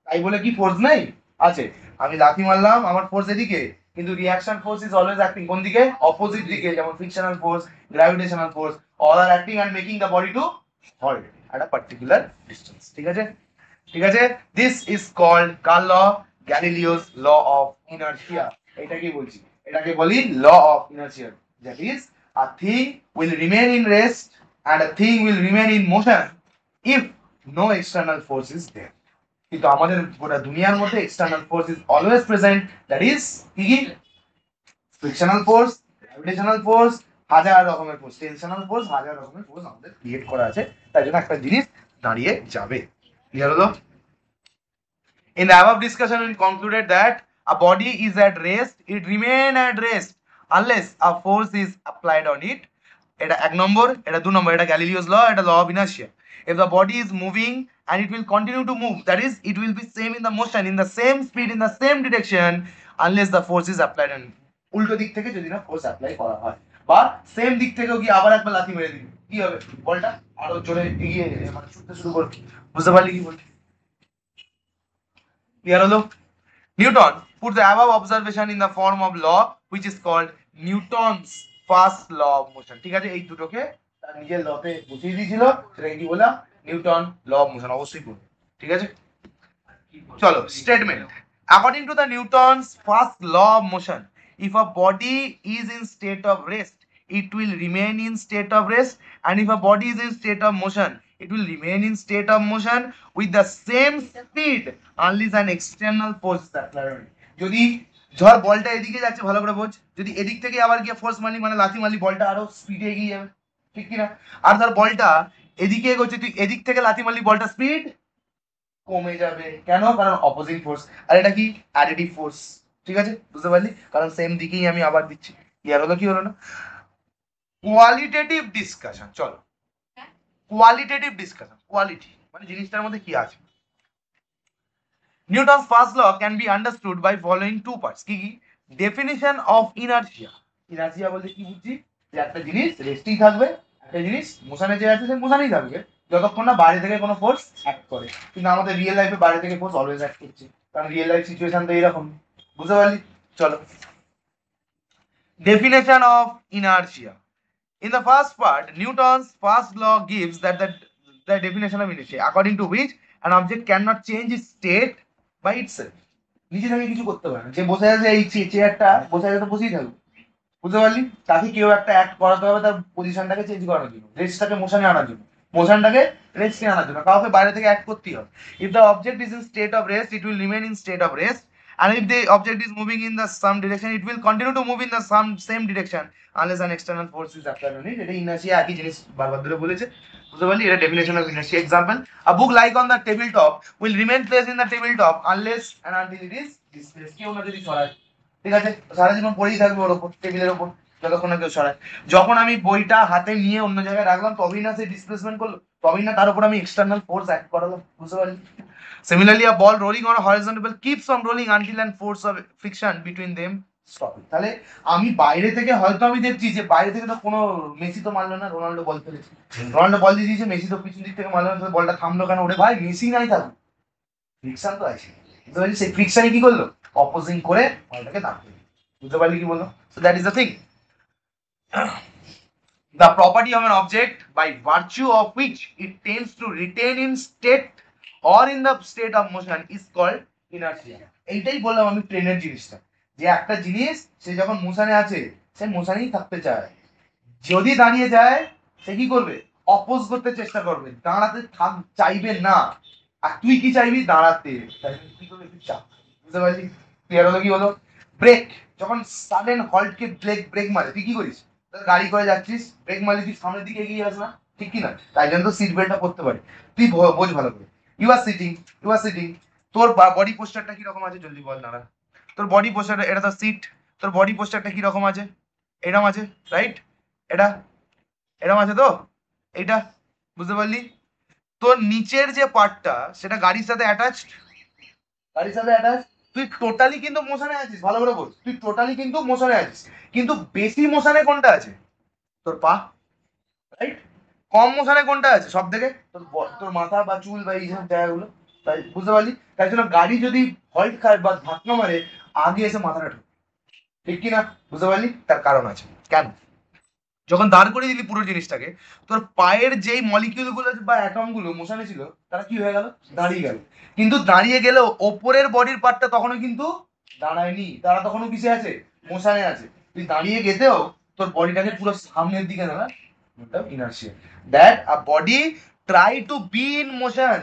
তাই বলে কি ফোর্স নেই? আছে। আমি লাথি মারলাম, আমার ফোর্স এদিকে, কিন্তু reaction force is always acting কোন দিকে? অপোজিট দিকে। যেমন frictional force, gravitational force, all are acting and making the body to halt at a particular distance. ঠিক আছে? দিস ইজ কল্ড কার law? Galileo's law of inertia. এটাকে বলছি, এটাকে বলি law of inertia. That is a thing will remain in rest and a thing will remain in motion if no external force is there. কিন্তু আমাদের গোটা দুনিয়ার মধ্যে external force is always present. That is কি কি? ফ্রিকশনাল ফোর্স, গ্র্যাভিটেশনাল ফোর্স, হাজার রকমের ফোর্স, টেনশনাল ফোর্স, হাজার রকমের ফোর্স আমাদের ক্রিয়েট করা আছে, তাই জন্য একটা জিনিস দাঁড়িয়ে যাবে। ক্লিয়ার হলো? In the above discussion, we concluded that a body is at rest, it remain at rest unless a force is applied on it. এটা এক নম্বর, এটা দু নম্বর, এটা গ্যালিলিওস ল, এটা law of inertia. If the body is moving and it will continue to move, that is, it will be same in the motion, in the same speed, in the same direction, unless the force is applied on it. উল্টো দিক থেকে যদি না ফোর্স অ্যাপ্লাই করা হয়, বা সেম দিক থেকেও কি আবার একবার লাথি মেরে দিবি, কি হবে? বলটা আরো জোরে এগিয়ে মানে ছুটতে শুরু করবে। বুঝতে পারলি কি বলছি? Clear হলো? Newton put the above observation in the form of law which is called Newton's first law of motion. ঠিক আছে, এই দুটোকে তার নিজের লতে বুঝিয়ে দিয়েছিল, সেটাকে কি বললাম? Newton law of motion. অবশ্যই পড়বে, ঠিক আছে? চলো, statement. According to the Newton's first law of motion, if a body is in state of rest, it will remain in state of rest, and if a body is in state of motion, it will remain in state of motion with the same speed unless an external force is applied on it. যদি ধর বলটা এদিকে যাচ্ছে, ভালো করে বোঝ, যদি এদিক থেকে আবার গিয়ে ফোর্স মারলি মানে লাথি মারলি, বলটা আরো স্পিডে এগিয়ে যাবে, ঠিক কিনা? আর ধর বলটা এদিকে এগোচ্ছে, তুই এদিক থেকে লাথি মারলি, বলটা স্পিড কমে যাবে। কেন? কারণ অপোজিং ফোর্স। আর এটা কি? Additive force. ঠিক আছে, বুঝতে পারলি? কারণ সেম দিকেই আমি আবার দিচ্ছি। ইয়ার হলো কি হলো না? Qualitative discussion. চলো, কোয়ালিটেটিভ ডিসকাশন। কোয়ালিটি মানে জিনিসটার মধ্যে কি আছে। Newton's first law can be understood by following two parts. কি কি? Definition of inertia. Inertia বলতে কি বুঝছি? যে একটা জিনিস রেস্টেই থাকবে, একটা জিনিস মোশনে যে আছে সে মোশনেই থাকবে যতক্ষণ না বাইরে থেকে কোনো ফোর্স অ্যাক্ট করে। কিন্তু আমাদের রিয়েল লাইফে বাইরে থেকে ফোর্স অলওয়েজ অ্যাক্ট করছে, কারণ রিয়েল লাইফ সিচুয়েশন তো এরকম। বুঝতে পারলি? চলো, definition of inertia. In the first part, Newton's first law gives that the definition of inertia, according to which an object cannot change its state by itself. নিজে থেকে কিছু করতে পারে না। যে বসে আছে, এই চেয়ারটা বসে আছে তো বসেই থাকবে। বুঝতে পারলি? তাকে কেউ একটা অ্যাক্ট করাতে হবে তার পজিশনটাকে চেঞ্জ করার জন্য, রেস্টটাকে মোশনে আনার জন্য, মোশনটাকে রেস্টে আনার জন্য কাউকে বাইরে থেকে অ্যাক্ট করতেই হবে। If the object is in state of rest, it will remain in state of rest, and if the object is moving in the some direction, it will continue to move in the same direction unless an external force is applied on it. এটা ইনার্শিয়া একই জিনিস বারবার ধরে বলেছে। বুঝতে পারলি? এটা definition of inertia. Example, a book like on the table top will remain placed in the table top unless and until it is displaced. কেউ না যদি সরায়, ঠিক আছে, সারা জীবন পড়েই থাকবে ওর ওপর, টেবিলের ওপর, যতক্ষণ না কেউ সরায়। যখন আমি বইটা হাতে নিয়ে অন্য জায়গায় রাখলাম, তবেই না সে ডিসপ্লেসমেন্ট করলো, তবেই না তার উপর আমি এক্সটার্নাল ফোর্স অ্যাক্ট করালাম। বুঝতে পারলি? Similarly, a ball rolling on a horizontal keeps on rolling until and force of friction between them stop it. তাহলে আমি বাইরে থেকে হয়তো আমি দেখছি যে বাইরে থেকে তো কোনো, মেসি তো মারলো না, রোনাল্ডো বল ফেলেছে, রোনাল্ডো বল দিয়ে দিয়েছে, মেসি তো পিছন দিক থেকে মারলো না, বলটা থামলো কেন? ওরে ভাই, মেসি নাই থাকুক, ফ্রিকশন তো আছে। বুঝতে পারলি? সেই ফ্রিকশনে কি করলো? অপোজিং করে বলটাকে দাঁড়। বুঝতে পারলি কি বললো? So that is the thing. The property of an object by virtue of which it tends to retain in state or in the state of motion is called inertia. এইটাই বললাম আমি ট্রেনের জিনিসটা, যে একটা জিনিস সে যখন মোশনে আছে সে মোশনেই থাকতে চায়, যদি দাঁড়িয়ে যায় সে কি করবে? অপোজ করতে চেষ্টা করবে, দাঁড়াতে চাইবে না। আর তুই কি চাইবি? দাঁড়াতে। কি করবে? চাপ। বুঝতে পারলি? ক্লিয়ার হলো কি হলো? ব্রেক, যখন সাডেন হল্টকে ব্রেক মারে, তুই কি করিস? গাড়ি করে যাচ্ছিস, ব্রেক মারলে তুই সামনের দিকে এগিয়ে যাস না, ঠিক কি না? তাই জন্য তো সিট বেল্টটা করতে পারে। তুই বোঝ ভালো করে, ইউ আর সিটিং, তোর বডি পোস্টারটা কিরকম আছে? জলদি বল। দাঁড়া, তোর বডি পোস্টারটা, এটা তো সিট, তোর বডি পোস্টারটা কিরকম আছে? এরকম আছে, রাইট? এটা এরকম আছে তো, এইটা। বুঝতে পারলি? তোর নিচের যে পার্টটা সেটা গাড়ির সাথে অ্যাটাচড, গাড়ির সাথে অ্যাটাচ। তুই টোটালি কিন্তু মোশনে আছিস, ভালো করে বল, তুই টোটালি কিন্তু মোশনে আছিস, কিন্তু বেশি মোশনে কোনটা আছে? তোর পা, রাইট? কম মোশনে কোনটা আছে সব থেকে? তোর মাথা বা চুল বা এই সব জায়গাগুলো। তাই বুঝতে পারলি? তাই জন্য গাড়ি যদি হল্ট খায় বা ধাক্কা মারে, আগে এসে মাথাটা ঠোকে, ঠিক কি না? বুঝতে পারলি? তার কারণ আছে। কেন? যখন দাঁড় করে দিলি পুরো জিনিসটাকে, তোর পায়ের যেই মলিকিউল গুলো বা অ্যাটম গুলো মোশনে ছিল তারা কি হয়ে গেল, দাঁড়িয়ে গেল। কিন্তু দাঁড়িয়ে গেলেও ওপরের বডির পার্টটা তখনও কিন্তু দাঁড়ায়নি, তারা তখনও কিসে আছে, মোশনে আছে। তুই দাঁড়িয়ে গেতেও তোর বডিটাকে পুরো সামনের দিকে দাঁড়া, inertia. That a body try to be in motion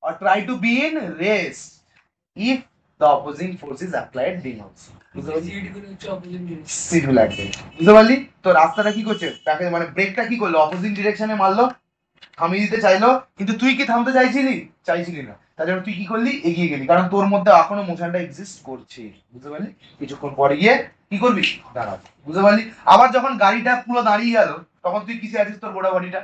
or try to be in rest if the opposing force is applied then also. বুঝতে পারলি? সিট লাগবে, বুঝতে পারলি? তো রাস্তাটা কি করছে, তাকে মানে ব্রেকটা কি করলো, অপোজিট ডিরেকশনে মারলো, থামিয়ে দিতে চাইলো, কিন্তু তুই কি থামতে চাইছিলি, চাইছিলি না। তার জন্য তুই কি করলি, এগিয়ে গেলি, কারণ তোর মধ্যে এখনো মোশনটা এক্সিস্ট করছে, বুঝতে পারলি? কিছুক্ষণ পরে গিয়ে কি করবি, দাঁড়াবি, বুঝতে পারলি? আবার যখন গাড়িটা পুরো দাঁড়িয়ে গেল, তখন তুই কিসে আছিস, তোর গোটা বডিটা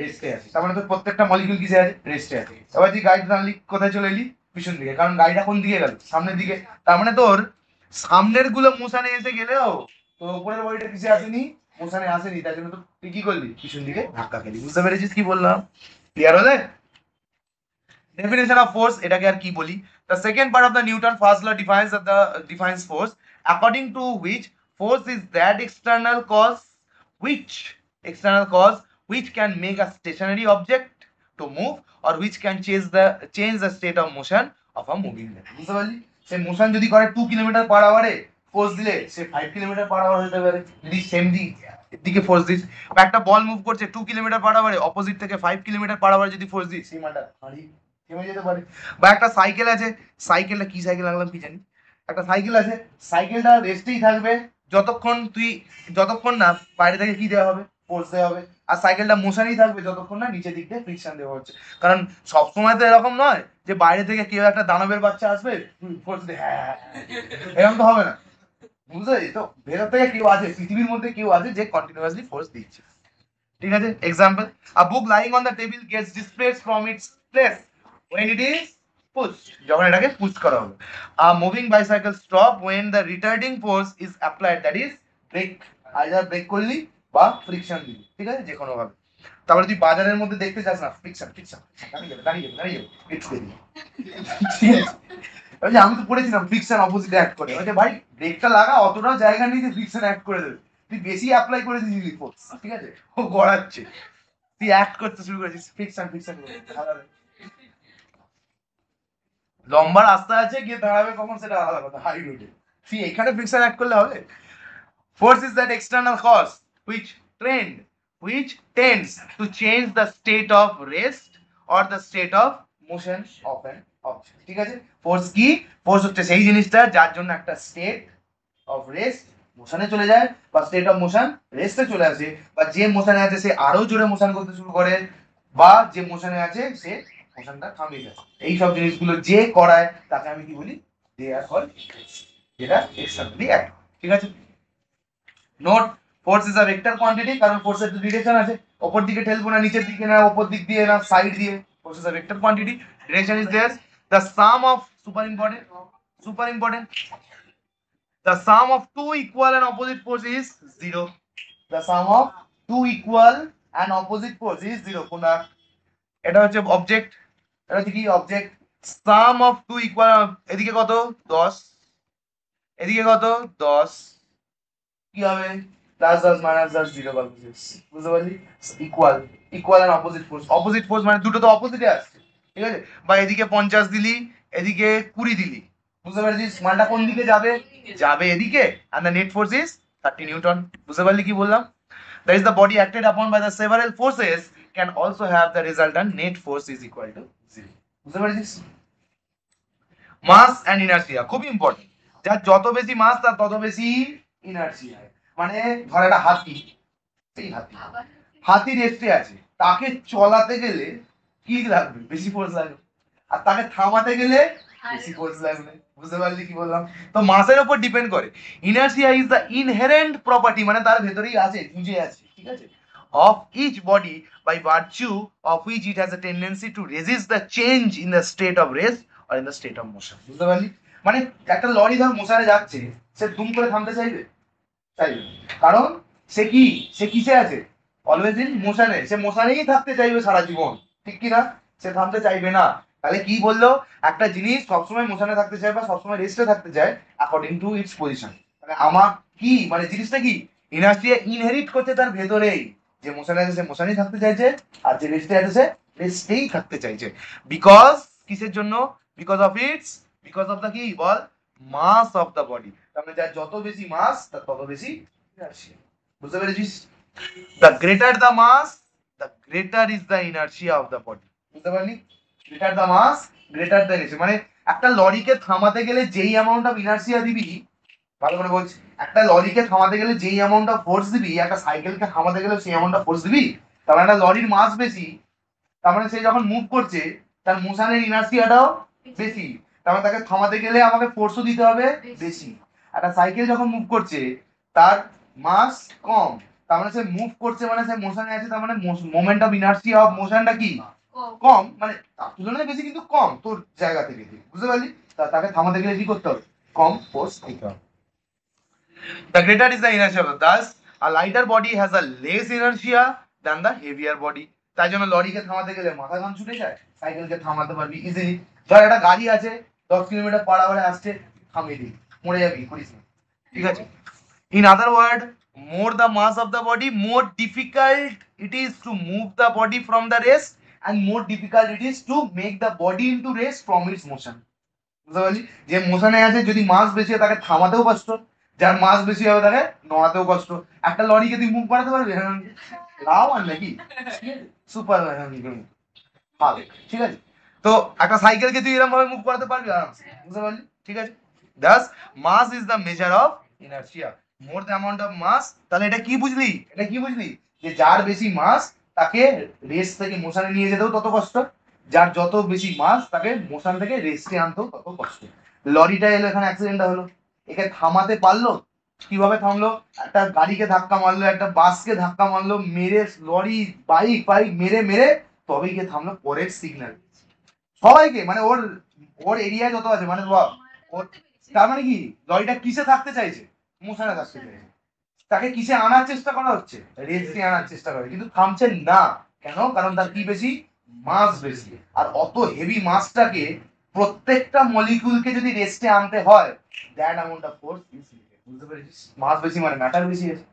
রেস্টে আছে, তার মানে তোর প্রত্যেকটা মলিকিউল কিসে আছে, রেস্টে আছে। এবার তুই গাড়ি দাঁড়ালি, কোথায় চলে এলি, পিছন দিকে, কারণ গাড়িটা কোন দিকে গেল, সামনের দিকে। তার মানে তোর সামনের গুলো মোশনে এসে গেলেও তোর উপরের বডিটা কিসে আসেনি, মোশনে আসেনি, তার জন্য তুই কি করলি, পিছন দিকে ধাক্কা খেলি। বুঝতে পেরেছিস কি বললাম, ক্লিয়ার হলে? Definition of force, এটাকে আর কি বলি? The second part of the Newton first law defines force, according to which force is that external cause which can make a stationary object to move or which can change the state of motion of a moving body. বুঝতে পারলি? সে মোশন যদি করে 2 কিলোমিটার পার আওয়ারে, ফোর্স দিলে সে 5 কিলোমিটার পার আওয়ার হতে পারে, যদি সেম দিকে ফোর্স দিস। বা একটা বল মুভ করছে 2 কিলোমিটার পার আওয়ারে, অপোজিট থেকে 5 কিলোমিটার পার আওয়ারে যদি ফোর্স দিস, সেই মানটা থেমে যেতে পারে। বা একটা সাইকেল আছে, সাইকেলটা কি সাইকেল লাগলাম কি জানি, একটা সাইকেল আছে, সাইকেলটা রেস্টেই থাকবে যতক্ষণ না বাইরে থেকে কি দেওয়া হবে, ফোর্স দেওয়া হবে। আর সাইকেলটা মোশনেই থাকবে যতক্ষণ না নিচের দিক দিয়ে ফ্রিকশন দেওয়া হচ্ছে। কারণ সবসময় তো এরকম নয় যে বাইরে থেকে কেউ একটা দানবের বাচ্চা আসবে, ফোর্স দিয়ে হ্যাঁ, এরকম তো হবে না, বুঝতে পারছি? তো ভেতর থেকে কেউ আছে, পৃথিবীর মধ্যে কেউ আছে যে কন্টিনিউয়াসলি ফোর্স দিচ্ছে, ঠিক আছে? Example, a book lying on the table gets displaced from its place when it is pushed, যখন এটাকে পুশ করা হবে। A moving bicycle stop when the retarding force is applied, that is brake, either brake করলি বা ফ্রিকশন দিলি, ঠিক আছে, যে কোনো ভাবে। তারপরে তুই বাজারের মধ্যে দেখতে চাস না, ফ্রিকশন ফ্রিকশন, দাঁড়িয়ে যাবে, একটু দেরি, ঠিক আছে? ওই যে আমি তো পড়েছিলাম ফ্রিকশন অপোজিট অ্যাক্ট করে, ওই যে ভাই ব্রেকটা লাগা, অতটাও জায়গা নেই যে ফ্রিকশন অ্যাক্ট করে দেবে, তুই বেশি অ্যাপ্লাই করে দিলি ফোর্স, ঠিক আছে, ও গড়াচ্ছে, তুই অ্যাক্ট করতে শুরু করেছিস, ফ্রিকশন ফ্রিকশন লম্বা রাস্তা আছে, গিয়ে দাঁড়াবে কখন সেটা আলাদা কথা, হাই রোডে তুই এখানে ফ্রিকশন অ্যাক্ট করলে হবে? Force is that external cause which tends to change the state of rest or the state of motion of an object, ঠিক আছে? ফোর্স কি, ফোর্স হচ্ছে সেই জিনিসটা যার জন্য একটা স্টেট অফ রেস্ট মোশনে চলে যায়, বা স্টেট অফ মোশন রেস্টে চলে আসে, বা যে মোশনে আছে সে আরো জোরে মোশন করতে শুরু করে, বা যে মোশনে আছে সে মোশনটা থামিয়ে দেয়। এই সব জিনিসগুলো যে করায় তাকে আমি কি বলি, দে আর কল, যেটা এক্সটার্নালি অ্যাক্ট, ঠিক আছে? Note, force is a vector quantity, কারণ ফোর্সের ডিরেকশন আছে, উপর দিকে ঠেলবো না, নিচের দিকে না, উপর দিক দিয়ে না, সাইড দিয়ে, force is a vector quantity, direction is there, the sum of, super important, the sum of two equal and opposite force is 0, the sum of two equal and opposite force is 0, কোনটা, এটা হচ্ছে অবজেক্ট, এটা হচ্ছে কি object, sum of two equal, এদিকে কত 10, এদিকে কত 10, কি হবে +10 -10 0 পাবলিশ, বুঝতে পারলি? Equal, equal and opposite force মানে দুটো তো অপোজিটে আসছে, ঠিক আছে? বা এদিকে 50 দিলি, এদিকে 20 দিলি, বুঝতে পারছিস মানটা কোন দিকে যাবে, যাবে এদিকে, and the net force is 30 Newton, বুঝতে পারলি কি বললাম? That is the body acted upon by the several forces can also have the resultant net force is equal to 0, বুঝতে পারছিস? মাস এন্ড ইনার্সিয়া খুব ইম্পর্টেন্ট, যার যত বেশি মাস তার তত বেশি ইনার্সিয়া। মানে ধর একটা হাতি, এই হাতি রেস্টে আছে, তাকে চলাতে গেলে কি লাগবে, বেশি ফোর্স লাগবে, আর তাকে থামাতে গেলে বেশি ফোর্স লাগবে, বুঝতে পারলি কি বললাম? তো মাসের উপর ডিপেন্ড করে। Inertia is the inherent property, মানে তার ভেতরেই আছে, খুঁজে আছে, ঠিক আছে, of each body by virtue of which it has a tendency to resist the change in the state of rest or in the state of motion, বুঝতে পারলি? মানে একটা লরি ধর মোশনে যাচ্ছে, সে দুম করে থামতে চাইবে, চাইবে, কারণ সে কি, সে কিসে আছে, অলওয়েজ ইন মোশনে, সে মোশনেই থাকতে চাইবে সারা জীবন, ঠিক কি না? সে থামতে চাইবে না। তাহলে কি বললো, একটা জিনিস সবসময় মোশনে থাকতে চায় বা সবসময় রেস্টে থাকতে চায় অ্যাকর্ডিং টু ইটস পজিশন। মানে আমার কি মানে জিনিসটা কি, ইনার্শিয়া ইনহেরিট করছে তার ভেতরেই, যে মোশনে আছে সে মোশনেই থাকতে চাইছে, আর যে রেস্টে আছে সে রেস্টেই থাকতে চাইছে। বিকজ কিসের জন্য? বিকজ অফ দ্য কি বল, মাস অফ দ্য বডি। তার মানে যার যত বেশি মাস তার তত বেশি ইনার্শিয়া। বুঝতে পেরেছিস? The greater the mass, the greater is the inertia of the body. বুঝতে পারলি? Greater the mass, greater the inertia. মানে একটা লরিকে থামাতে গেলে যেই অ্যামাউন্ট অফ ইনার্শিয়া দিবি, ভালো করে বলছি, একটা লরিকে থামাতে গেলে যেই অ্যামাউন্ট অফ ফোর্স দিবি, একটা সাইকেলকে থামাতে গেলে সেই অ্যামাউন্ট অফ ফোর্স দিবি। তার মানে একটা লরির মাস বেশি, তার মানে সে যখন মুভ করছে তার মোশনের ইনার্শিয়াটাও বেশি, তার মানে তাকে থামাতে গেলে আমাকে ফোর্সও দিতে হবে বেশি। একটা সাইকেল যখন মুভ করছে তার মাস কম, তার মানে সে মুভ করছে, মানে সে মোশনে আছে, তার মানে মোমেন্ট অফ ইনার্শিয়া অফ মোশনটা কি কম, মানে তার তুলনায় বেশি কিন্তু কম তোর জায়গা থেকে। বুঝতে পারলি? তাকে থামাতে গেলে কি করতে হবে? কম ফোর্স দিতে হবে। The greater is the inertia. Thus, a lighter body has a less inertia than the heavier body. তাই জন্য লরিকে থামাতে গেলে মাথা ঘাম ছুটে যায়, সাইকেলকে থামাতে পারবি ইজিলি। ধর একটা গাড়ি আছে 10 কিলোমিটার পার আওয়ারে আসছে, থামিয়ে দিবি, মরে যাবি, করিস না। ঠিক আছে? In other word, more the mass of the body, more difficult it is to move the body from the rest, and more difficult it is to make the body into rest from its motion. বুঝতে পারলি? যে মোশনে আছে যদি মাস বেশি হয় তাকে থামাতেও কষ্ট, যার মাস বেশি হবে তাকে নড়াতেও কষ্ট। একটা লরিকে তুই মুভ করাতে পারবি? লাভ আর নাকি সুপার পাবে। ঠিক আছে? তো একটা সাইকেলকে তুই এরকম ভাবে মুভ করাতে পারবি আরামসে। বুঝতে পারলি? ঠিক আছে? Thus mass is the measure of inertia, more the amount of mass. তাহলে এটা কি বুঝলি? এটা কি বুঝলি? যে যার বেশি মাস তাকে রেস্ট থেকে মোশনে নিয়ে যেতেও তত কষ্ট, যার যত বেশি মাস তাকে মোশন থেকে রেস্টে আনতেও তত কষ্ট। লরিটা এলো, এখানে অ্যাক্সিডেন্ট হলো, একে থামাতে পারলো? কিভাবে থামলো? একটা গাড়িকে ধাক্কা মারলো, একটা বাসকে ধাক্কা মারলো, মেরে লরি বাইক বাইক মেরে মেরে তবেই গিয়ে থামলো পরের সিগন্যাল। সবাইকে মানে ওর ওর এরিয়ায় যত আছে, মানে ওর, তার মানে কি লরিটা কিসে থাকতে চাইছে? মোশনে থাকতে চাইছে। তাকে কিসে আনার চেষ্টা করা হচ্ছে? রেসে আনার চেষ্টা করে, কিন্তু থামছে না। কেন? কারণ তার কি বেশি? মাস বেশি। আর অত হেভি মাসটাকে প্রত্যেকটা মলিকিউলকে যদি রেস্টে আনতে হয়, that amount of force is needed. বুঝতে পেরেছিস? মাস বেশি মানে ম্যাটার বেশি আছে।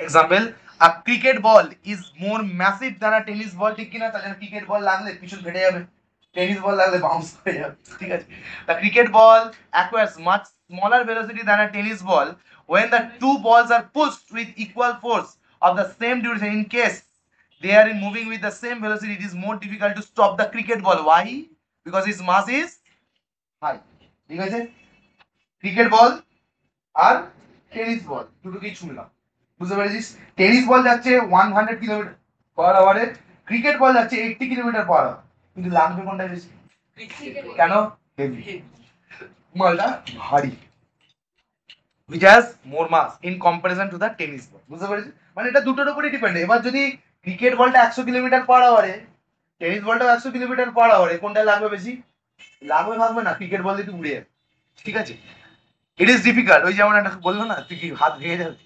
Example, a cricket ball is more massive than a tennis ball. ঠিক কিনা? তাহলে ক্রিকেট বল লাগলে পিছন ফেটে যাবে, টেনিস বল লাগলে বাউন্স হয়ে যাবে। ঠিক আছে? The cricket ball acquires much smaller velocity than a tennis ball when the two balls are pushed with equal force of the same duration. In case they are in moving with the same velocity, it is more difficult to stop the cricket ball. Why? Because its mass is high. ঠিক আছে? ক্রিকেট বল আর টেনিস বল দুটোকেই ছুঁলাম। বুঝতে পেরেছিস? টেনিস বল যাচ্ছে 100 কিলোমিটার পার আওয়ারে, ক্রিকেট বল যাচ্ছে 80 কিলোমিটার পার আওয়ার, কিন্তু লাগবে কোনটা বেশি? কেন? হেভি, মালটা ভারী, which has more mass in comparison to the tennis ball. বুঝতে পেরেছিস? মানে এটা দুটোর উপরই ডিপেন্ড। এবার যদি ক্রিকেট বলটা 100 কিলোমিটার পার আওয়ারে, টেনিস বলটাও 100 কিলোমিটার পার আওয়ারে, কোনটা লাগবে বেশি? লাগবে ভাববে না, ক্রিকেট বল দিয়ে তুই উড়ে যাবে। ঠিক আছে? It is difficult. ওই যেমন একটা বললো না, তুই কি হাত ভেঙে যাবে?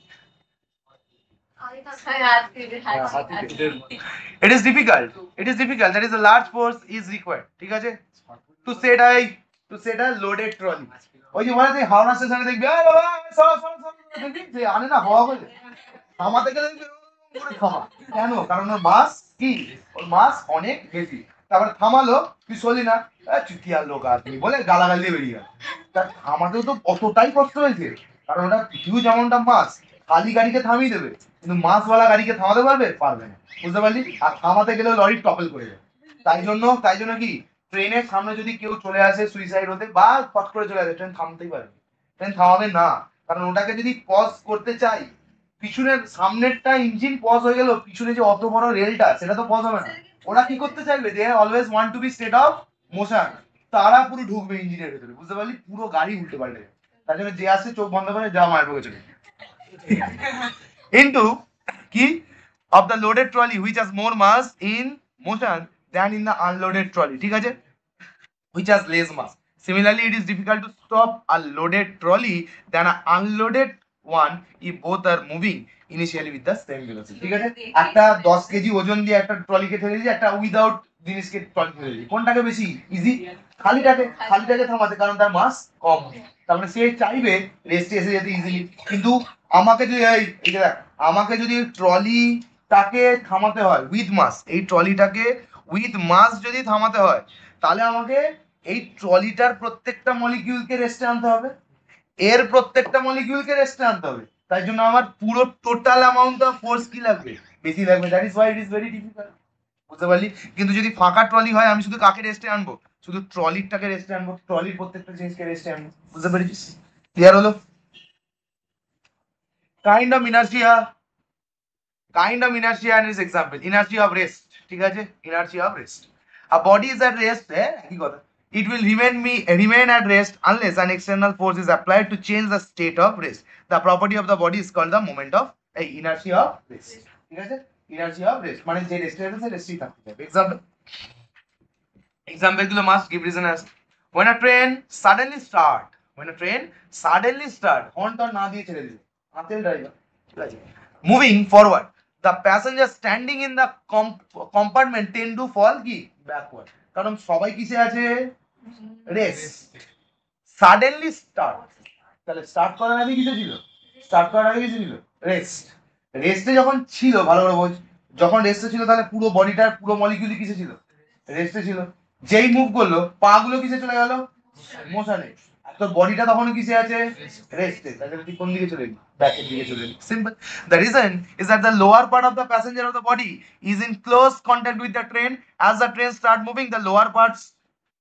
It is difficult. It is difficult. That is a large force is required. ঠিক আছে? To set a loaded trolley. ওই যে বলে তুই হাওড়া স্টেশনে দেখবি, আরে বাবা সরো সরো সরো, দেখবি যে আনে না হওয়া বলে থামাতে গেলে করে থামা। কেন? কারণ ওর মাস কি? ওর মাস অনেক বেশি। তারপরে থামালো, তুই সরলি না, চুতিয়া লোক আদমি বলে গালাগাল দিয়ে বেরিয়ে গেল। তা থামাতেও তো অতটাই কষ্ট হয়েছে, কারণ ওটা হিউজ অ্যামাউন্ট অফ মাস। খালি গাড়িকে থামিয়ে দেবে, কিন্তু মাসওয়ালা গাড়িকে থামাতে পারবে? পারবে না। বুঝতে পারলি? আর থামাতে গেলেও লরি টপল করে যাবে। তাই জন্য কি, ট্রেনের সামনে যদি কেউ চলে আসে সুইসাইড হতে বা ফট করে চলে আসে, ট্রেন থামতেই পারবে, ট্রেন থামাবে না। কারণ ওটাকে যদি পজ করতে চাই, পিছনের সামনেরটা ইঞ্জিন পজ হয়ে গেল, পিছনে যে অত বড় রেলটা সেটা তো পজ হবে না। ওরা কি করতে চাইবে? They always want to be state of motion. তারা পুরো ঢুকবে ইঞ্জিনের ভেতরে। বুঝতে পারলি? পুরো গাড়ি উল্টে পাল্টে যাবে। তার জন্য যে আসছে চোখ বন্ধ করে যা মায়ের পক্ষে চলে into কি of the loaded trolley which has more mass in motion than in the unloaded trolley. ঠিক আছে? Which has less mass. Similarly, it is difficult to stop a loaded trolley than an unloaded one if both are moving initially with the same velocity. ঠিক আছে? একটা 10 কেজি ওজন দিয়ে একটা ট্রলিকে ঠেলে দিয়েছি, একটা উইদাউট জিনিসকে ট্রলি ঠেলে দিয়েছি, কোনটাকে বেশি ইজি? খালিটাকে থামাতে, কারণ তার মাস কম। তার মানে সে চাইবে রেস্টে এসে যেতে ইজিলি, কিন্তু আমাকে যদি এই যে দেখ, আমাকে যদি ট্রলিটাকে থামাতে হয় উইথ মাস, এই ট্রলিটাকে উইথ মাস যদি থামাতে হয়, তাহলে আমাকে এই ট্রলিটার প্রত্যেকটা মলিকিউলকে রেস্টে আনতে হবে, এর প্রত্যেকটা মলিকিউলকে রেস্টে আনতে হবে। তাই জন্য আমার পুরো টোটাল অ্যামাউন্ট অফ ফোর্স কি লাগবে, বেশি লাগবে। That is why it is very difficult. বুঝতে পারলি? কিন্তু যদি ফাঁকা ট্রলি হয়, আমি শুধু কাকে রেস্টে আনবো? শুধু ট্রলিটাকে রেস্টে আনবো, ট্রলির প্রত্যেকটা জিনিসকে রেস্টে আনবো। বুঝতে পেরেছিস? ক্লিয়ার হলো? Kind of inertia, and its example inertia of rest, ঠিক আছে? Inertia of rest, a body is at rest, কি কথা, it will remain at rest unless an external force is applied to change the state of rest. The property of the body is called the moment of inertia of rest, ঠিক আছে? Inertia of rest মানে যে রেস্টে আছে সে রেস্টেই থাকতে হবে। example গুলো must give reason as when a train suddenly start horn টর্ন না দিয়ে ছেড়ে দিল, আতেল ড্রাইভার, ঠিক আছে, moving forward, the passenger standing in the compartment tend to fall কি backward, কারণ সবাই কিসে আছে? রেস্ট। সাডেনলি স্টার্ট, তাহলে স্টার্ট করার আগে কিসে ছিল? রেস্ট। রেস্টে যখন ছিল, ভালো করে বোঝ, যখন রেস্টে ছিল তাহলে পুরো বডিটার পুরো মলিকিউল কিসে ছিল? রেস্টে ছিল। যেই মুভ করলো, পা গুলো কিসে চলে গেল? মোশনে। তো বডিটা তখন কিসে আছে? রেস্টে। তাহলে তুই কোন দিকে চলে গেলি? ব্যাকের দিকে চলে গেলি। Simple. The reason is that the lower part of the passenger of the body is in close contact with the train. As the train start moving, the lower parts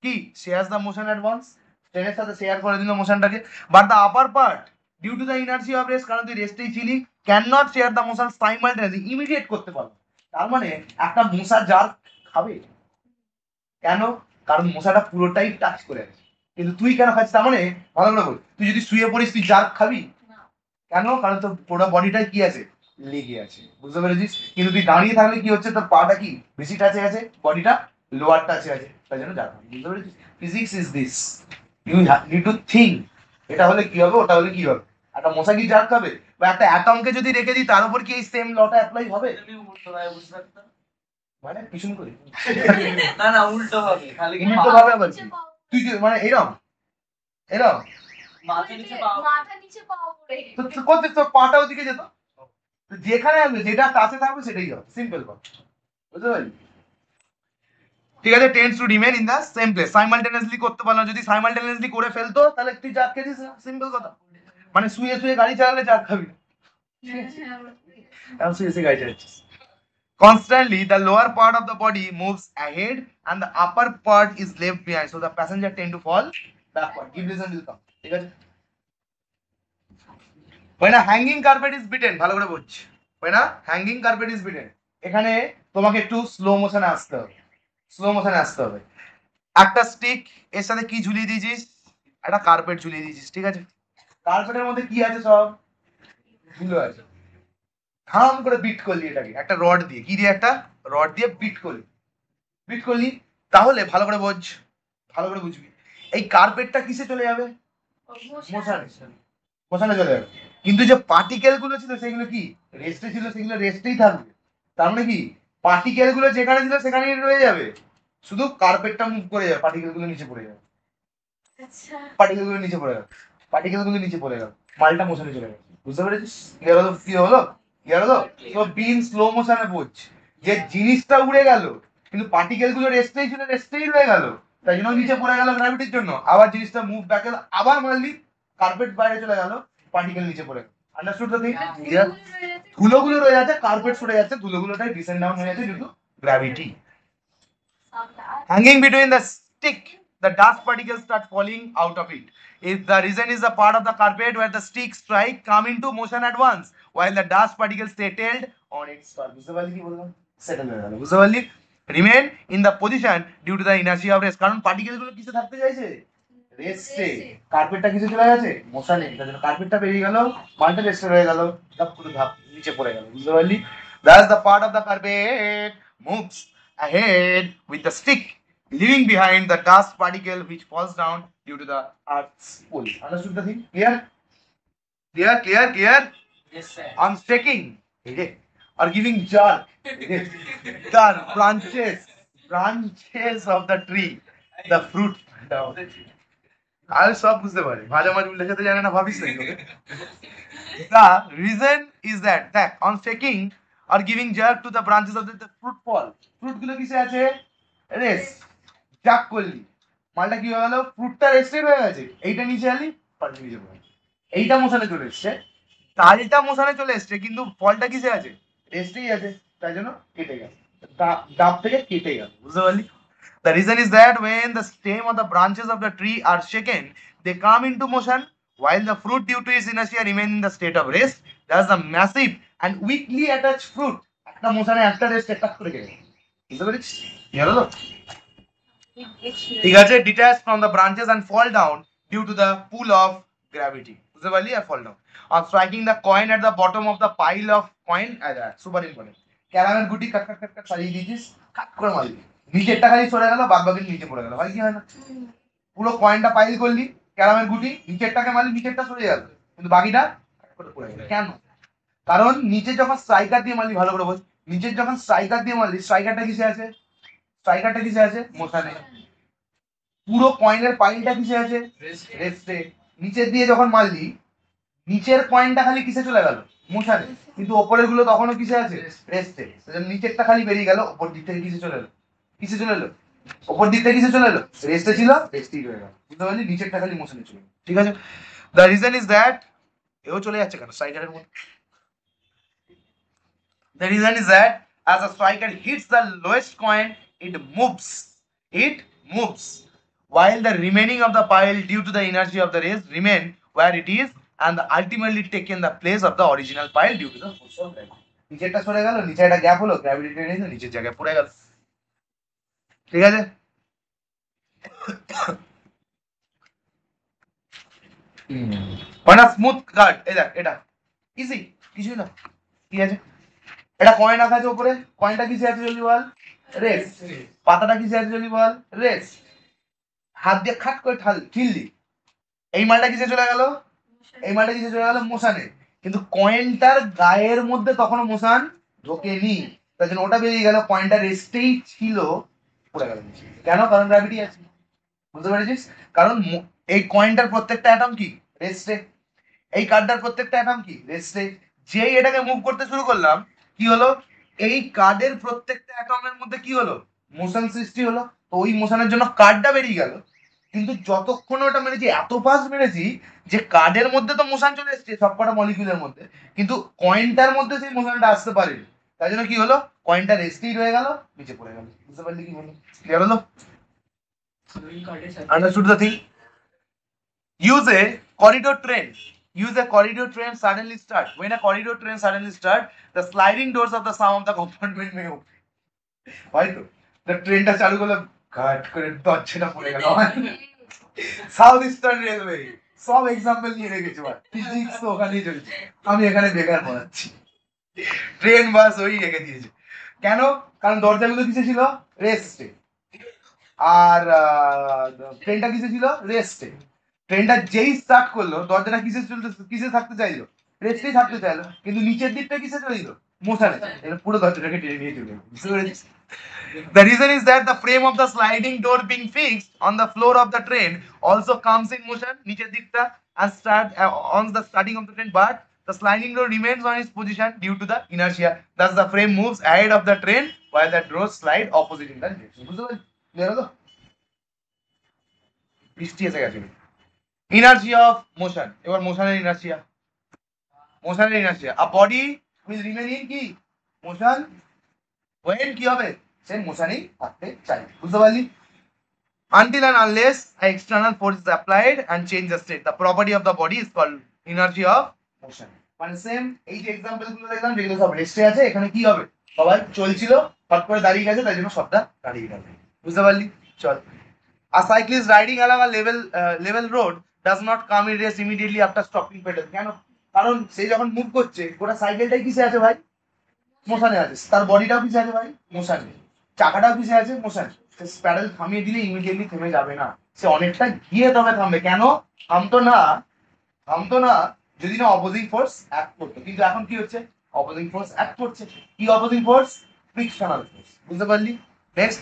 কি shares the motion at once, ট্রেনের সাথে শেয়ার করে দিল মোশনটাকে, but the upper part due to the inertia of rest, কারণ তুই রেস্টেই ছিলি, can not share the motion simultaneously, immediate করতে পারবে। তার মানে একটা মশা জার খাবে কেন? কারণ মশাটা পুরোটাই টাচ করে আছে। কিন্তু তুই কেন খাচ্ছিস? তার মানে ভালো করে বল, তুই যদি শুয়ে পড়িস তুই জার খাবি কেন? কারণ তোর পুরো বডিটাই কি আছে? লেগে আছে। বুঝতে পেরেছিস? কিন্তু তুই দাঁড়িয়ে থাকলে কি হচ্ছে, তোর পাটা কি বেশি টাচে আছে, বডিটা লোয়ার টাচে আছে, তাই জন্য জার খাবি। বুঝতে পেরেছিস? Physics is this, you need to think. এটা হলে কি হবে, ওটা হলে কি হবে। একটা মশা কি জার খাবে? বা একটা অ্যাটমকে যদি রেখে দিই, তার উপর কি এই সেম লটা অ্যাপ্লাই হবে? মানে পিছন করে না উল্টো হবে, খালি উল্টো ভাবে আবার কি? তুই মানে এরকম এরকম মাথা নিচে পা উপরে, তো করতে তো পাটা ওদিকে যেত, যেখানে আসবে যেটা টাচে থাকবে সেটাই হবে। সিম্পল কথা। বুঝতে পারলি? ঠিক আছে, tends to remain in the same place. Simultaneously করতে পারলো, যদি সাইমালটেনিয়াসলি করে ফেলতো তাহলে তুই চার খেয়েছিস না। সিম্পল কথা। মানে শুয়ে শুয়ে গাড়ি চালালে চার খাবি না, শুয়ে শুয়ে গাড়ি চালাচ্ছিস। Constantly, the lower part of the body moves ahead and the upper part is left behind. So the passenger tend to fall backward. Give reason will come. ঠিক আছে? When a hanging carpet is beaten, ভালো করে বুঝছি। When a hanging carpet is beaten, এখানে তোমাকে একটু স্লো মোশনে আসতে হবে। একটা স্টিক, এর সাথে কি ঝুলিয়ে দিয়েছিস? একটা কার্পেট ঝুলিয়ে দিয়েছিস, ঠিক আছে? কার্পেটের মধ্যে কি আছে? সব ধুলো আছে। ধাম করে বিট করলি এটাকে একটা রড দিয়ে, কি দিয়ে? একটা রড দিয়ে বিট করলি। তাহলে ভালো করে বুঝবি, এই কার্পেটটা কিসে চলে যাবে? মোশনে চলে যাবে। কিন্তু যে পার্টিকেল গুলো ছিল সেগুলো কি রেস্টে ছিল? সেগুলো রেস্টেই থাকবে। তার মানে কি পার্টিকেল গুলো যেখানে ছিল সেখানেই রয়ে যাবে, শুধু কার্পেটটা মুভ করে যাবে, পার্টিকেল গুলো নিচে পড়ে যাবে। মালটা মোশনে চলে গেছে। বুঝতে পেরেছিস? ক্লিয়ার হলো? তো বিন স্লো মোশনে বোঝ, যে জিনিসটা উড়ে গেল কিন্তু পার্টিকেল গুলো রেস্টেই রয়ে গেল, তাই জন্য নিচে পড়ে গেল গ্র্যাভিটির জন্য। আবার জিনিসটা মুভ ব্যাক গেল, আবার মারলি, কার্পেট বাইরে চলে গেল, পার্টিকেল নিচে পড়ে গেল। Understood the thing? ধুলোগুলো রয়ে যাচ্ছে, কার্পেট সরে যাচ্ছে, ধুলোগুলোটাই ডিসেন্ড ডাউন হয়ে যাচ্ছে due to gravity. Hanging between the stick, the dust particles start falling out of it. If the reason is the part of the carpet where the stick strike come into motion at once, while the dust particles settled on its surface. বুঝতে পারলি কি বললাম? সেটেল হয়ে গেল। বুঝতে পারলি? Remain in the position due to the inertia of rest. কারণ পার্টিকেল গুলো কিসে থাকতে চাইছে? রেস্টে। কার্পেটটা কিসে চলে গেছে? মোশনে। তার জন্য কার্পেটটা বেরিয়ে গেল, মালটা রেস্টে রয়ে গেল, ধাপ পুরো ধাপ নিচে পড়ে গেল। বুঝতে পারলি? Thus the part of the carpet moves ahead with the stick, leaving behind the dust particle which falls down due to the earth's pull. Understood the thing? Clear? Yes sir. I'm shaking or giving jerk the branches of the tree, the fruit down. আমি সব বুঝতে পারি, ভাজা মাছ উল্টে খেতে জানে না ভাবিস নাকি ওকে? The reason is that on shaking or giving jerk to the branches of the fruit fall, fruit গুলো কিসে আছে? রেস্ট। জাক করলি, মালটা কি হয়ে গেল? ফ্রুটটা রেস্টেড হয়ে গেছে, এইটা নিচে আলি, ফলটা নিচে পড়ে গেল। এইটা মোশনে চলে এসছে, ডালটা মোশনে চলে এসছে, কিন্তু ফলটা কিসে আছে? রেস্টেই আছে, তাই জন্য কেটে গেল, ডাব থেকে কেটে গেল, বুঝতে পারলি? The reason is that when the stem or the branches of the tree are shaken, they come into motion, while the fruit, due to its inertia, remain in the state of rest. Thus, the massive and weakly attached fruit, একটা মোশনে একটা রেস্ট একটা করে গেল, বুঝতে পারছিস? গেল তো? ঠিক আছে, detached from the branches and fall down due to the pull of gravity, বুঝতে পারলি? আর fall down on striking the coin at the bottom of the pile of coin, super important, ক্যারামের গুটি কাট কাট কাট কাট সাজিয়ে দিয়েছিস, কাট করে মারলি, নিচেরটা খালি সরে গেল, বাদ বাকি নিচে পড়ে গেল, হয় কি হয় না? পুরো কয়েনটা পাইল করলি, ক্যারামের গুটি, নিচেরটাকে মারলি, নিচেরটা সরে গেল, কিন্তু বাকিটা কাট করে পড়ে গেল। কেন? কারণ নিচে যখন স্ট্রাইকার দিয়ে মারলি, ভালো করে বল, নিচের যখন স্ট্রাইকার দিয়ে মারলি, স্ট্রাইকারটা কিসে আছে? স্ট্রাইকারটা কিসে আছে? মোশনে। পুরো কয়েনের পাইলটা কিসে আছে? রেস্টে। নিচের দিয়ে যখন মারলি, নিচের কয়েনটা খালি কিসে চলে গেল? মোশনে, কিন্তু ওপরের গুলো তখনও কিসে আছে? রেস্টে। নিচেরটা খালি বেরিয়ে গেল, ওপর দিক থেকে কিসে চলে এলো? কিসে চলে এলো? ওপর দিক থেকে কিসে চলে এলো? রেস্টে ছিল, রেস্টেই রয়ে গেল, বুঝতে পারলি? নিচেরটা খালি মোশনে চলে গেল, ঠিক আছে? দ্য রিজন ইজ দ্যাট, এও চলে যাচ্ছে কেন স্ট্রাইকারের মধ্যে? The reason is that as a striker hits the lowest coin, it moves. It moves. While the remaining of the pile, due to the inertia of the race, remain where it is and ultimately taken the place of the original pile due to the force of gravity. নিচেরটা সরে গেল, নিচে একটা গ্যাপ হলো, গ্র্যাভিটি টেনে নিয়ে নিচের জায়গায় পড়ে গেল, ঠিক আছে? স্মুথ কাট, এই দেখ, এটা ইজি, কিছুই না, ঠিক আছে? এটা কয়েন রাখা আছে উপরে, কয়েনটা কিসে আছে জলদি বল? রেস্ট। পাতাটা কিসে আছে জলদি বল? রেস্ট। হাত দিয়ে খাট করে ঠিললি, এই মালটা কিসে চলে গেল? এই মালটা কিসে চলে গেল? মোশানে। কিন্তু কয়েনটার গায়ের মধ্যে তখনো মোশান ঢোকেনি, তাই জন্য ওটা বেরিয়ে গেল, কয়েনটা রেস্টেই ছিল, পড়ে গেল। কেন? কারণ গ্র্যাভিটি আছে, বুঝতে পেরেছিস? কারণ এই কয়েনটার প্রত্যেকটা অ্যাটম কি? রেস্টে। এই কার্ডটার প্রত্যেকটা অ্যাটম কি? রেস্টে। যেই এটাকে মুভ করতে শুরু করলাম, কি হলো? এই কার্ডের প্রত্যেকটা অ্যাটমের মধ্যে কি হলো? মোশন সৃষ্টি হলো, তো ওই মোশনের জন্য কার্ডটা বেরিয়ে গেল, কিন্তু যতক্ষণ ওটা মেরেছি এত ফাস্ট মেরেছি যে কার্ডের মধ্যে তো মোশন চলে এসেছে সবকটা মলিকিউলের মধ্যে, কিন্তু কয়েনটার মধ্যে সেই মোশনটা আসতে পারেনি, তাই জন্য কি হলো? কয়েনটা রেস্টেই রয়ে গেল, নিচে পড়ে গেল, বুঝতে পারলি কি বললো? ক্লিয়ার হলো? Understood the thing? Use a corridor train. Use a corridor train suddenly start. When a corridor train suddenly start, the sliding doors of the some of the compartment may open. হয়তো the ট্রেনটা চালু করলে ঘাট করে দরজাটা পড়ে গেল। সাউথ ইস্টার্ন রেলওয়ে সব এক্সাম্পল নিয়ে রেখেছি, ফিজিক্স তো ওখানেই চলছে, আমি এখানে বেকার পড়াচ্ছি। ট্রেন বাস ওই রেখে দিয়েছে, কেন? কারণ দরজাগুলো কিসে ছিল? রেস্টে। আর ট্রেনটা কিসে ছিল? রেস্টে। ট্রেনটা যেই স্টার্ট করলো, দরজাটা কিসে চলতে, কিসে থাকতে চাইলো? রেস্টেই থাকতে চাইলো, কিন্তু নিচের দিকটা কিসে চলে দিল? মোশনে। পুরো দরজাটাকে টেনে নিয়ে চলে গেল, বুঝতে পেরেছিস? The reason is that the frame of the sliding door being fixed on the floor of the train also comes in motion, নিচের দিকটা, and start on the starting of the train, but the sliding door remains on its position due to the inertia. Thus the frame moves ahead of the train while the doors slide opposite in the direction. বুঝতে পারলি? ক্লিয়ার হলো? বৃষ্টি এসে গেছে। Inertia of motion, এবার মোশনের ইনার্শিয়া। মোশনের inertia, a body will remain in কি? মোশন when কি হবে? সে মোশনেই থাকতে চাই, বুঝতে পারলি? Until and unless an external force is applied and change the state, the property of the body is called energy of motion. মানে সেম এই যে এক্সাম্পল গুলো দেখলাম যেগুলো সব রেস্টে আছে, এখানে কি হবে? সবাই চলছিল, হট করে দাঁড়িয়ে গেছে, তাই জন্য সবটা দাঁড়িয়ে গেল, বুঝতে পারলি? চল, a cyclist riding along a level road does not come in race immediately after stopping pedal. কেন? কারণ সে যখন মুভ করছে, গোটা সাইকেলটাই কিসে আছে ভাই? মোশনে আছে। তার বডিটাও কিসে আছে ভাই? মোশনে। চাকাটাও কিসে আছে? মোশনে। প্যাডেল থামিয়ে দিলে ইমিডিয়েটলি থেমে যাবে না, সে অনেকটা গিয়ে তবে থামবে। কেন? থামতো না, থামতো না যদি না অপোজিং ফোর্স অ্যাক্ট করতো, কিন্তু এখন কি হচ্ছে? অপোজিং ফোর্স অ্যাক্ট করছে। কি অপোজিং ফোর্স? ফ্রিকশনাল ফোর্স, বুঝতে পারলি? Next,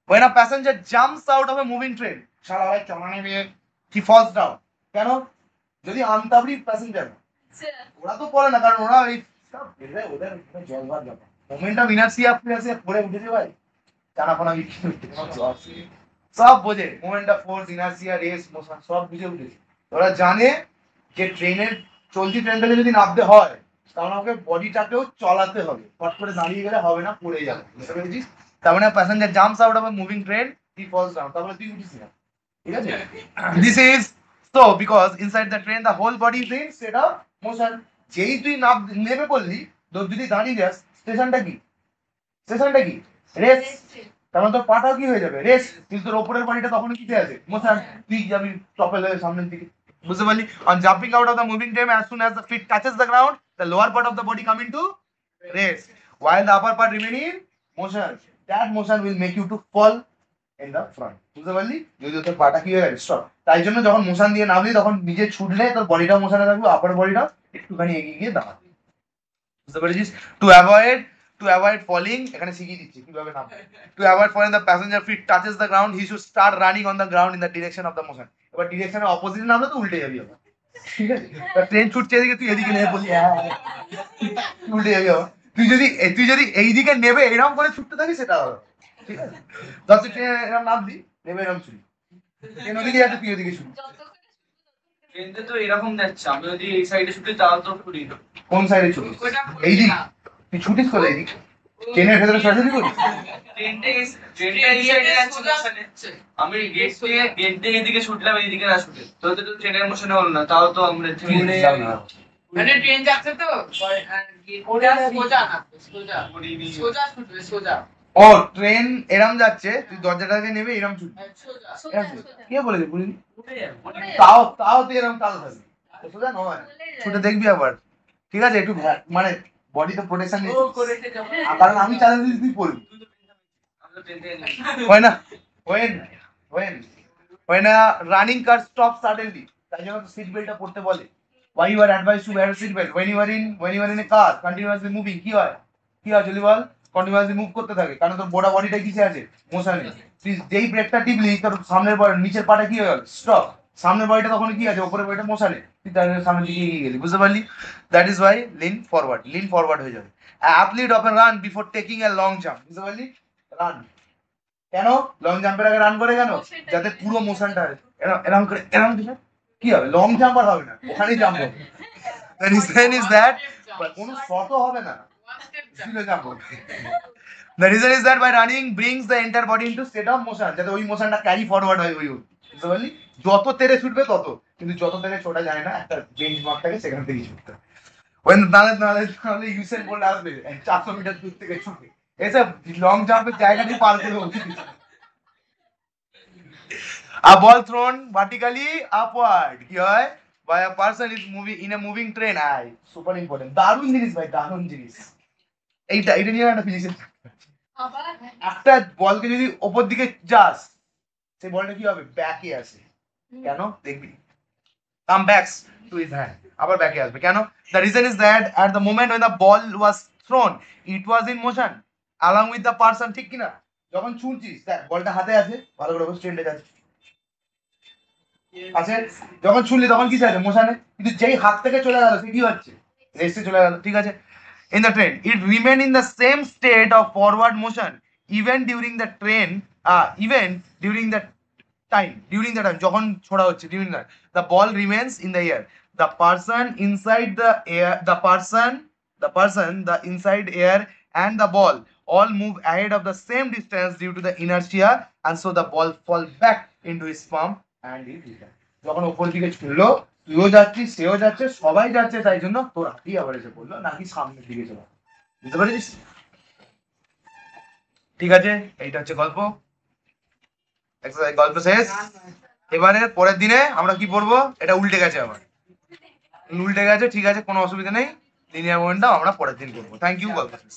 when a passenger jumps out of a moving train, সারা ভাই চলা নেবে, হি ফলস ডাউন। কেন? যদি আনতাবড়ি প্যাসেঞ্জার, ওরা তো পড়ে না, কারণ ওরা ওই সব ওদের জল ভাত ব্যাপার, মোমেন্ট অফ ইনার্সিয়া পড়ে উঠেছে ভাই, টানাফানা সব বোঝে, moment of force, inertia, race, motion সব বুঝে উঠেছে। ওরা জানে যে ট্রেনের চলতি ট্রেনটাকে যদি নামতে হয় তাহলে আমাকে বডিটাকেও চলাতে হবে, ফট করে দাঁড়িয়ে গেলে হবে না, পড়ে যাবে, বুঝতে পেরেছিস? তার মানে passenger jumps out of a moving train, he falls down, তাহলে তুই উঠিস না, ঠিক আছে? This is so because inside the train the whole body is in state of motion. যেই তুই নেমে পড়লি, যদি দাঁড়িয়ে যাস, স্টেশনটা কি? স্টেশনটা কি? রেস। তার মানে তোর পাটাও কি হয়ে যাবে? রেস। কিন্তু তোর ওপরের বডিটা তখন কিতে আছে? মোশন। তুই যাবি টপেল হয়ে সামনের দিকে, বুঝতে পারলি? On jumping out of the moving train, as soon as the feet touches the ground, the lower part of the body come into rest, while the upper part remain in motion. That motion will make you to fall in the front, বুঝতে পারলি? যদি তোর পাটা কি হয়ে গেছে, স্টপ। তাই জন্য যখন মোশন দিয়ে নামলি তখন নিজে ছুটলে তোর বডিটাও মোশনে থাকবে, আপার বডিটা একটুখানি এগিয়ে গিয়ে দাঁড়াবে, বুঝতে পেরেছিস? টু অ্যাভয়েড ফলিং, এখানে শিখিয়ে দিচ্ছি কিভাবে নামবে। To avoid falling, the passenger feet touches the ground, he should start running on the ground in the direction of the motion. এবার ডিরেকশনের অপোজিট নামলে তো উল্টে যাবি আবার, ঠিক আছে? ট্রেন ছুটছে এদিকে, তুই এদিকে নেমে পড়লি, উল্টে যাবি আবার। তুই যদি এইদিকে নেবে এরকম করে ছুটতে থাকিস, সেটা হবে, ঠিক আছে? ধর তুই ট্রেন এরকম নামলি, নেবে এরকম ছুটি, ট্রেন ওদিকে যাচ্ছে, তুই ওদিকে ছুটি। ট্রেনতে তো এরকম যাচ্ছে, আমি যদি এই সাইডে ছুটি তাহলে তো ছুটি। কোন সাইডে ছুটিস? এইদিক? তুই ছুটিস কোথায় এইদিক? ট্রেনের ভেতরে সরাসরি করিস? আমি গেট দিয়ে এদিকে ছুটলাম, এইদিকে না ছুটে তো ট্রেনের মোশনে হলো না, তাও তো আমরা মানে ট্রেন যাচ্ছে তো সোজা না, সোজা ছুটবে, সোজা। ও ট্রেন এরম যাচ্ছে, তুই দরজাটাকে নেবে এরম ছুটবি, কে বলেছে বুঝলি? তাও তুই এরম কালো থাকবি, সোজা নয়, ছুটে দেখবি আবার, ঠিক আছে? একটু মানে বডিতে প্রোটেকশন নিয়ে, কারণ আমি চালাতে দিই, তুই পড়বি, হয় না? when a running car stops suddenly, তাই জন্য সিট বেল্টটা পড়তে বলে। why you are advised to wear a seat belt when you are in a car continuously moving? কি হয় জলদি বল? কন্টিনিউয়াসলি মুভ করতে থাকে, কারণ তোর গোটা বডিটা কিসে আছে? মোশনে। তুই যেই ব্রেকটা টিপলি তোর সামনের নিচের পাটা কি হয়ে গেল? স্টপ। সামনের বডিটা তখন কি আছে? উপরের বডিটা মোশনে, তুই তার সামনের দিকে এগিয়ে গেলি, বুঝতে পারলি? That is why lean forward হয়ে যাবে। Athlete of run before taking a long jump, বুঝতে পারলি? রান কেন? লং জাম্পের আগে রান করে কেন? যাতে পুরো মোশনটা এরকম করে এরকম দিলে কি হবে? লং জাম্প আর হবে না, ওখানেই জাম্প হবে। The reason is that কোনো শর্ত হবে না, জাম্প হবে। The reason is that by running brings the entire body into state of motion, যাতে ওই মোশনটা ক্যারি ফরওয়ার্ড হয়, ওই বুঝতে পারলি? যত তেরে ছুটবে তত, কিন্তু যত তেরে ছোটা যায় না, একটা বেঞ্চ মার্ক থাকে, সেখান থেকেই ছুটতে। ওই নাহলে ইউসেন বোল্ট আসবে 400 মিটার দূর থেকে ছুটে এসে লং জাম্পের জায়গাটি পার করে উঠে। A ball thrown vertically upward কি হয়? By a person is moving in a moving train. Super important, দারুণ জিনিস ভাই, দারুণ জিনিস। এটা নিয়ে একটা ফিজিক্স, একটা বলকে যদি ওপর দিকে যাস, সেই বলটা কি হবে? ব্যাকে আসে, কেন দেখবি? কাম ব্যাকস টু হিজ হ্যান্ড, আবার ব্যাকে আসবে, কেন? The reason is that at the moment when the ball was thrown, it was in motion along with the person, ঠিক কি না? যখন ছুটছিস দেখ বলটা হাতে আছে, ভালো করে স্ট্রেন্ডে যাচ্ছে আছে, যখন ছুটলি তখন কি আছে? মোশনে। কিন্তু যেই হাত থেকে চলে গেল, সে কি হচ্ছে? রেস্টে চলে গেল, ঠিক আছে? In the train, it remain in the same state of forward motion even during the time যখন ছোড়া হচ্ছে, during that the ball remains in the air, the person inside air and the ball all move ahead of the same distance due to the inertia, and so the ball fall back into its palm and it return. যখন উপর দিকে ছুড়লো, তুইও যাচ্ছিস, সেও যাচ্ছে, সবাই যাচ্ছে, তাই জন্য তোর হাতেই আবার এসে পড়লো, নাকি সামনের দিকে চলে, বুঝতে পারছিস? ঠিক আছে, এইটা হচ্ছে গল্প, গল্প শেষ। এবারে পরের দিনে আমরা কি পড়বো? এটা উল্টে গেছে, ঠিক আছে, কোনো অসুবিধা নেই। লিনিয়ার মোমেন্টাম আমরা পরের দিন করবো। থ্যাংক ইউ, গল্প শেষ।